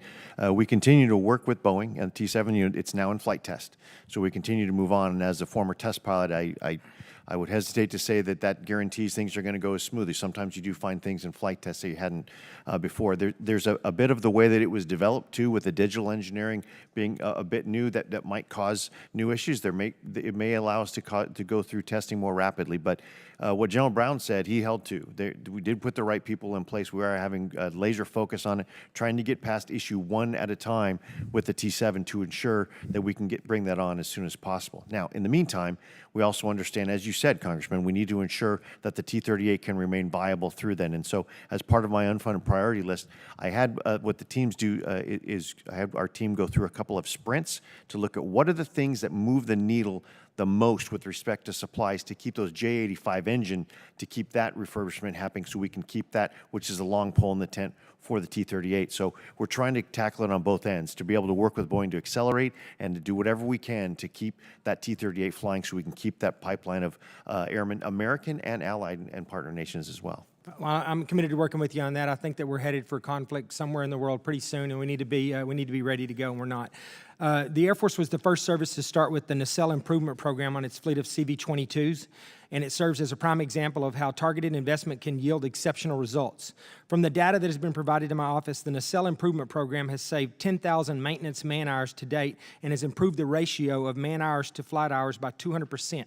We continue to work with Boeing and the T-7 unit. It's now in flight test, so we continue to move on. And as a former test pilot, I would hesitate to say that guarantees things are going to go as smoothly. Sometimes you do find things in flight tests that you hadn't before. There's a bit of the way that it was developed too, with the digital engineering being a bit new, that might cause new issues. It may allow us to go through testing more rapidly. But what General Brown said, he held to. We did put the right people in place. We are having a laser focus on it, trying to get past issue one at a time with the T-7 to ensure that we can bring that on as soon as possible. Now, in the meantime, we also understand, as you said, Congressman, we need to ensure that the T-38 can remain viable through then. And so, as part of my unfunded priority list, I had what the teams do I had our team go through a couple of sprints to look at what are the things that move the needle the most with respect to supplies to keep those J85 engine, to keep that refurbishment happening so we can keep that, which is a long pole in the tent for the T-38. So we're trying to tackle it on both ends, to be able to work with Boeing to accelerate and to do whatever we can to keep that T-38 flying so we can keep that pipeline of airmen, American and allied and partner nations as well. Well, I'm committed to working with you on that. I think that we're headed for conflict somewhere in the world pretty soon, and we need to be ready to go, and we're not. The Air Force was the first service to start with the nacelle improvement program on its fleet of CV-22s, and it serves as a prime example of how targeted investment can yield exceptional results. From the data that has been provided to my office, the nacelle improvement program has saved 10,000 maintenance man-hours to date and has improved the ratio of man-hours to flight hours by 200%.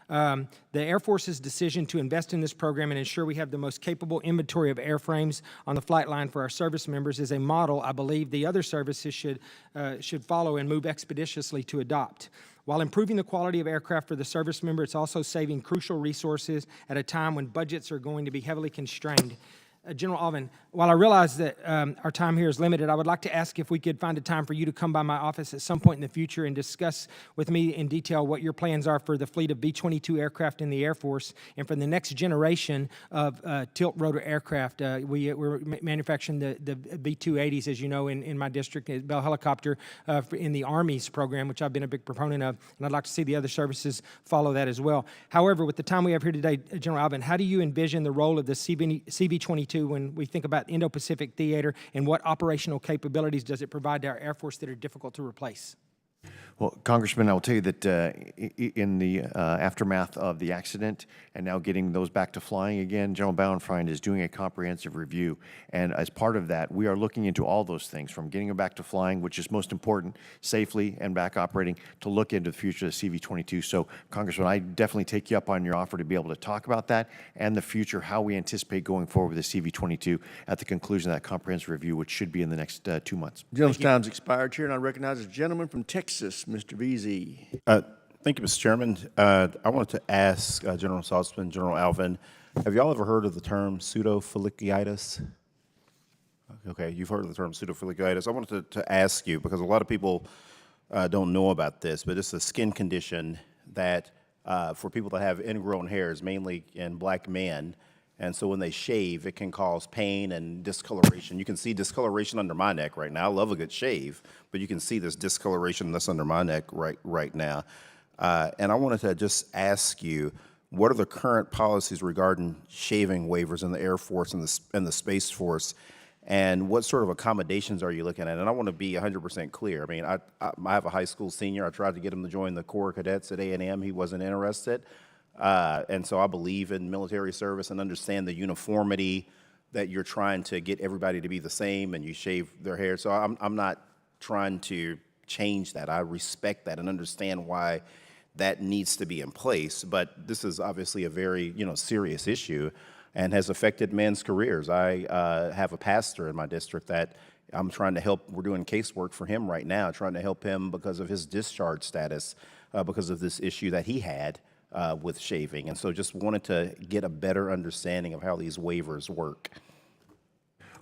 The Air Force's decision to invest in this program and ensure we have the most capable inventory of airframes on the flight line for our service members is a model I believe the other services should follow and move expeditiously to adopt. While improving the quality of aircraft for the service member, it's also saving crucial resources at a time when budgets are going to be heavily constrained. General Alvin, while I realize that our time here is limited, I would like to ask if we could find a time for you to come by my office at some point in the future and discuss with me in detail what your plans are for the fleet of B-22 aircraft in the Air Force and for the next generation of tilt-rotor aircraft. We're manufacturing the B-280s, as you know, in my district, Bell Helicopter, in the Army's program, which I've been a big proponent of, and I'd like to see the other services follow that as well. However, with the time we have here today, General Alvin, how do you envision the role of the CV-22 when we think about Indo-Pacific theater, and what operational capabilities does it provide to our Air Force that are difficult to replace? Well, Congressman, I will tell you that in the aftermath of the accident and now getting those back to flying again, General Bauernfeind is doing a comprehensive review. And as part of that, we are looking into all those things, from getting them back to flying, which is most important, safely and back operating, to look into the future of the CV-22. So, Congressman, I definitely take you up on your offer to be able to talk about that and the future, how we anticipate going forward with the CV-22 at the conclusion of that comprehensive review, which should be in the next 2 months. Gentleman's time's expired, Chair, and I recognize a gentleman from Texas, Mr. VZ. Thank you, Mr. Chairman. I wanted to ask General Saltzman, General Alvin, have y'all ever heard of the term pseudofolliculitis? Okay, you've heard of the term pseudofolliculitis. I wanted to ask you, because a lot of people don't know about this, but it's a skin condition that for people that have ingrown hairs, mainly in black men, and so when they shave, it can cause pain and discoloration. You can see discoloration under my neck right now. I love a good shave, but you can see this discoloration that's under my neck right now. And I wanted to just ask you, what are the current policies regarding shaving waivers in the Air Force and the Space Force? And what sort of accommodations are you looking at? And I want to be 100% clear. I mean, I have a high school senior. I tried to get him to join the Corps Cadets at A&M. He wasn't interested. And so I believe in military service and understand the uniformity that you're trying to get everybody to be the same and you shave their hair. So I'm not trying to change that. I respect that and understand why that needs to be in place. But this is obviously a very, serious issue and has affected men's careers. I have a pastor in my district that I'm trying to help. We're doing casework for him right now, trying to help him because of his discharge status, because of this issue that he had with shaving. And so just wanted to get a better understanding of how these waivers work.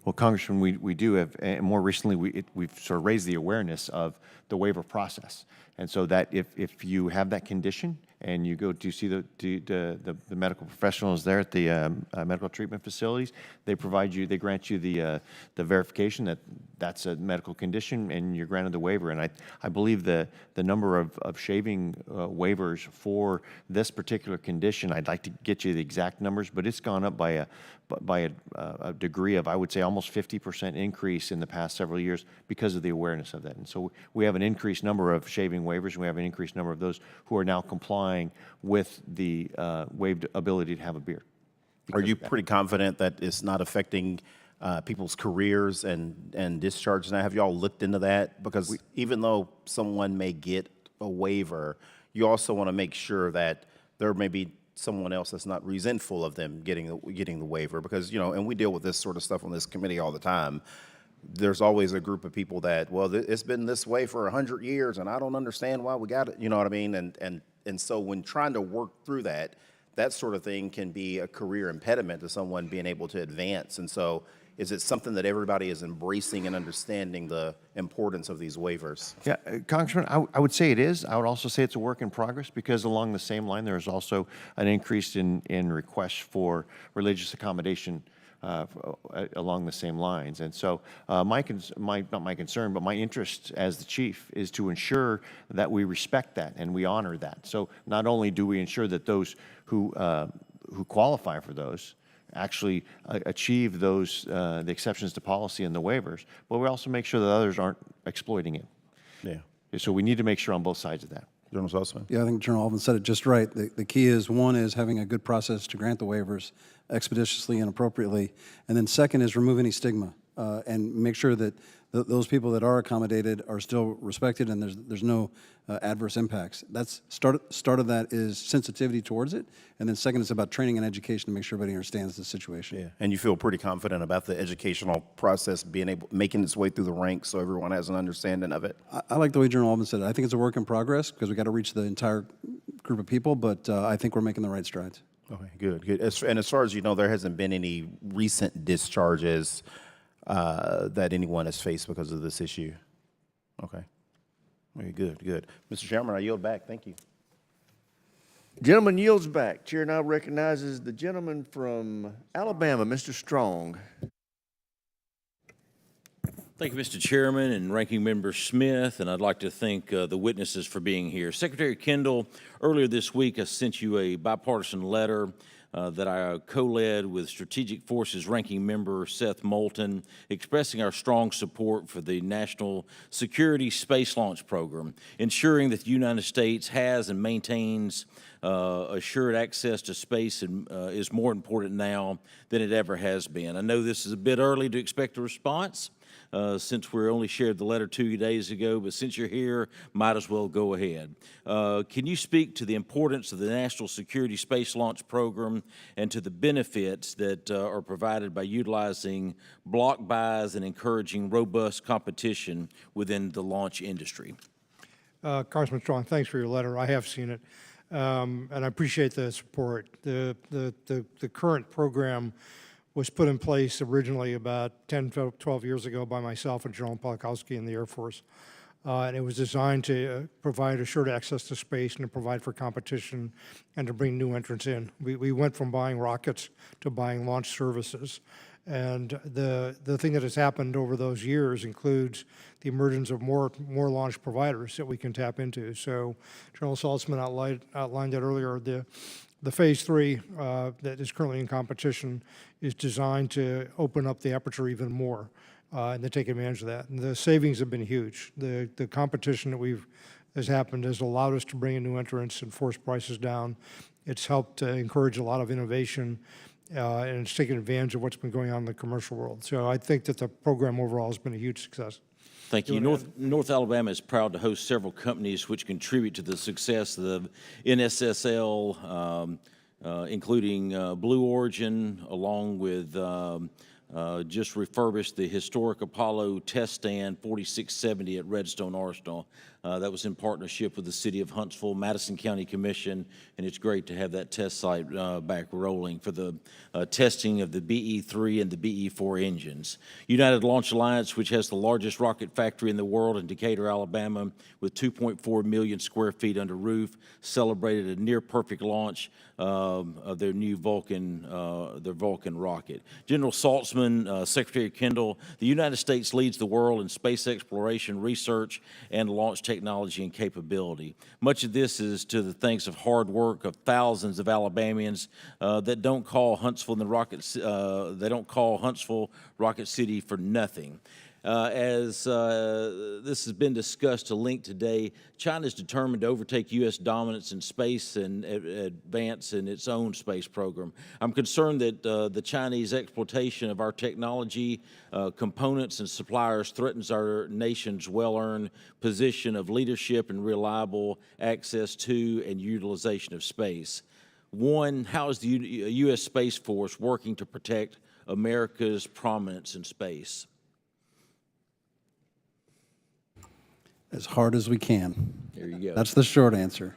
Well, Congressman, we do have, and more recently, we've sort of raised the awareness of the waiver process. And so that if you have that condition and you go to see the medical professionals there at the medical treatment facilities, they grant you the verification that that's a medical condition and you're granted the waiver. And I believe the number of shaving waivers for this particular condition, I'd like to get you the exact numbers, but it's gone up by a degree of, I would say, almost 50% increase in the past several years because of the awareness of that. And so we have an increased number of shaving waivers, and we have an increased number of those who are now complying with the waived ability to have a beard. Are you pretty confident that it's not affecting people's careers and discharges now? Have you all looked into that? Because even though someone may get a waiver, you also want to make sure that there may be someone else that's not resentful of them getting the waiver, because and we deal with this sort of stuff on this committee all the time. There's always a group of people that, well, it's been this way for 100 years and I don't understand why we got it, you know what I mean? And so when trying to work through that sort of thing can be a career impediment to someone being able to advance. And so is it something that everybody is embracing and understanding the importance of these waivers? Yeah, Congressman, I would say it is. I would also say it's a work in progress, because along the same line, there is also an increase in requests for religious accommodation along the same lines. And so not my concern, but my interest as the chief is to ensure that we respect that and we honor that. So not only do we ensure that those who qualify for those actually achieve those the exceptions to policy and the waivers, but we also make sure that others aren't exploiting it. Yeah. So we need to make sure on both sides of that. General Saltzman? Yeah, I think General Alvin said it just right. The key is, one is having a good process to grant the waivers expeditiously and appropriately. And then second is remove any stigma and make sure that those people that are accommodated are still respected and there's no adverse impacts. That's start of that is sensitivity towards it. And then second is about training and education to make sure everybody understands the situation. Yeah, and you feel pretty confident about the educational process making its way through the ranks so everyone has an understanding of it? I like the way General Alvin said it. I think it's a work in progress because we got to reach the entire group of people, but I think we're making the right strides. Okay, good. And as far as you know, there hasn't been any recent discharges that anyone has faced because of this issue? Okay. Very good. Mr. Chairman, I yield back. Thank you. Gentleman yields back. Chair now recognizes the gentleman from Alabama, Mr. Strong. Thank you, Mr. Chairman and Ranking Member Smith, and I'd like to thank the witnesses for being here. Secretary Kendall, earlier this week I sent you a bipartisan letter that I co-led with Strategic Forces Ranking Member Seth Moulton, expressing our strong support for the National Security Space Launch Program, ensuring that the United States has and maintains assured access to space is more important now than it ever has been. I know this is a bit early to expect a response, since we only shared the letter 2 days ago, but since you're here, might as well go ahead. Can you speak to the importance of the National Security Space Launch Program and to the benefits that are provided by utilizing block buys and encouraging robust competition within the launch industry? Congressman Strong, thanks for your letter. I have seen it, and I appreciate the support. The current program was put in place originally about 10, 12 years ago by myself and General Polakowski in the Air Force. And it was designed to provide assured access to space and to provide for competition and to bring new entrants in. We went from buying rockets to buying launch services. And the thing that has happened over those years includes the emergence of more launch providers that we can tap into. So General Saltzman outlined that earlier. The Phase 3 that is currently in competition is designed to open up the aperture even more and to take advantage of that. And the savings have been huge. The competition that has happened has allowed us to bring in new entrants and force prices down. It's helped encourage a lot of innovation, and it's taken advantage of what's been going on in the commercial world. So I think that the program overall has been a huge success. Thank you. North Alabama is proud to host several companies which contribute to the success of the NSSL, including Blue Origin, along with just refurbished the historic Apollo test stand 4670 at Redstone Arsenal. That was in partnership with the City of Huntsville, Madison County Commission, and it's great to have that test site back rolling for the testing of the BE-3 and the BE-4 engines. United Launch Alliance, which has the largest rocket factory in the world in Decatur, Alabama, with 2.4 million square feet under roof, celebrated a near-perfect launch of their new Vulcan rocket. General Saltzman, Secretary Kendall, the United States leads the world in space exploration, research, and launch technology and capability. Much of this is to the thanks of hard work of thousands of Alabamians that don't call Huntsville Rocket City for nothing. As this has been discussed to link today, China is determined to overtake U.S. dominance in space and advance in its own space program. I'm concerned that the Chinese exploitation of our technology, components, and suppliers threatens our nation's well-earned position of leadership and reliable access to and utilization of space. One, how is the U.S. Space Force working to protect America's prominence in space? As hard as we can. There you go. That's the short answer.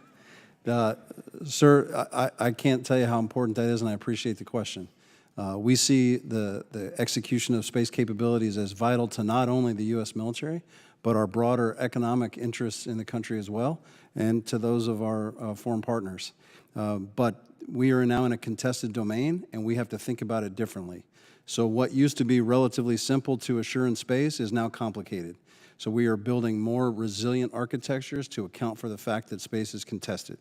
Sir, I can't tell you how important that is, and I appreciate the question. We see the execution of space capabilities as vital to not only the U.S. military, but our broader economic interests in the country as well, and to those of our foreign partners. But we are now in a contested domain, and we have to think about it differently. So what used to be relatively simple to assure in space is now complicated. So we are building more resilient architectures to account for the fact that space is contested.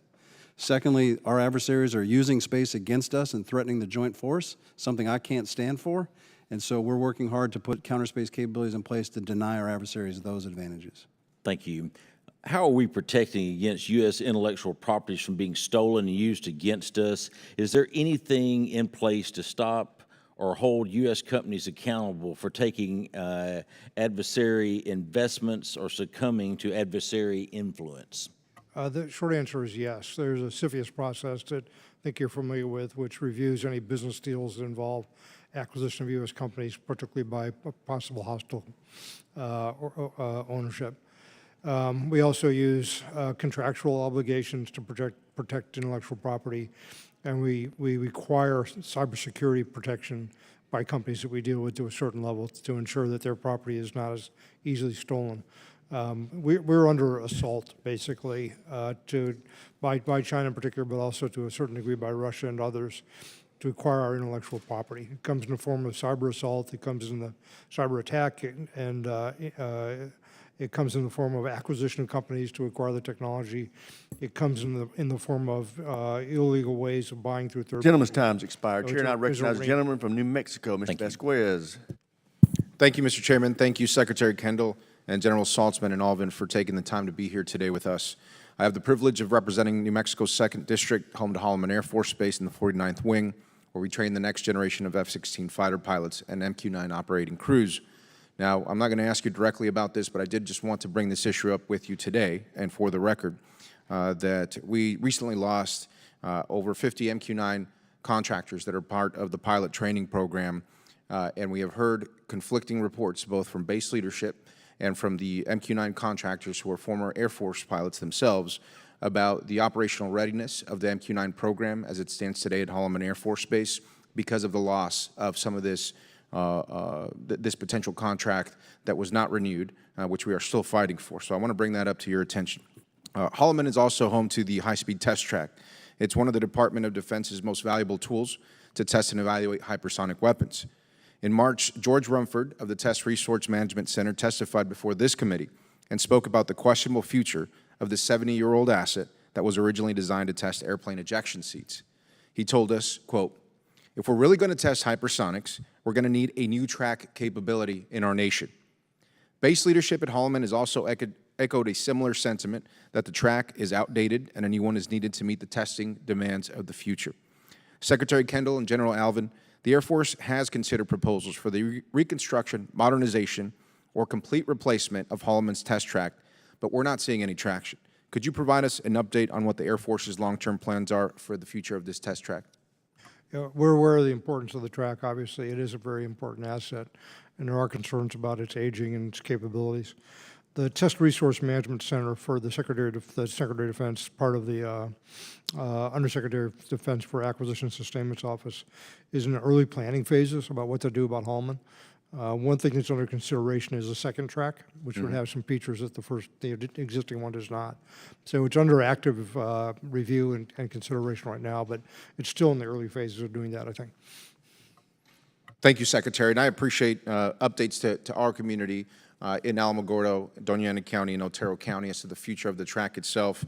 Secondly, our adversaries are using space against us and threatening the joint force, something I can't stand for. And so we're working hard to put counter-space capabilities in place to deny our adversaries those advantages. Thank you. How are we protecting against U.S. intellectual properties from being stolen and used against us? Is there anything in place to stop or hold U.S. companies accountable for taking adversary investments or succumbing to adversary influence? The short answer is yes. There's a CFIUS process that I think you're familiar with, which reviews any business deals that involve acquisition of U.S. companies, particularly by possible hostile ownership. We also use contractual obligations to protect intellectual property, and we require cybersecurity protection by companies that we deal with to a certain level to ensure that their property is not as easily stolen. We're under assault, basically, by China in particular, but also to a certain degree by Russia and others to acquire our intellectual property. It comes in the form of cyber assault, it comes in the cyber attack, and it comes in the form of acquisition of companies to acquire the technology. It comes in the form of illegal ways of buying through third. Gentleman's time's expired. So Chair, it's now a- recognize it's a the gentleman from New Mexico, Mr. Vasquez. Thank you, Mr. Chairman. Thank you, Secretary Kendall and General Saltzman and Alvin for taking the time to be here today with us. I have the privilege of representing New Mexico's 2nd District, home to Holloman Air Force Base in the 49th Wing, where we train the next generation of F-16 fighter pilots and MQ-9 operating crews. Now, I'm not going to ask you directly about this, but I did just want to bring this issue up with you today, and for the record, that we recently lost over 50 MQ-9 contractors that are part of the pilot training program, and we have heard conflicting reports both from base leadership and from the MQ-9 contractors who are former Air Force pilots themselves about the operational readiness of the MQ-9 program as it stands today at Holloman Air Force Base because of the loss of some of this this potential contract that was not renewed, which we are still fighting for. So I want to bring that up to your attention. Holloman is also home to the high-speed test track. It's one of the Department of Defense's most valuable tools to test and evaluate hypersonic weapons. In March, George Rumford of the Test Resource Management Center testified before this committee and spoke about the questionable future of the 70-year-old asset that was originally designed to test airplane ejection seats. He told us, quote, "If we're really going to test hypersonics, we're going to need a new track capability in our nation." Base leadership at Holloman has also echoed a similar sentiment that the track is outdated and a new one is needed to meet the testing demands of the future. Secretary Kendall and General Alvin, the Air Force has considered proposals for the reconstruction, modernization, or complete replacement of Holloman's test track, but we're not seeing any traction. Could you provide us an update on what the Air Force's long-term plans are for the future of this test track? Yeah, we're aware of the importance of the track. Obviously, it is a very important asset, and there are concerns about its aging and its capabilities. The Test Resource Management Center for the Secretary of Defense, part of the Undersecretary of Defense for Acquisition Sustainment's office, is in the early planning phases about what to do about Holloman. One thing that's under consideration is a second track, which would have some features that the existing one does not. So it's under active review and consideration right now, but it's still in the early phases of doing that, I think. Thank you, Secretary, and I appreciate updates to our community in Alamogordo, Doña Ana County, and Otero County as to the future of the track itself,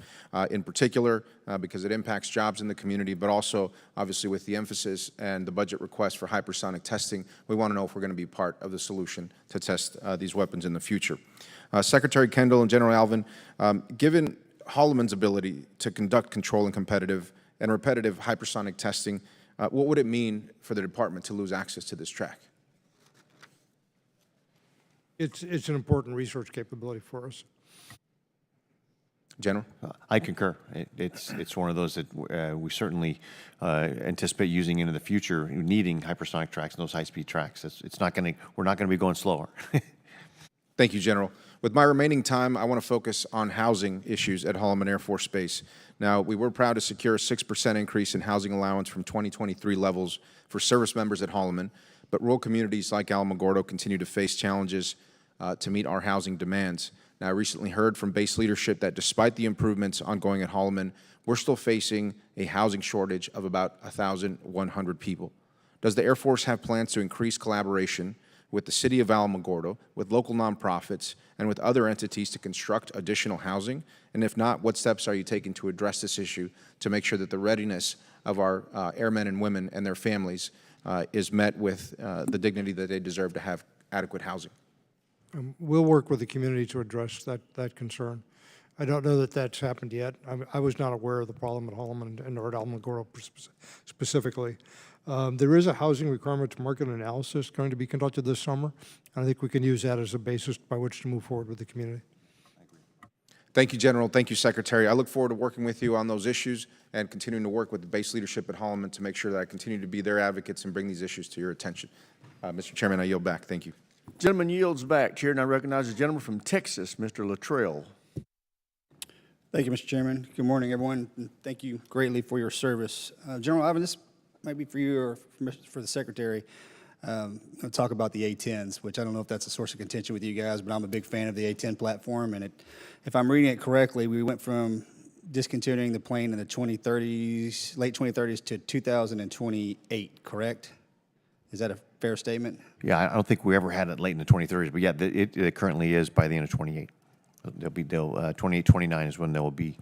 in particular, because it impacts jobs in the community, but also, obviously, with the emphasis and the budget request for hypersonic testing, we want to know if we're going to be part of the solution to test these weapons in the future. Secretary Kendall and General Alvin, given Holloman's ability to conduct control and competitive and repetitive hypersonic testing, what would it mean for the department to lose access to this track? It's an important research capability for us. General? I concur. It's one of those that we certainly anticipate using into the future, needing hypersonic tracks and those high-speed tracks. We're not going to be going slower. Thank you, General. With my remaining time, I want to focus on housing issues at Holloman Air Force Base. Now, we were proud to secure a 6% increase in housing allowance from 2023 levels for service members at Holloman, but rural communities like Alamogordo continue to face challenges to meet our housing demands. Now, I recently heard from base leadership that despite the improvements ongoing at Holloman, we're still facing a housing shortage of about 1,100 people. Does the Air Force have plans to increase collaboration with the city of Alamogordo, with local nonprofits, and with other entities to construct additional housing? And if not, what steps are you taking to address this issue to make sure that the readiness of our airmen and women and their families is met with the dignity that they deserve to have adequate housing? We'll work with the community to address that concern. I don't know that that's happened yet. I was not aware of the problem at Holloman and or at Alamogordo specifically. There is a housing requirements market analysis going to be conducted this summer, and I think we can use that as a basis by which to move forward with the community. Thank you, General. Thank you, Secretary. I look forward to working with you on those issues and continuing to work with the base leadership at Holloman to make sure that I continue to be their advocates and bring these issues to your attention. Mr. Chairman, I yield back. Thank you. Gentleman yields back. Chair now recognizes the gentleman from Texas, Mr. Luttrell. Thank you, Mr. Chairman. Good morning, everyone. And thank you greatly for your service. General Alvin, this might be for you or for the Secretary. I'll talk about the A-10s, which I don't know if that's a source of contention with you guys, but I'm a big fan of the A-10 platform. And if I'm reading it correctly, we went from discontinuing the plane in the 2030s, late 2030s to 2028, correct? Is that a fair statement? Yeah, I don't think we ever had it late in the 2030s, but yeah, it currently is by the end of 28. 28, 29 is when they will be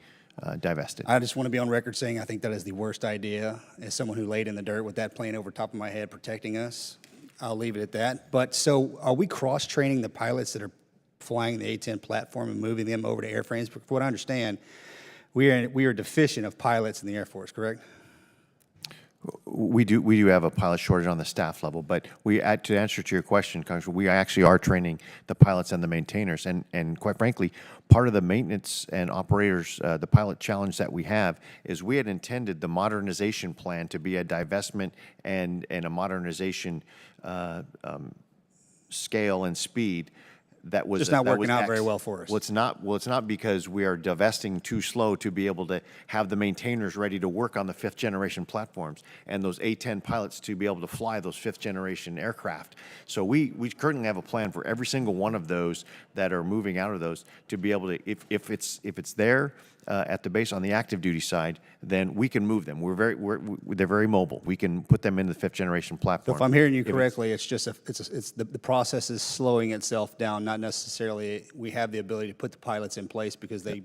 divested. I just want to be on record saying I think that is the worst idea. As someone who laid in the dirt with that plane over top of my head protecting us, I'll leave it at that. But so are we cross-training the pilots that are flying the A-10 platform and moving them over to airframes? From what I understand, we are deficient of pilots in the Air Force, correct? We do have a pilot shortage on the staff level, but to answer to your question, Congressman, we actually are training the pilots and the maintainers, and quite frankly, part of the maintenance and operators, the pilot challenge that we have is we had intended the modernization plan to be a divestment and a modernization scale and speed. That was just not working out very well for us. Well, it's not because we are divesting too slow to be able to have the maintainers ready to work on the 5th generation platforms and those A-10 pilots to be able to fly those 5th generation aircraft. So we currently have a plan for every single one of those that are moving out of those to be able to, if it's there at the base on the active duty side, then we can move them. They're very mobile. We can put them in the 5th generation So platform. if I'm hearing you If it's- correctly, it's just it's the process is slowing itself down, not necessarily we have the ability to put the pilots in place because they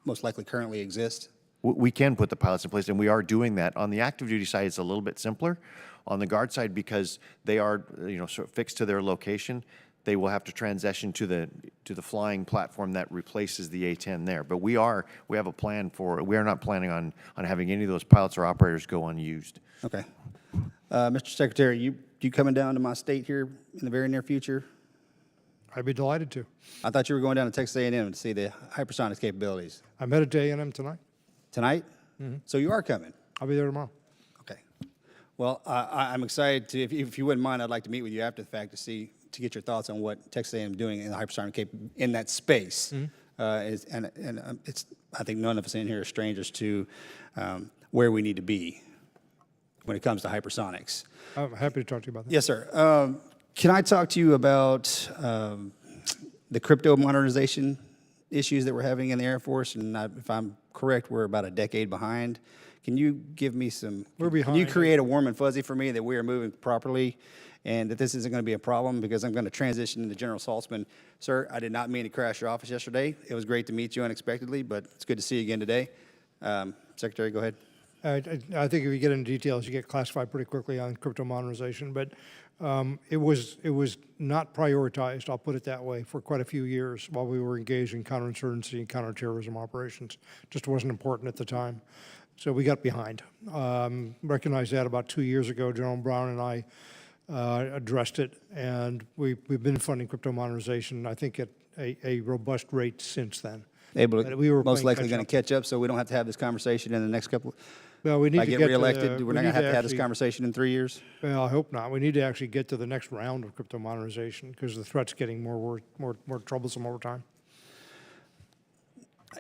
most likely currently exist. We can put the pilots in place, and we are doing that. On the active duty side, it's a little bit simpler. On the Guard side, because they are, sort of fixed to their location, they will have to transition to the flying platform that replaces the A-10 there. But we have a plan we are not planning on having any of those pilots or operators go unused. Okay. Mr. Secretary, you coming down to my state here in the very near future? I'd be delighted to. I thought you were going down to Texas A&M to see the hypersonics capabilities. I'm headed to A&M tonight. Tonight? Mhm. So you are coming? I'll be there tomorrow. Okay. Well, I'm excited to, if you wouldn't mind, I'd like to meet with you after the fact to get your thoughts on what Texas A&M is doing in the hypersonic in that space. It's, I think none of us in here are strangers to where we need to be when it comes to hypersonics. I'm happy to talk to you about that. Yes, sir. Can I talk to you about the crypto modernization issues that we're having in the Air Force? And if I'm correct, we're about a decade behind. Can you give me some? We're behind. Can you create a warm and fuzzy for me that we are moving properly, and that this isn't going to be a problem? Because I'm going to transition into General Saltzman. Sir, I did not mean to crash your office yesterday. It was great to meet you unexpectedly, but it's good to see you again today. Secretary, go ahead. I think if you get into details, you get classified pretty quickly on crypto modernization, but it was not prioritized, I'll put it that way, for quite a few years while we were engaged in counterinsurgency and counterterrorism operations. Just wasn't important at the time. So we got behind. Recognized that about 2 years ago. General Brown and I addressed it, and we've been funding crypto modernization, I think, at a robust rate since then. We were most likely going to catch catch up, so we don't have to have this conversation in the next couple. Well, we need if I to get get to reelected, the- we're we not need going to to have this actually- conversation in 3 years. Well, I hope not. We need to actually get to the next round of crypto modernization because the threat's getting more troublesome over time.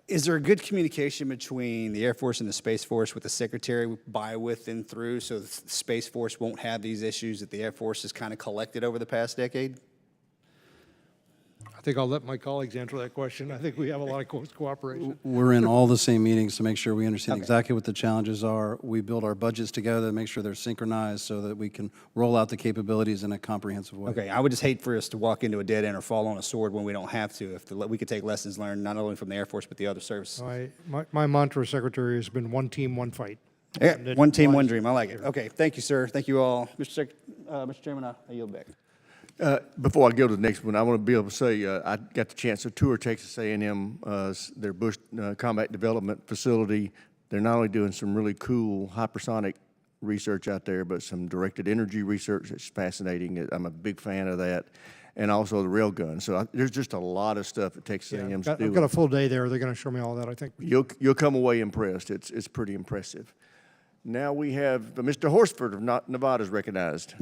Is there a good communication between the Air Force and the Space Force with the Secretary by, with, and through, so the Space Force won't have these issues that the Air Force has kind of collected over the past decade? I think I'll let my colleagues answer that question. I think we have a lot of close cooperation. We're in all the same meetings to make sure we understand Okay. exactly what the challenges are. We build our budgets together to make sure they're synchronized so that we can roll out the capabilities in a comprehensive way. Okay, I would just hate for us to walk into a dead end or fall on a sword when we don't have to. If we could take lessons learned not only from the Air Force but the other services. My mantra, Secretary, has been one team, one fight. Yeah, And it one team, one applies dream. I like it. Okay, thank you, sir. Thank you all. Mr. Chairman, I yield back. Before I go to the next one, I want to be able to say I got the chance to tour Texas A&M, their Bush Combat Development Facility. They're not only doing some really cool hypersonic research out there, but some directed energy research that's fascinating. I'm a big fan of that, and also the railgun. So there's just a lot of stuff that Texas A&M's doing. I've got a full day there. They're going to show me all that, I think. You'll come away impressed. It's pretty impressive. Now we have Mr. Horsford of Nevada is recognized.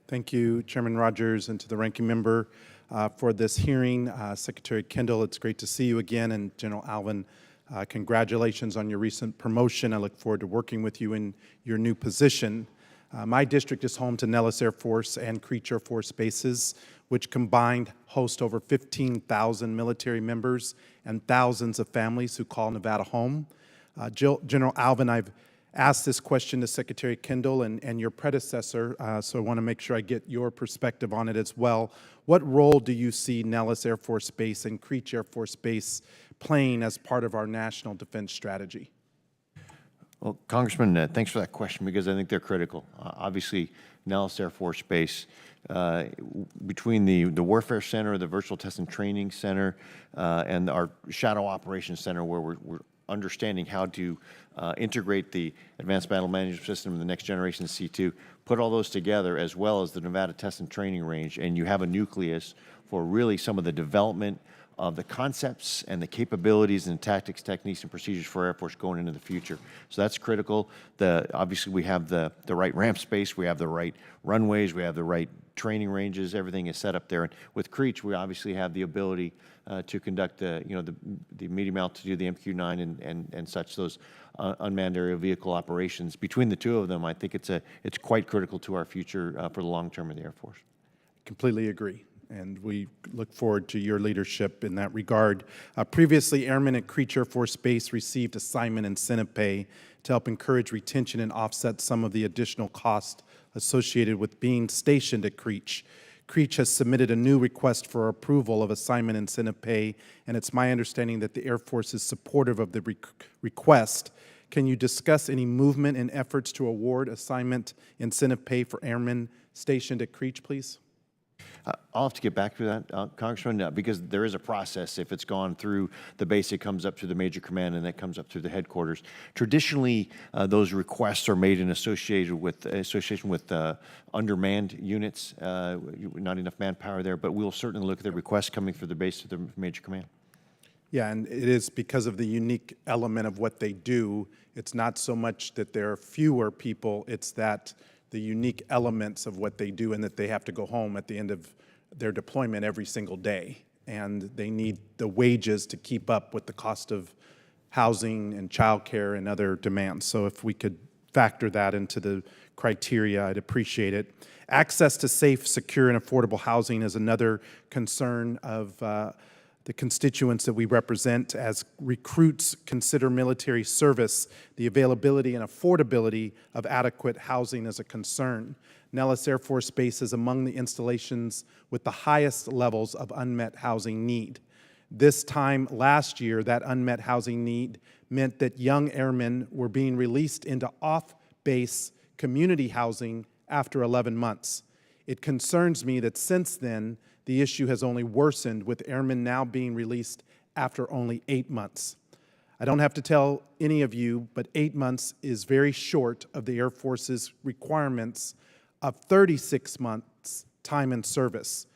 Thank you, Chairman Rogers, and to the ranking member for this hearing. Secretary Kendall, it's great to see you again, and General Alvin, congratulations on your recent promotion. I look forward to working with you in your new position. My district is home to Nellis Air Force and Creech Air Force bases, which combined host over 15,000 military members and thousands of families who call Nevada home. General Alvin, I've asked this question to Secretary Kendall and your predecessor, so I want to make sure I get your perspective on it as well. What role do you see Nellis Air Force Base and Creech Air Force Base playing as part of our national defense strategy? Well, Congressman, thanks for that question because I think they're critical. Obviously, Nellis Air Force Base, between the Warfare Center, the Virtual Test and Training Center, and our Shadow Operations Center, where we're understanding how to integrate the Advanced Battle Management System and the Next Generation C2, put all those together, as well as the Nevada Test and Training Range, and you have a nucleus for really some of the development of the concepts and the capabilities and tactics, techniques, and procedures for Air Force going into the future. So that's critical. Obviously, we have the right ramp space, we have the right runways, we have the right training ranges, everything is set up there. And with Creech, we obviously have the ability to conduct the medium altitude, the MQ-9 and such, those unmanned aerial vehicle operations. Between the two of them, I think it's quite critical to our future for the long term of the Air Force. Completely agree. and we look forward to your leadership in that regard. Previously, airmen at Creech Air Force Base received assignment incentive pay to help encourage retention and offset some of the additional cost associated with being stationed at Creech. Creech has submitted a new request for approval of assignment incentive pay, and it's my understanding that the Air Force is supportive of the request. Can you discuss any movement in efforts to award assignment incentive pay for airmen stationed at Creech, please? I'll have to get back to that, Congressman, because there is a process. If it's gone through the base, it comes up to the major command, and that comes up through the headquarters. Traditionally, those requests are made in association with undermanned units, not enough manpower there, but we'll certainly look at the requests coming through the base to the major command. Yeah, and it is because of the unique element of what they do. It's not so much that there are fewer people, it's that the unique elements of what they do and that they have to go home at the end of their deployment every single day. And they need the wages to keep up with the cost of housing and childcare and other demands. So if we could factor that into the criteria, I'd appreciate it. Access to safe, secure, and affordable housing is another concern of the constituents that we represent. As recruits consider military service, the availability and affordability of adequate housing is a concern. Nellis Air Force Base is among the installations with the highest levels of unmet housing need. This time last year, that unmet housing need meant that young airmen were being released into off-base community housing after 11 months. It concerns me that since then, the issue has only worsened, with airmen now being released after only 8 months. I don't have to tell any of you, but 8 months is very short of the Air Force's requirements of 36 months time in service.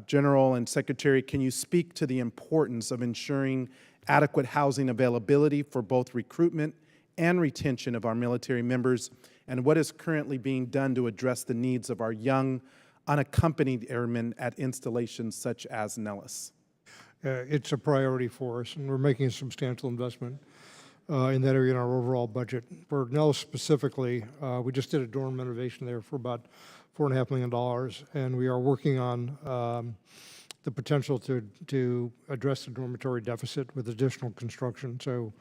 General and Secretary, can you speak to the importance of ensuring adequate housing availability for both recruitment and retention of our military members, and what is currently being done to address the needs of our young, unaccompanied airmen at installations such as Nellis? It's a priority for us, and we're making a substantial investment in that area in our overall budget. For Nellis specifically, we just did a dorm renovation there for about $4.5 million, and we are working on the potential to address the dormitory deficit with additional construction. So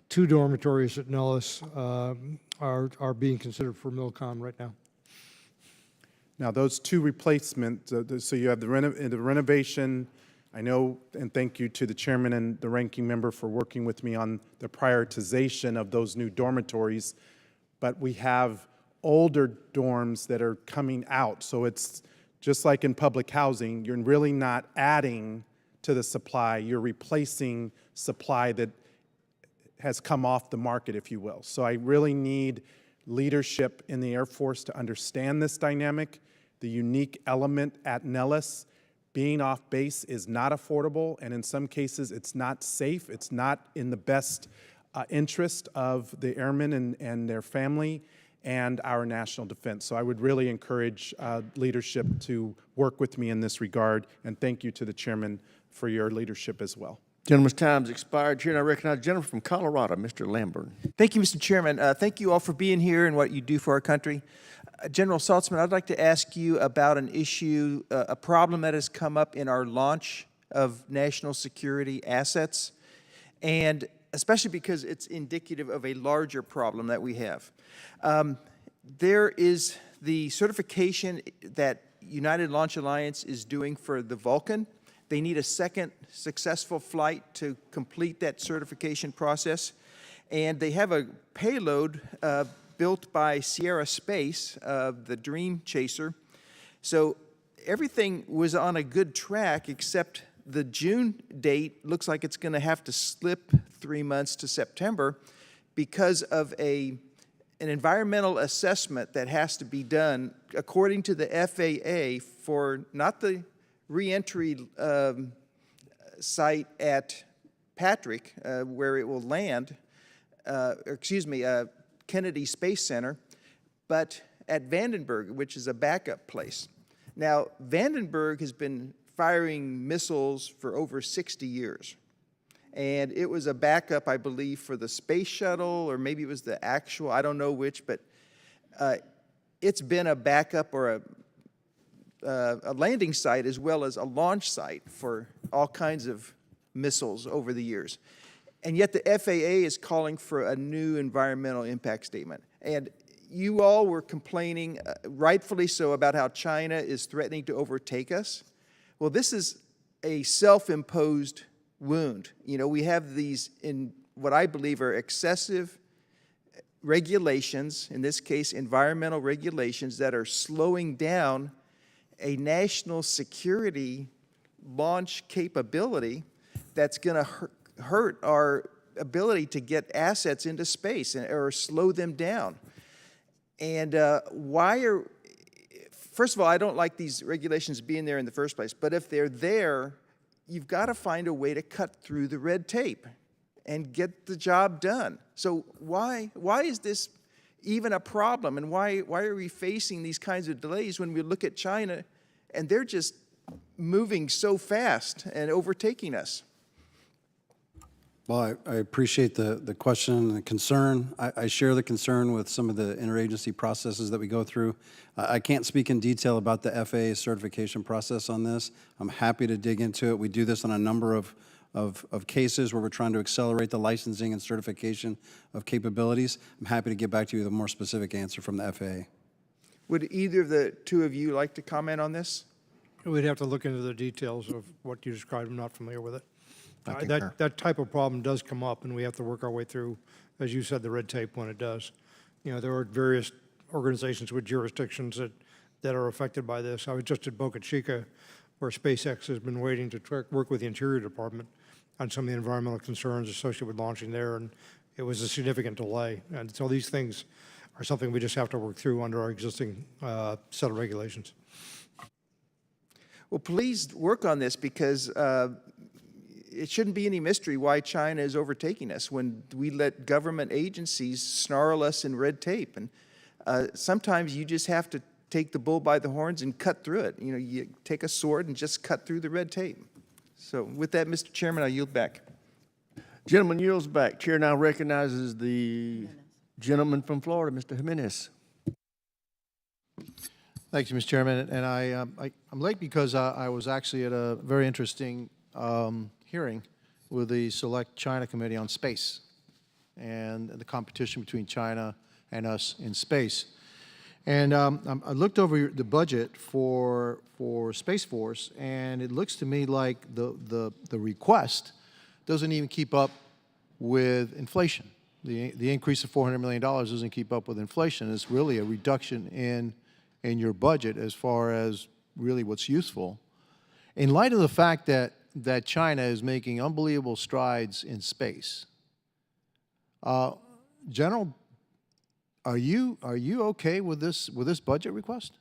2 dormitories at Nellis are being considered for MilCon right now. Now, those 2 replacements, so you have the renovation. I know, and thank you to the chairman and the ranking member for working with me on the prioritization of those new dormitories, but we have older dorms that are coming out. So it's just like in public housing, you're really not adding to the supply, you're replacing supply that has come off the market, if you will. So I really need leadership in the Air Force to understand this dynamic. The unique element at Nellis, being off base is not affordable, and in some cases it's not safe. It's not in the best interest of the airmen and their family and our national defense. So I would really encourage leadership to work with me in this regard, and thank you to the chairman for your leadership as well. Gentleman's time's expired. Chair, and I recognize the gentleman from Colorado, Mr. Lamborn. Thank you, Mr. Chairman. Thank you all for being here and what you do for our country. General Saltzman, I'd like to ask you about an issue, a problem that has come up in our launch of national security assets, and especially because it's indicative of a larger problem that we have. There is the certification that United Launch Alliance is doing for the Vulcan. They need a second successful flight to complete that certification process. And they have a payload built by Sierra Space, the Dream Chaser. So everything was on a good track, except the June date looks like it's going to have to slip 3 months to September because of an environmental assessment that has to be done according to the FAA for not the reentry site at Patrick, where it will land, Kennedy Space Center, but at Vandenberg, which is a backup place. Now, Vandenberg has been firing missiles for over 60 years. And it was a backup, I believe, for the space shuttle, or maybe it was the actual, I don't know which, but it's been a backup or a landing site as well as a launch site for all kinds of missiles over the years. And yet the FAA is calling for a new environmental impact statement. And you all were complaining, rightfully so, about how China is threatening to overtake us. Well, this is a self-imposed wound. You know, we have these, in what I believe are excessive regulations, in this case environmental regulations, that are slowing down a national security launch capability that's going to hurt our ability to get assets into space or slow them down. And first of all, I don't like these regulations being there in the first place, but if they're there, you've got to find a way to cut through the red tape and get the job done. So why is this even a problem, and why are we facing these kinds of delays when we look at China and they're just moving so fast and overtaking us? Well, I appreciate the question and the concern. I share the concern with some of the interagency processes that we go through. I can't speak in detail about the FAA certification process on this. I'm happy to dig into it. We do this on a number of cases where we're trying to accelerate the licensing and certification of capabilities. I'm happy to get back to you with a more specific answer from the FAA. Would either of the two of you like to comment on this? We'd have to look into the details of what you described. I'm not familiar with it. That type of problem does come up, and we have to work our way through, as you said, the red tape when it does. You know, there are various organizations with jurisdictions that are affected by this. I was just at Boca Chica, where SpaceX has been waiting to work with the Interior Department on some of the environmental concerns associated with launching there, and it was a significant delay. And so these things are something we just have to work through under our existing set of regulations. Well, please work on this, because it shouldn't be any mystery why China is overtaking us when we let government agencies snarl us in red tape. And sometimes you just have to take the bull by the horns and cut through it. You know, you take a sword and just cut through the red tape. So with that, Mr. Chairman, I yield back. Gentleman yields back. Chair now recognizes the gentleman from Florida, Mr. Jimenez. Thank you, Mr. Chairman. And I'm late because I was actually at a very interesting hearing with the Select China Committee on Space and the competition between China and us in space. And I looked over the budget for Space Force, and it looks to me like the request doesn't even keep up with inflation. The increase of $400 million doesn't keep up with inflation. It's really a reduction in your budget as far as really what's useful. In light of the fact that China is making unbelievable strides in space, General, are you okay with this budget request?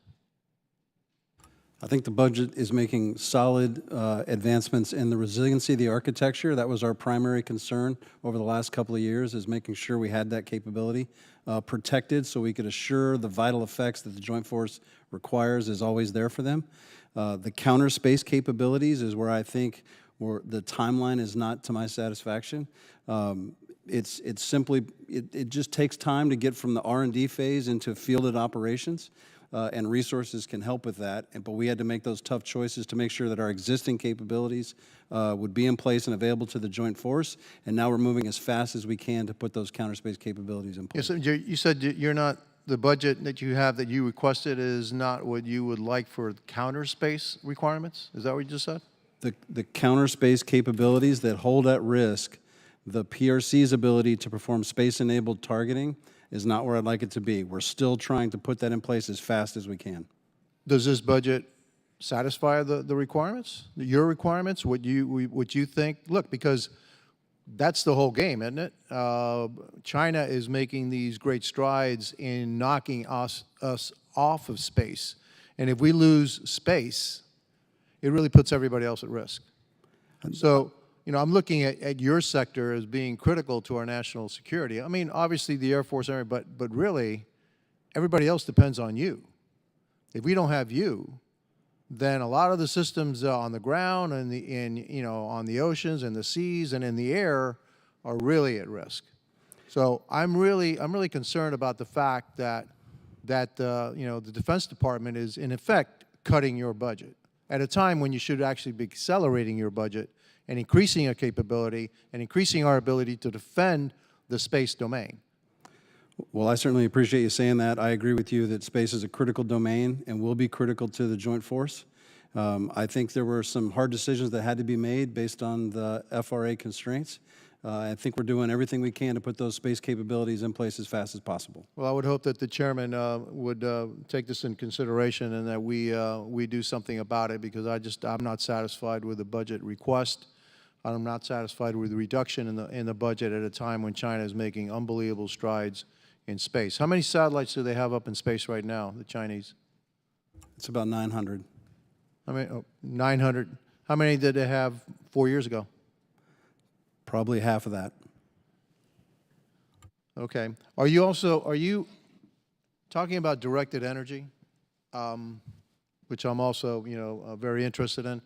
I think the budget is making solid advancements in the resiliency of the architecture. That was our primary concern over the last couple of years, is making sure we had that capability protected so we could assure the vital effects that the Joint Force requires is always there for them. The counter space capabilities is where I think the timeline is not to my satisfaction. It's simply, it just takes time to get from the R&D phase into fielded operations, and resources can help with that. But we had to make those tough choices to make sure that our existing capabilities would be in place and available to the Joint Force. And now we're moving as fast as we can to put those counter space capabilities in place. Yes, you said you're not, the budget that you have that you requested is not what you would like for counter space requirements? Is that what you just said? The counter space capabilities that hold at risk the PRC's ability to perform space-enabled targeting is not where I'd like it to be. We're still trying to put that in place as fast as we can. Does this budget satisfy the requirements, your requirements, what you think? Look, because that's the whole game, isn't it? China is making these great strides in knocking us off of space. And if we lose space, it really puts everybody else at risk. So, you know, I'm looking at your sector as being critical to our national security. I mean, obviously the Air Force, but really, everybody else depends on you. If we don't have you, then a lot of the systems on the ground and on the oceans and the seas and in the air are really at risk. So I'm really concerned about the fact that the Defense Department is in effect cutting your budget at a time when you should actually be accelerating your budget and increasing our capability and increasing our ability to defend the space domain. Well, I certainly appreciate you saying that. I agree with you that space is a critical domain and will be critical to the joint force. I think there were some hard decisions that had to be made based on the FRA constraints. I think we're doing everything we can to put those space capabilities in place as fast as possible. Well, I would hope that the chairman would take this in consideration and that we do something about it, because I'm not satisfied with the budget request. I'm not satisfied with the reduction in the budget at a time when China is making unbelievable strides in space. How many satellites do they have up in space right now, the Chinese? It's about 900. I mean, 900. How many did they have 4 years ago? Probably half of that. Okay. Are you talking about directed energy, which I'm also, very interested in?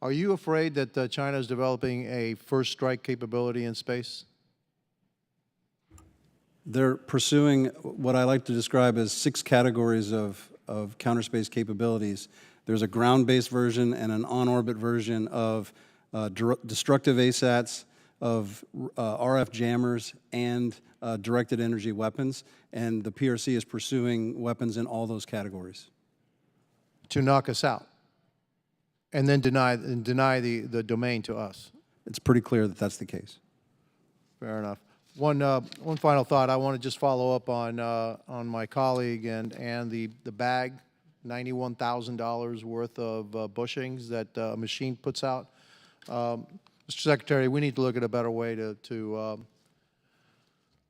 Are you afraid that China is developing a first strike capability in space? They're pursuing what I like to describe as 6 categories of counter-space capabilities. There's a ground-based version and an on-orbit version of destructive ASATs, of RF jammers, and directed energy weapons. And the PRC is pursuing weapons in all those categories. To knock us out and then deny the domain to us? It's pretty clear that that's the case. Fair enough. One final thought. I want to just follow up on my colleague and the bag, $91,000 worth of bushings that a machine puts out. Mr. Secretary, we need to look at a better way to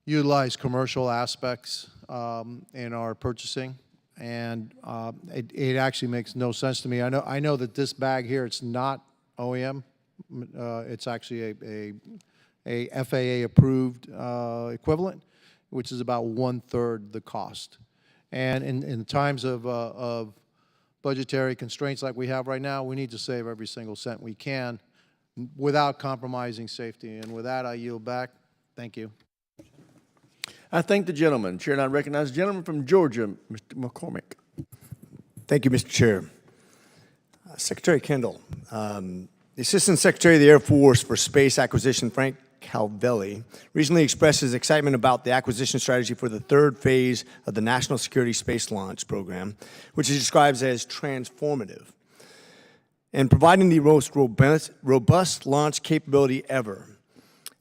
utilize commercial aspects in our purchasing, and it actually makes no sense to me. I know that this bag here, it's not OEM. It's actually a FAA-approved equivalent, which is about 1/3 the cost. And in times of budgetary constraints like we have right now, we need to save every single cent we can without compromising safety. And with that, I yield back. Thank you. I thank the gentleman. Chair, and I recognize the gentleman from Georgia, Mr. McCormick. Thank you, Mr. Chair. Secretary Kendall, the Assistant Secretary of the Air Force for Space Acquisition, Frank Calvelli, recently expressed his excitement about the acquisition strategy for the 3rd phase of the National Security Space Launch Program, which he describes as transformative, and providing the most robust launch capability ever.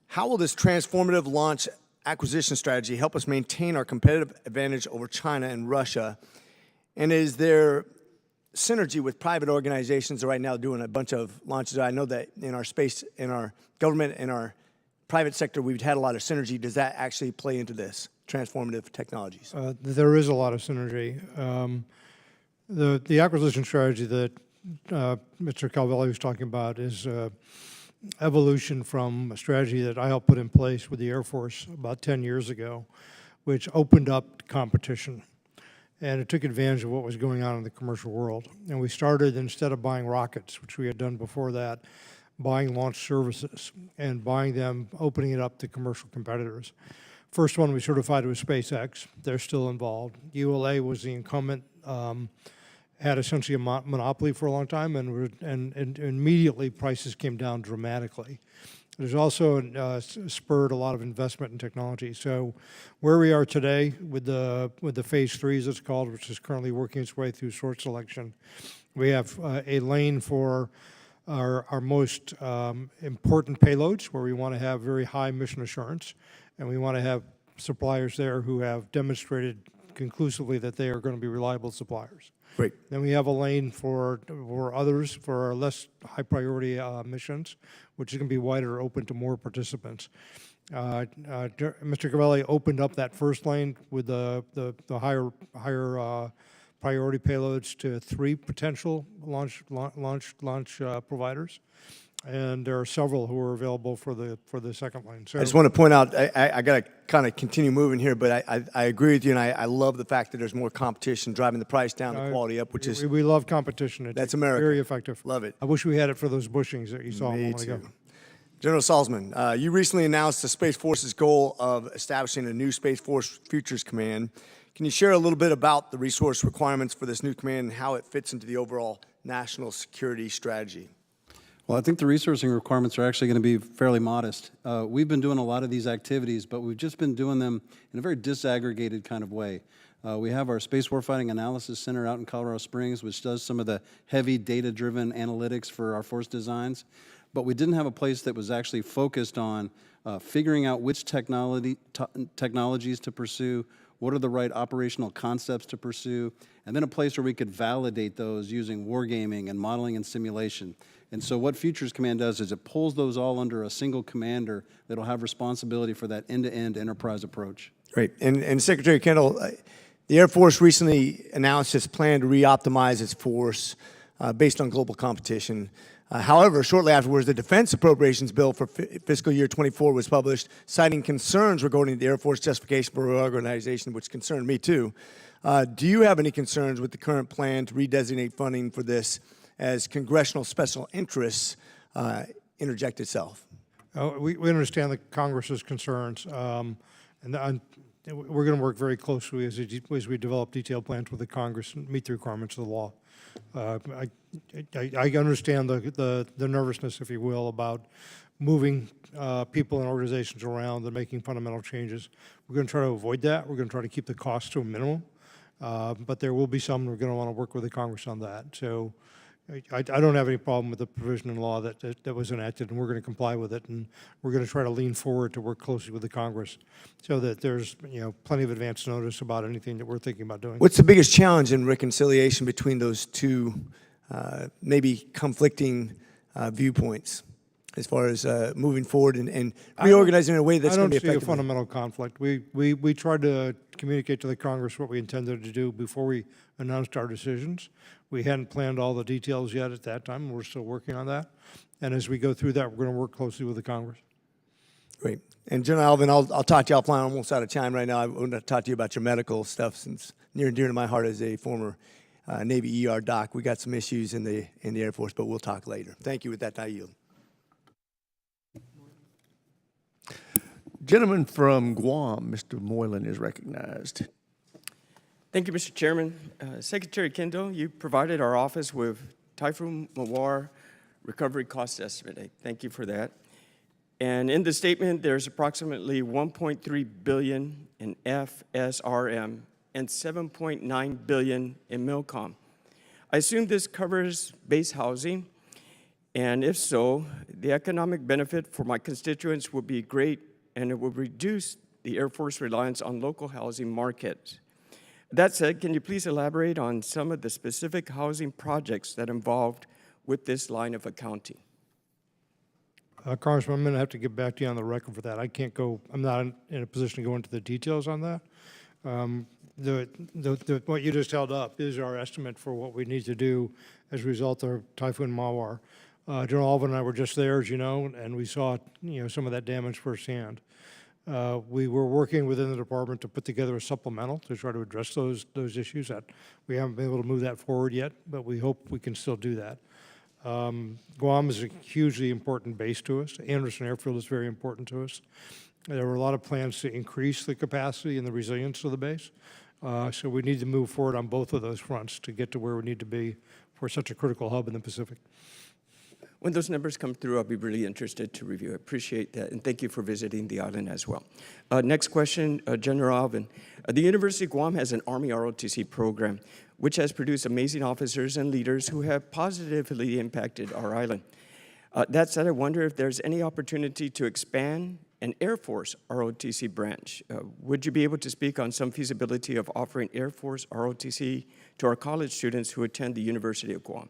How will this transformative launch acquisition strategy help us maintain our competitive advantage over China and Russia? And is there synergy with private organizations that are right now doing a bunch of launches? I know that in our space, in our government, in our private sector, we've had a lot of synergy. Does that actually play into this transformative technologies? There is a lot of synergy. The acquisition strategy that Mr. Calvelli was talking about is evolution from a strategy that I helped put in place with the Air Force about 10 years ago, which opened up competition. And it took advantage of what was going on in the commercial world. And we started, instead of buying rockets, which we had done before that, buying launch services and buying them, opening it up to commercial competitors. First one we certified was SpaceX. They're still involved. ULA was the incumbent, had essentially a monopoly for a long time, and immediately prices came down dramatically. There's also spurred a lot of investment in technology. So where we are today with the phase 3, as it's called, which is currently working its way through source selection, we have a lane for our most important payloads, where we want to have very high mission assurance, and we want to have suppliers there who have demonstrated conclusively that they are going to be reliable suppliers. Great. Then we have a lane for others, for our less high priority missions, which is going to be wider, open to more participants. Mr. Cavelli opened up that first lane with the higher priority payloads to 3 potential launch providers, and there are several who are available for the second lane. So I just want to point out, I got to kind of continue moving here, but I agree with you, and I love the fact that there's more competition driving the price down, the quality up, which is... We love competition. That's America. Very effective. Love it. I wish we had it for those bushings that you saw a moment ago. General Salzman, you recently announced the Space Force's goal of establishing a new Space Force Futures Command. Can you share a little bit about the resource requirements for this new command and how it fits into the overall national security strategy? Well, I think the resourcing requirements are actually going to be fairly modest. We've been doing a lot of these activities, but we've just been doing them in a very disaggregated kind of way. We have our Space Warfighting Analysis Center out in Colorado Springs, which does some of the heavy data-driven analytics for our force designs, but we didn't have a place that was actually focused on figuring out which technologies to pursue, what are the right operational concepts to pursue, and then a place where we could validate those using wargaming and modeling and simulation. And so what Futures Command does is it pulls those all under a single commander that'll have responsibility for that end-to-end enterprise approach. Great. And Secretary Kendall, the Air Force recently announced its plan to re-optimize its force based on global competition. However, shortly afterwards, the Defense Appropriations Bill for fiscal year 24 was published, citing concerns regarding the Air Force justification for reorganization, which concerned me too. Do you have any concerns with the current plan to redesignate funding for this as congressional special interests interject itself? We understand the Congress's concerns, and we're going to work very closely as we develop detailed plans with the Congress and meet the requirements of the law. I understand the nervousness, if you will, about moving people and organizations around and making fundamental changes. We're going to try to avoid that. We're going to try to keep the cost to a minimum, but there will be some we're going to want to work with the Congress on that. So I don't have any problem with the provision in law that was enacted, and we're going to comply with it, and we're going to try to lean forward to work closely with the Congress so that there's plenty of advance notice about anything that we're thinking about doing. What's the biggest challenge in reconciliation between those two maybe conflicting viewpoints as far as moving forward and reorganizing in a way that's going to be effective? I don't see a fundamental conflict. We tried to communicate to the Congress what we intended to do before we announced our decisions. We hadn't planned all the details yet at that time. We're still working on that. And as we go through that, we're going to work closely with the Congress. Great. And General Alvin, I'll talk to you offline. I'm almost out of time right now. I want to talk to you about your medical stuff, since near and dear to my heart as a former Navy ER doc. We got some issues in the Air Force, but we'll talk later. Thank you. With that, I yield. Gentleman from Guam, Mr. Moylan, is recognized. Thank you, Mr. Chairman. Secretary Kendall, you provided our office with Typhoon Mawar recovery cost estimate. I thank you for that. And in the statement, there's approximately $1.3 billion in FSRM and $7.9 billion in MILCOM. I assume this covers base housing, and if so, the economic benefit for my constituents would be great, and it would reduce the Air Force reliance on local housing markets. That said, can you please elaborate on some of the specific housing projects that involved with this line of accounting? Congressman, I'm going to have to get back to you on the record for that. I'm not in a position to go into the details on that. What you just held up is our estimate for what we need to do as a result of Typhoon Mawar. General Alvin and I were just there, as you know, and we saw some of that damage firsthand. We were working within the department to put together a supplemental to try to address those issues. That we haven't been able to move that forward yet, but we hope we can still do that. Guam is a hugely important base to us. Anderson Airfield is very important to us. There were a lot of plans to increase the capacity and the resilience of the base. So we need to move forward on both of those fronts to get to where we need to be for such a critical hub in the Pacific. When those numbers come through, I'll be really interested to review. I appreciate that, and thank you for visiting the island as well. Next question, General Alvin. The University of Guam has an Army ROTC program, which has produced amazing officers and leaders who have positively impacted our island. That said, I wonder if there's any opportunity to expand an Air Force ROTC branch. Would you be able to speak on some feasibility of offering Air Force ROTC to our college students who attend the University of Guam?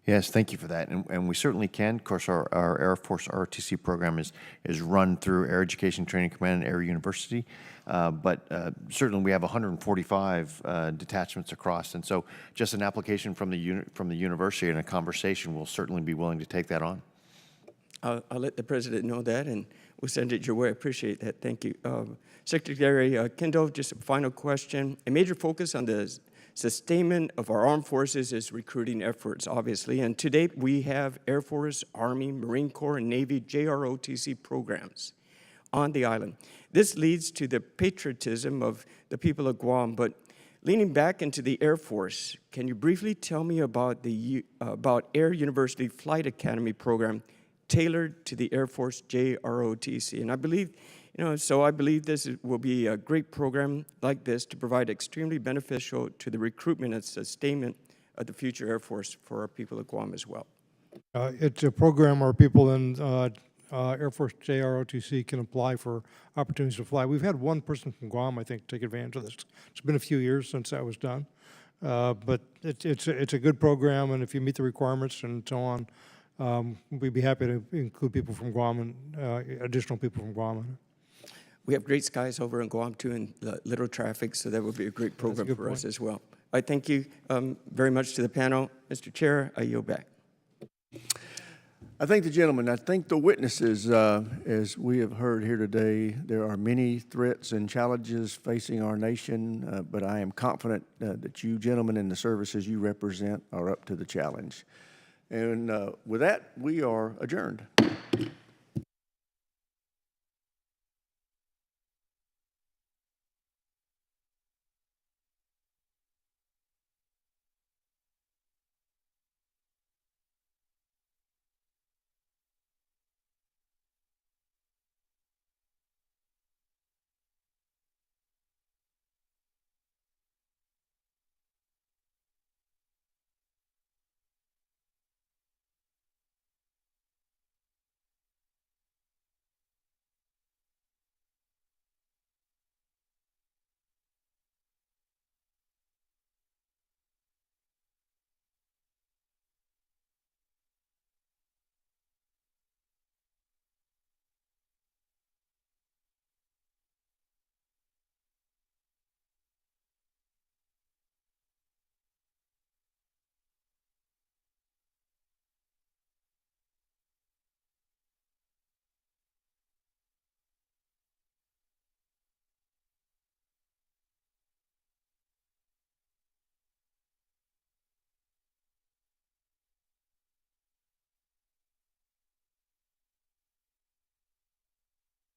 Yes, thank you for that, and we certainly can. Of course, our Air Force ROTC program is run through Air Education Training Command and Air University, but certainly we have 145 detachments across, and so just an application from the university and a conversation, we'll certainly be willing to take that on. I'll let the President know that, and we'll send it your way. I appreciate that. Thank you. Secretary Kendall, just a final question. A major focus on the sustainment of our armed forces is recruiting efforts, obviously, and to date we have Air Force, Army, Marine Corps, and Navy JROTC programs. on the island. This leads to the patriotism of the people of Guam, but leaning back into the Air Force, can you briefly tell me about the Air University Flight Academy program tailored to the Air Force JROTC? And I believe, I believe this will be a great program like this to provide extremely beneficial to the recruitment and sustainment of the future Air Force for our people of Guam as well. It's a program where people in Air Force JROTC can apply for opportunities to fly. We've had one person from Guam, I think, take advantage of this. It's been a few years since that was done, but it's a good program, and if you meet the requirements and so on, we'd be happy to include people from Guam and additional people from Guam in it. We have great skies over in Guam too, and little traffic, so that would be a great program for us as well. I thank you very much to the panel. Mr. Chair, I yield back. I thank the gentleman. I think the witnesses, as we have heard here today, there are many threats and challenges facing our nation, but I am confident that you gentlemen and the services you represent are up to the challenge. And with that, we are adjourned.